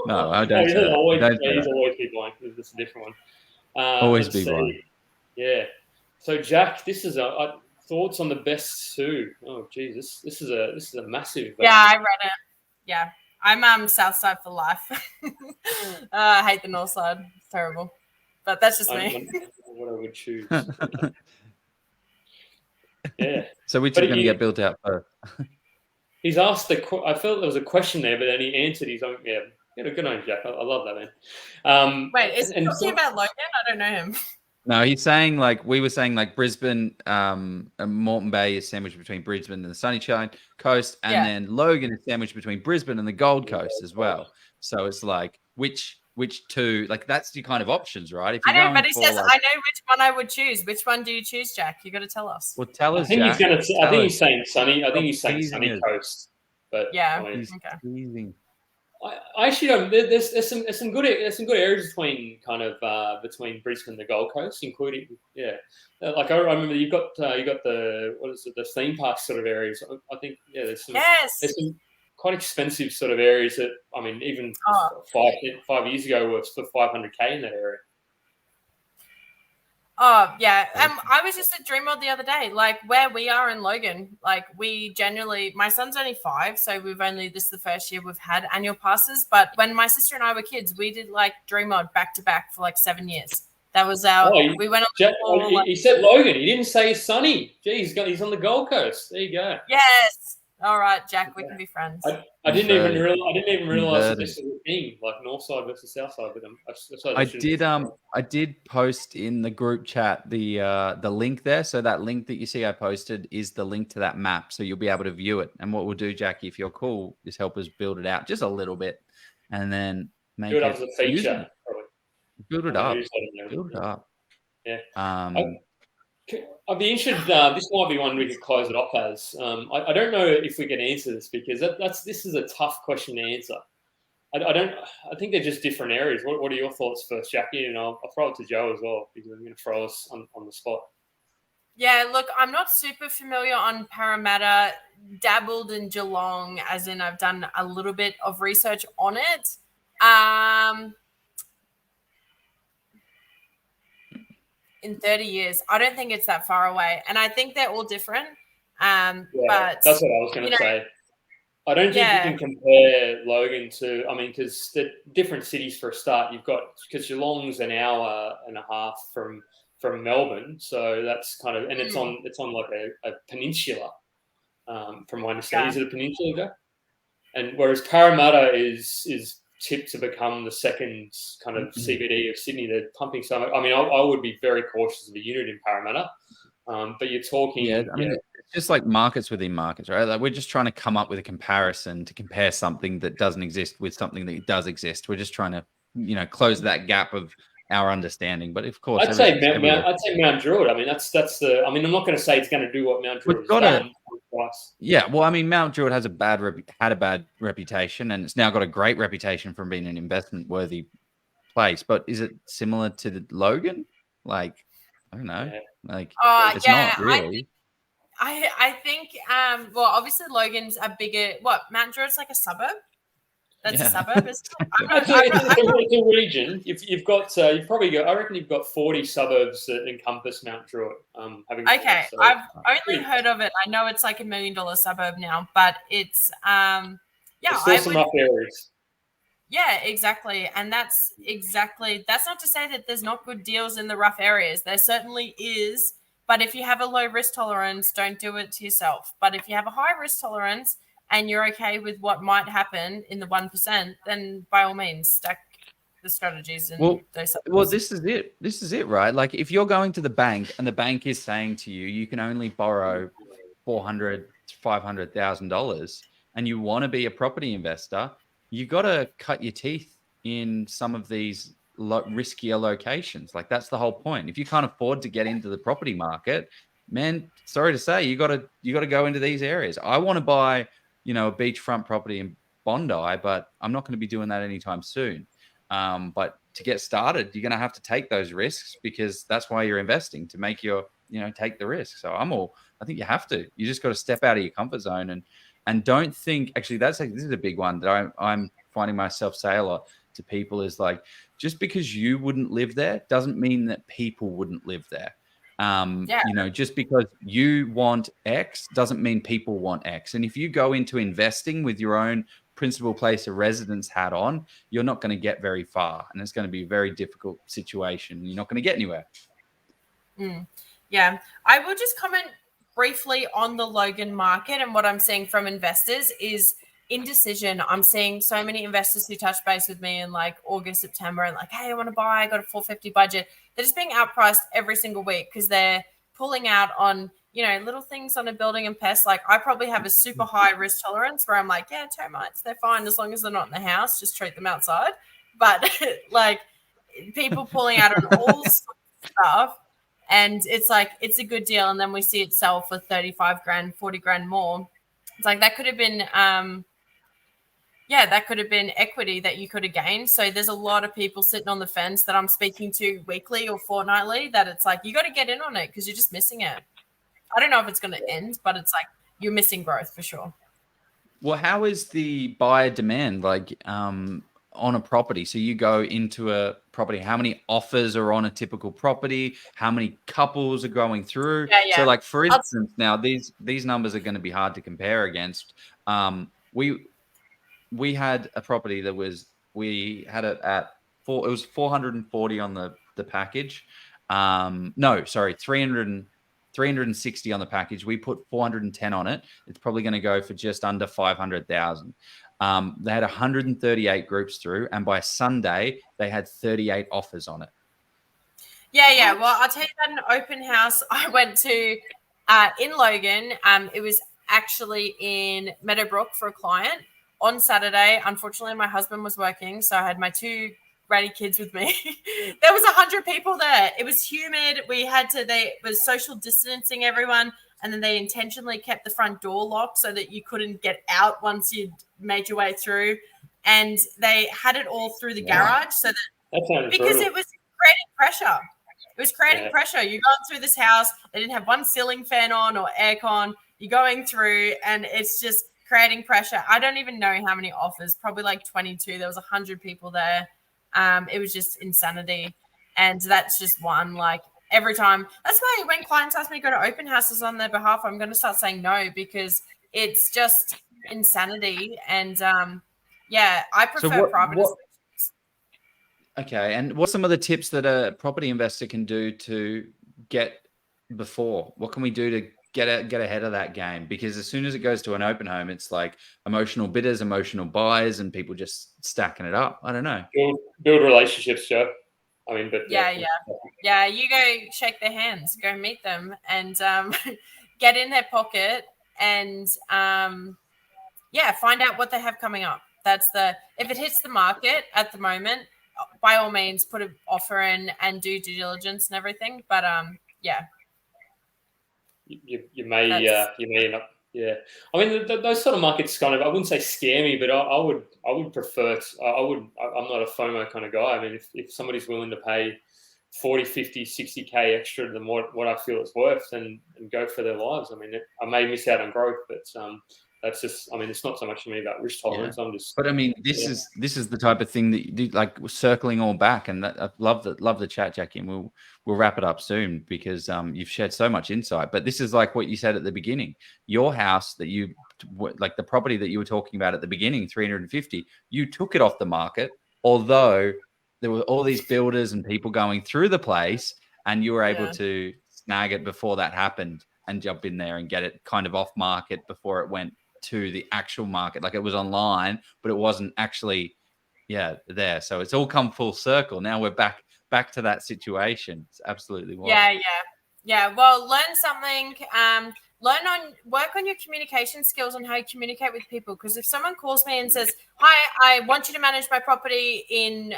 [SPEAKER 3] No, I don't.
[SPEAKER 1] He's
[SPEAKER 3] Say
[SPEAKER 1] always
[SPEAKER 3] that.
[SPEAKER 1] be blind. This is a different one.
[SPEAKER 3] Always
[SPEAKER 1] Let's
[SPEAKER 3] be
[SPEAKER 1] see.
[SPEAKER 3] blind.
[SPEAKER 1] Yeah. So Jack, this is thoughts on the best Sue. Oh, Jesus, this is a massive.
[SPEAKER 2] Yeah, I read it. Yeah, I'm South Side for life. I hate the North Side. It's terrible, but that's just me.
[SPEAKER 1] What I would choose. Yeah.
[SPEAKER 3] So which is going to get built out first?
[SPEAKER 1] He's asked I felt there was a question there, but then he answered his own. Yeah, good on you, Jack. I love that, man.
[SPEAKER 2] Wait, is he talking about Logan? I don't know him.
[SPEAKER 3] No, he's saying we were saying Brisbane, Moreton Bay is sandwiched between Brisbane and the Sunshine Coast, and then Logan is sandwiched between Brisbane and the Gold Coast as well. So it's like which two? Like that's the kind of options, right? If
[SPEAKER 2] I know, but he says I know which one I would choose. Which one do you choose, Jack? You got to tell us.
[SPEAKER 3] Well, tell us.
[SPEAKER 1] I think
[SPEAKER 3] Jack.
[SPEAKER 1] I think he's saying sunny. I think he's saying sunny coast. But
[SPEAKER 2] yeah,
[SPEAKER 3] he's teasing.
[SPEAKER 1] I actually don't. There's some good areas between between Brisbane and the Gold Coast, including like I remember you got the what is it, the theme park sort of areas. I think there's some quite expensive sort of areas that even 5 years ago were for $500K in that area.
[SPEAKER 2] Oh, yeah. I was just at Dreamworld the other day, like where we are in Logan. Like we generally, my son's only 5, so this is the first year we've had annual passes. But when my sister and I were kids, we did like Dreamworld back to back for like 7 years. That was we went on.
[SPEAKER 1] He said Logan. He didn't say sunny. Gee, he's on the Gold Coast. There you go.
[SPEAKER 2] Yes. All right, Jack, we can be friends.
[SPEAKER 1] I didn't even realize that this was a thing, like north side versus south side with them.
[SPEAKER 3] I did post in the group chat the link there. So that link that you see I posted is the link to that map. So you'll be able to view it. And what we'll do, Jackie, if you're cool, is help us build it out just a little bit, and then make it
[SPEAKER 1] up as a feature.
[SPEAKER 3] Build it up. Build it up.
[SPEAKER 1] Yeah. I'd be interested. This might be one we could close it off as. I don't know if we can answer this because this is a tough question to answer. I think they're just different areas. What are your thoughts first, Jackie? And I'll throw it to Joe as well because I'm going to throw us on the spot.
[SPEAKER 2] Yeah, look, I'm not super familiar on Parramatta. Dabbled in Geelong, as in I've done a little bit of research on it. In 30 years, I don't think it's that far away, and I think they're all different. But
[SPEAKER 1] that's what I was going to say. I don't think you can compare Logan to. Because the different cities for a start. You've got because Geelong's an hour and a half from Melbourne, so that's kind of, and it's on like a peninsula. From my understanding, is it a peninsula? Joe? And whereas Parramatta is tipped to become the second kind of CBD of Sydney. They're pumping so much. I would be very cautious of a unit in Parramatta. But you're talking. Yeah,
[SPEAKER 3] it's just like markets within markets, right? Like we're just trying to come up with a comparison to compare something that doesn't exist with something that does exist. We're just trying to, close that gap of our understanding. But of course,
[SPEAKER 1] I'd say Mount Druitt. That's the. I'm not going to say it's going to do what Mount Druitt has done.
[SPEAKER 3] Yeah, well, Mount Druitt has had a bad reputation, and it's now got a great reputation from being an investment-worthy place. But is it similar to the Logan? Like, I don't know. It's not really.
[SPEAKER 2] I think. Well, obviously, Logan's a bigger. Mount Druitt's like a suburb. That's a suburb, isn't it?
[SPEAKER 1] It's a region. You've probably got. I reckon you've got 40 suburbs that encompass Mount Druitt.
[SPEAKER 2] I've only heard of it. I know it's like $1 million suburb now, but it's
[SPEAKER 1] There's still some rough areas.
[SPEAKER 2] Yeah, exactly, and that's not to say that there's not good deals in the rough areas. There certainly is, but if you have a low risk tolerance, don't do it to yourself. But if you have a high risk tolerance and you're okay with what might happen in the 1%, then by all means, stack the strategies. Those
[SPEAKER 3] this is it, right? Like if you're going to the bank and the bank is saying to you, you can only borrow $400,000 to $500,000, and you want to be a property investor, you got to cut your teeth in some of these riskier locations. Like that's the whole point. If you can't afford to get into the property market, man, sorry to say, you got to go into these areas. I want to buy a beachfront property in Bondi, but I'm not going to be doing that anytime soon. But to get started, you're going to have to take those risks because that's why you're investing, to make your take the risk. So I think you have to. You just got to step out of your comfort zone and don't think. Actually, this is a big one that I'm finding myself say a lot to people is like, just because you wouldn't live there doesn't mean that people wouldn't live there. Just because you want X doesn't mean people want X. And if you go into investing with your own principal place of residence hat on, you're not going to get very far, and it's going to be a very difficult situation. You're not going to get anywhere.
[SPEAKER 2] Yeah, I will just comment briefly on the Logan market, and what I'm seeing from investors is indecision. I'm seeing so many investors who touch base with me in like August, September, and like, hey, I want to buy, I got a 450 budget. They're just being outpriced every single week because they're pulling out on, little things on a building and pests. Like I probably have a super high risk tolerance where I'm like, yeah, termites, they're fine as long as they're not in the house, just treat them outside. But like people pulling out on all sorts of stuff. And it's like, it's a good deal. And then we see it sell for 35 grand, 40 grand more. It's like, that could have been, that could have been equity that you could have gained. So there's a lot of people sitting on the fence that I'm speaking to weekly or fortnightly that it's like, you got to get in on it because you're just missing it. I don't know if it's going to end, but it's like you're missing growth for sure.
[SPEAKER 3] Well, how is the buyer demand like on a property? So you go into a property, how many offers are on a typical property? How many couples are going through?
[SPEAKER 2] Yeah.
[SPEAKER 3] So like, for instance, now these numbers are going to be hard to compare against. We had a property that we had it at it was 440 on the package. 360 on the package. We put 410 on it. It's probably going to go for just under 500,000. They had 138 groups through, and by Sunday they had 38 offers on it.
[SPEAKER 2] Yeah. Well, I'll tell you about an open house I went to in Logan. It was actually in Meadowbrook for a client on Saturday. Unfortunately, my husband was working, so I had my two ratty kids with me. There was 100 people there. It was humid. They was social distancing everyone, and then they intentionally kept the front door locked so that you couldn't get out once you'd made your way through. And they had it all through the garage so that because it was creating pressure. It was creating pressure. You're going through this house. They didn't have one ceiling fan on or aircon. You're going through, and it's just creating pressure. I don't even know how many offers, probably like 22. There was 100 people there. It was just insanity. And that's just one, like every time. That's why when clients ask me to go to open houses on their behalf, I'm going to start saying no, because it's just insanity. And I prefer private estates.
[SPEAKER 3] Okay. And what's some of the tips that a property investor can do to get before? What can we do to get ahead of that game? Because as soon as it goes to an open home, it's like emotional bidders, emotional buyers, and people just stacking it up. I don't know.
[SPEAKER 1] Build relationships, Joe. I mean, but
[SPEAKER 2] yeah. You go shake their hands, go meet them, and get in their pocket, and find out what they have coming up. If it hits the market at the moment, by all means, put an offer in and do due diligence and everything. But
[SPEAKER 1] You may end up, I mean, those sort of markets kind of, I wouldn't say scare me, but I would prefer. I'm not a FOMO kind of guy. I mean, if somebody's willing to pay 40, 50, 60K extra than what I feel it's worth, and go for their lives. I mean, I may miss out on growth, but that's just, I mean, it's not so much for me about risk tolerance.
[SPEAKER 3] Yeah. But I mean, this is the type of thing that you do, like circling all back. And I love the chat, Jackie, and we'll wrap it up soon, because you've shared so much insight. But this is like what you said at the beginning. Your house that you, like the property that you were talking about at the beginning, 350, you took it off the market, although there were all these builders and people going through the place, and you were able to snag it before that happened and jump in there and get it kind of off market before it went to the actual market. Like it was online, but it wasn't actually there. So it's all come full circle. Now we're back to that situation. It's absolutely wild.
[SPEAKER 2] Yeah. Well, learn something. Work on your communication skills on how you communicate with people. Because if someone calls me and says, "Hi, I want you to manage my property in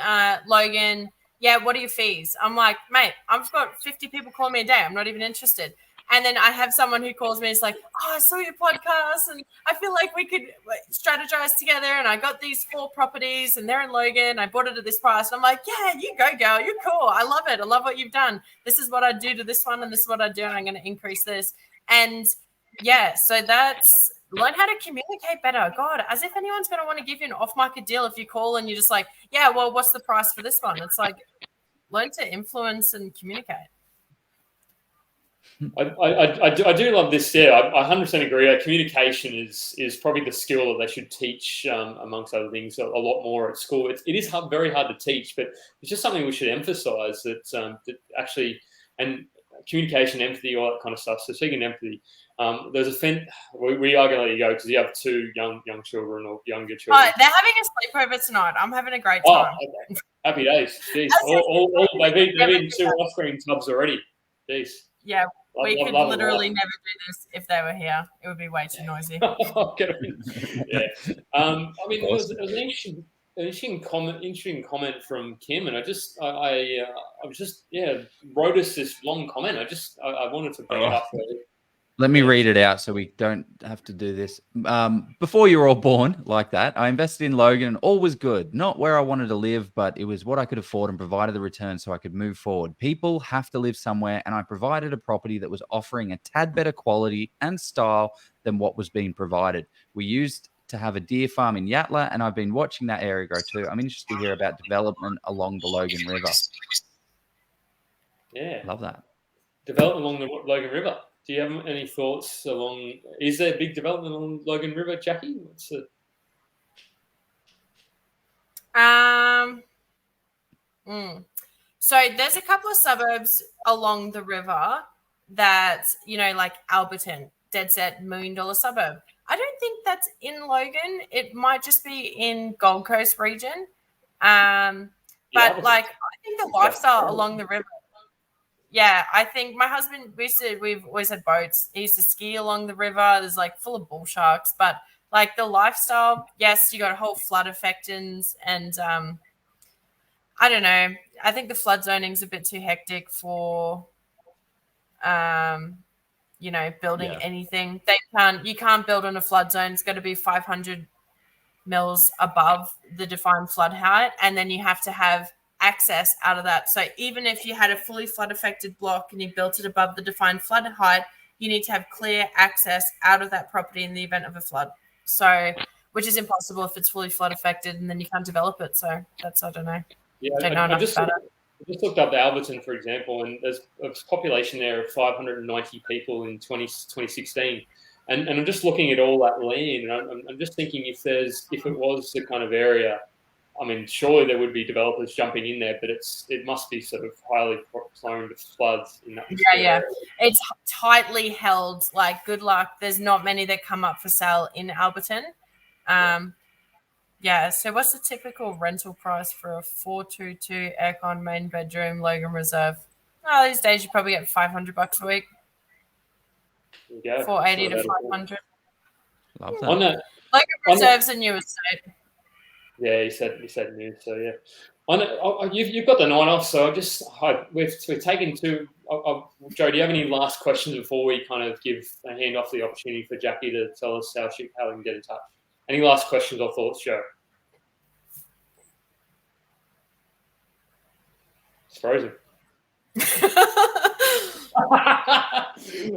[SPEAKER 2] Logan. Yeah, what are your fees?" I'm like, "Mate, I've got 50 people calling me a day. I'm not even interested." And then I have someone who calls me. It's like, oh, I saw your podcast and I feel like we could strategize together. And I got these 4 properties and they're in Logan. I bought it at this price. And I'm like, yeah, you go, girl. You're cool. I love it. I love what you've done. This is what I do to this one and this is what I do. And I'm going to increase this. And yeah, so that's learn how to communicate better. God, as if anyone's going to want to give you an off-market deal if you call and you're just like, yeah, well, what's the price for this one? It's like, learn to influence and communicate.
[SPEAKER 1] I do love this. Yeah, I 100% agree. Communication is probably the skill that they should teach, amongst other things, a lot more at school. It is very hard to teach, but it's just something we should emphasize that actually, and communication, empathy, all that kind of stuff. So speaking of empathy, there's we are going to let you go because you have 2 young children or younger children.
[SPEAKER 2] They're having a sleepover tonight. I'm having a great time.
[SPEAKER 1] Okay. Happy days. Jeez. They've eaten 2 ice cream tubs already. Jeez.
[SPEAKER 2] Yeah. We could literally never do this if they were here. It would be way too noisy.
[SPEAKER 1] Yeah. I mean, it was an interesting comment from Kim, and I wrote us this long comment. I wanted to bring it up.
[SPEAKER 3] Let me read it out so we don't have to do this. Before you were all born like that, I invested in Logan and all was good. Not where I wanted to live, but it was what I could afford and provided the return so I could move forward. People have to live somewhere, and I provided a property that was offering a tad better quality and style than what was being provided. We used to have a deer farm in Yatala, and I've been watching that area grow too. I'm interested to hear about development along the Logan River.
[SPEAKER 1] Yeah.
[SPEAKER 3] Love that.
[SPEAKER 1] Development along the Logan River. Do you have any thoughts along? Is there big development along Logan River, Jackie?
[SPEAKER 2] So there's a couple of suburbs along the river that, like Alberton, dead set $1 million suburb. I don't think that's in Logan. It might just be in Gold Coast region. But I think the lifestyle along the river. Yeah, I think my husband, we've always had boats. He used to ski along the river. There's full of bull sharks, but the lifestyle, yes, you got a whole flood affectance and I don't know. I think the flood zoning's a bit too hectic for building anything. You can't build on a flood zone. It's got to be 500 mils above the defined flood height, and then you have to have access out of that. So even if you had a fully flood affected block and you built it above the defined flood height, you need to have clear access out of that property in the event of a flood. So, which is impossible if it's fully flood affected, and then you can't develop it. So that's, I don't know.
[SPEAKER 1] Yeah, I just looked up Alberton, for example, and there's a population there of 590 people in 2016. And I'm just looking at all that land, and I'm just thinking if it was the kind of area, I mean, surely there would be developers jumping in there, but it must be sort of highly prone to floods in that.
[SPEAKER 2] Yeah. It's tightly held. Like, good luck. There's not many that come up for sale in Alberton. Yeah. So what's the typical rental price for a 422 aircon main bedroom Logan Reserve? Oh, these days you probably get $500 a week.
[SPEAKER 1] Yeah.
[SPEAKER 2] 480 to 500.
[SPEAKER 3] Love that.
[SPEAKER 2] Logan Reserve's a new estate.
[SPEAKER 1] Yeah, he said new. So yeah, you've got the 9 off. So we're taking 2. Joe, do you have any last questions before we kind of give a hand off the opportunity for Jackie to tell us how we can get in touch? Any last questions or thoughts, Joe? It's frozen.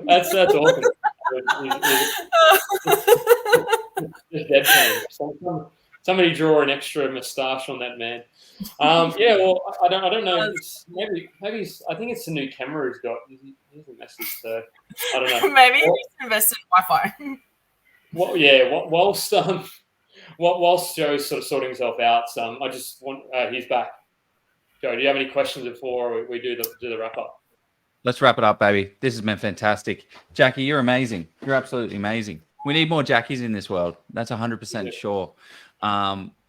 [SPEAKER 1] That's awesome. Just deadpan. Somebody draw an extra moustache on that man. Yeah, well, I don't know. Maybe I think it's the new camera he's got. He's a message, so I don't know.
[SPEAKER 2] Maybe he's invested in Wi-Fi.
[SPEAKER 1] Well, yeah. Whilst Joe's sort of sorting himself out, I just want he's back. Joe, do you have any questions before we do the wrap up?
[SPEAKER 3] Let's wrap it up, baby. This has been fantastic. Jackie, you're amazing. You're absolutely amazing. We need more Jackies in this world. That's 100% sure.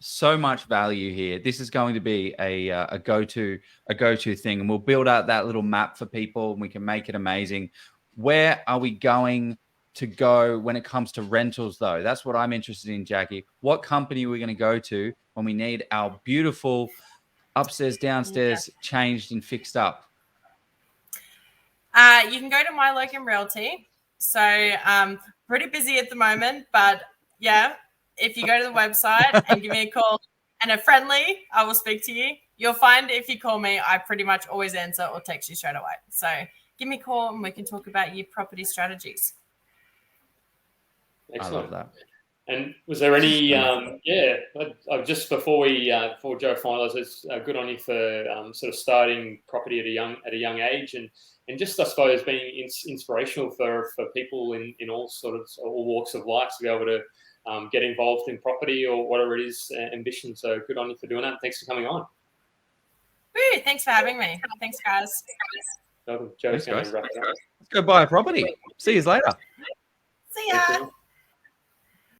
[SPEAKER 3] So much value here. This is going to be a go-to thing, and we'll build out that little map for people, and we can make it amazing. Where are we going to go when it comes to rentals, though? That's what I'm interested in, Jackie. What company are we going to go to when we need our beautiful upstairs, downstairs changed and fixed up?
[SPEAKER 2] You can go to My Logan Realty. So pretty busy at the moment, but yeah, if you go to the website and give me a call and a friendly, I will speak to you. You'll find if you call me, I pretty much always answer or text you straight away. So give me a call and we can talk about your property strategies.
[SPEAKER 1] Excellent.
[SPEAKER 3] I love that.
[SPEAKER 1] And was there any? Just before Joe finalises, good on you for sort of starting property at a young age, and just I suppose being inspirational for people in all walks of life to be able to get involved in property or whatever it is, ambition. So good on you for doing that. And thanks for coming on.
[SPEAKER 2] Woo, thanks for having me. Thanks, guys.
[SPEAKER 1] Joe's going to wrap it up.
[SPEAKER 3] Let's go buy a property. See you later.
[SPEAKER 2] See ya.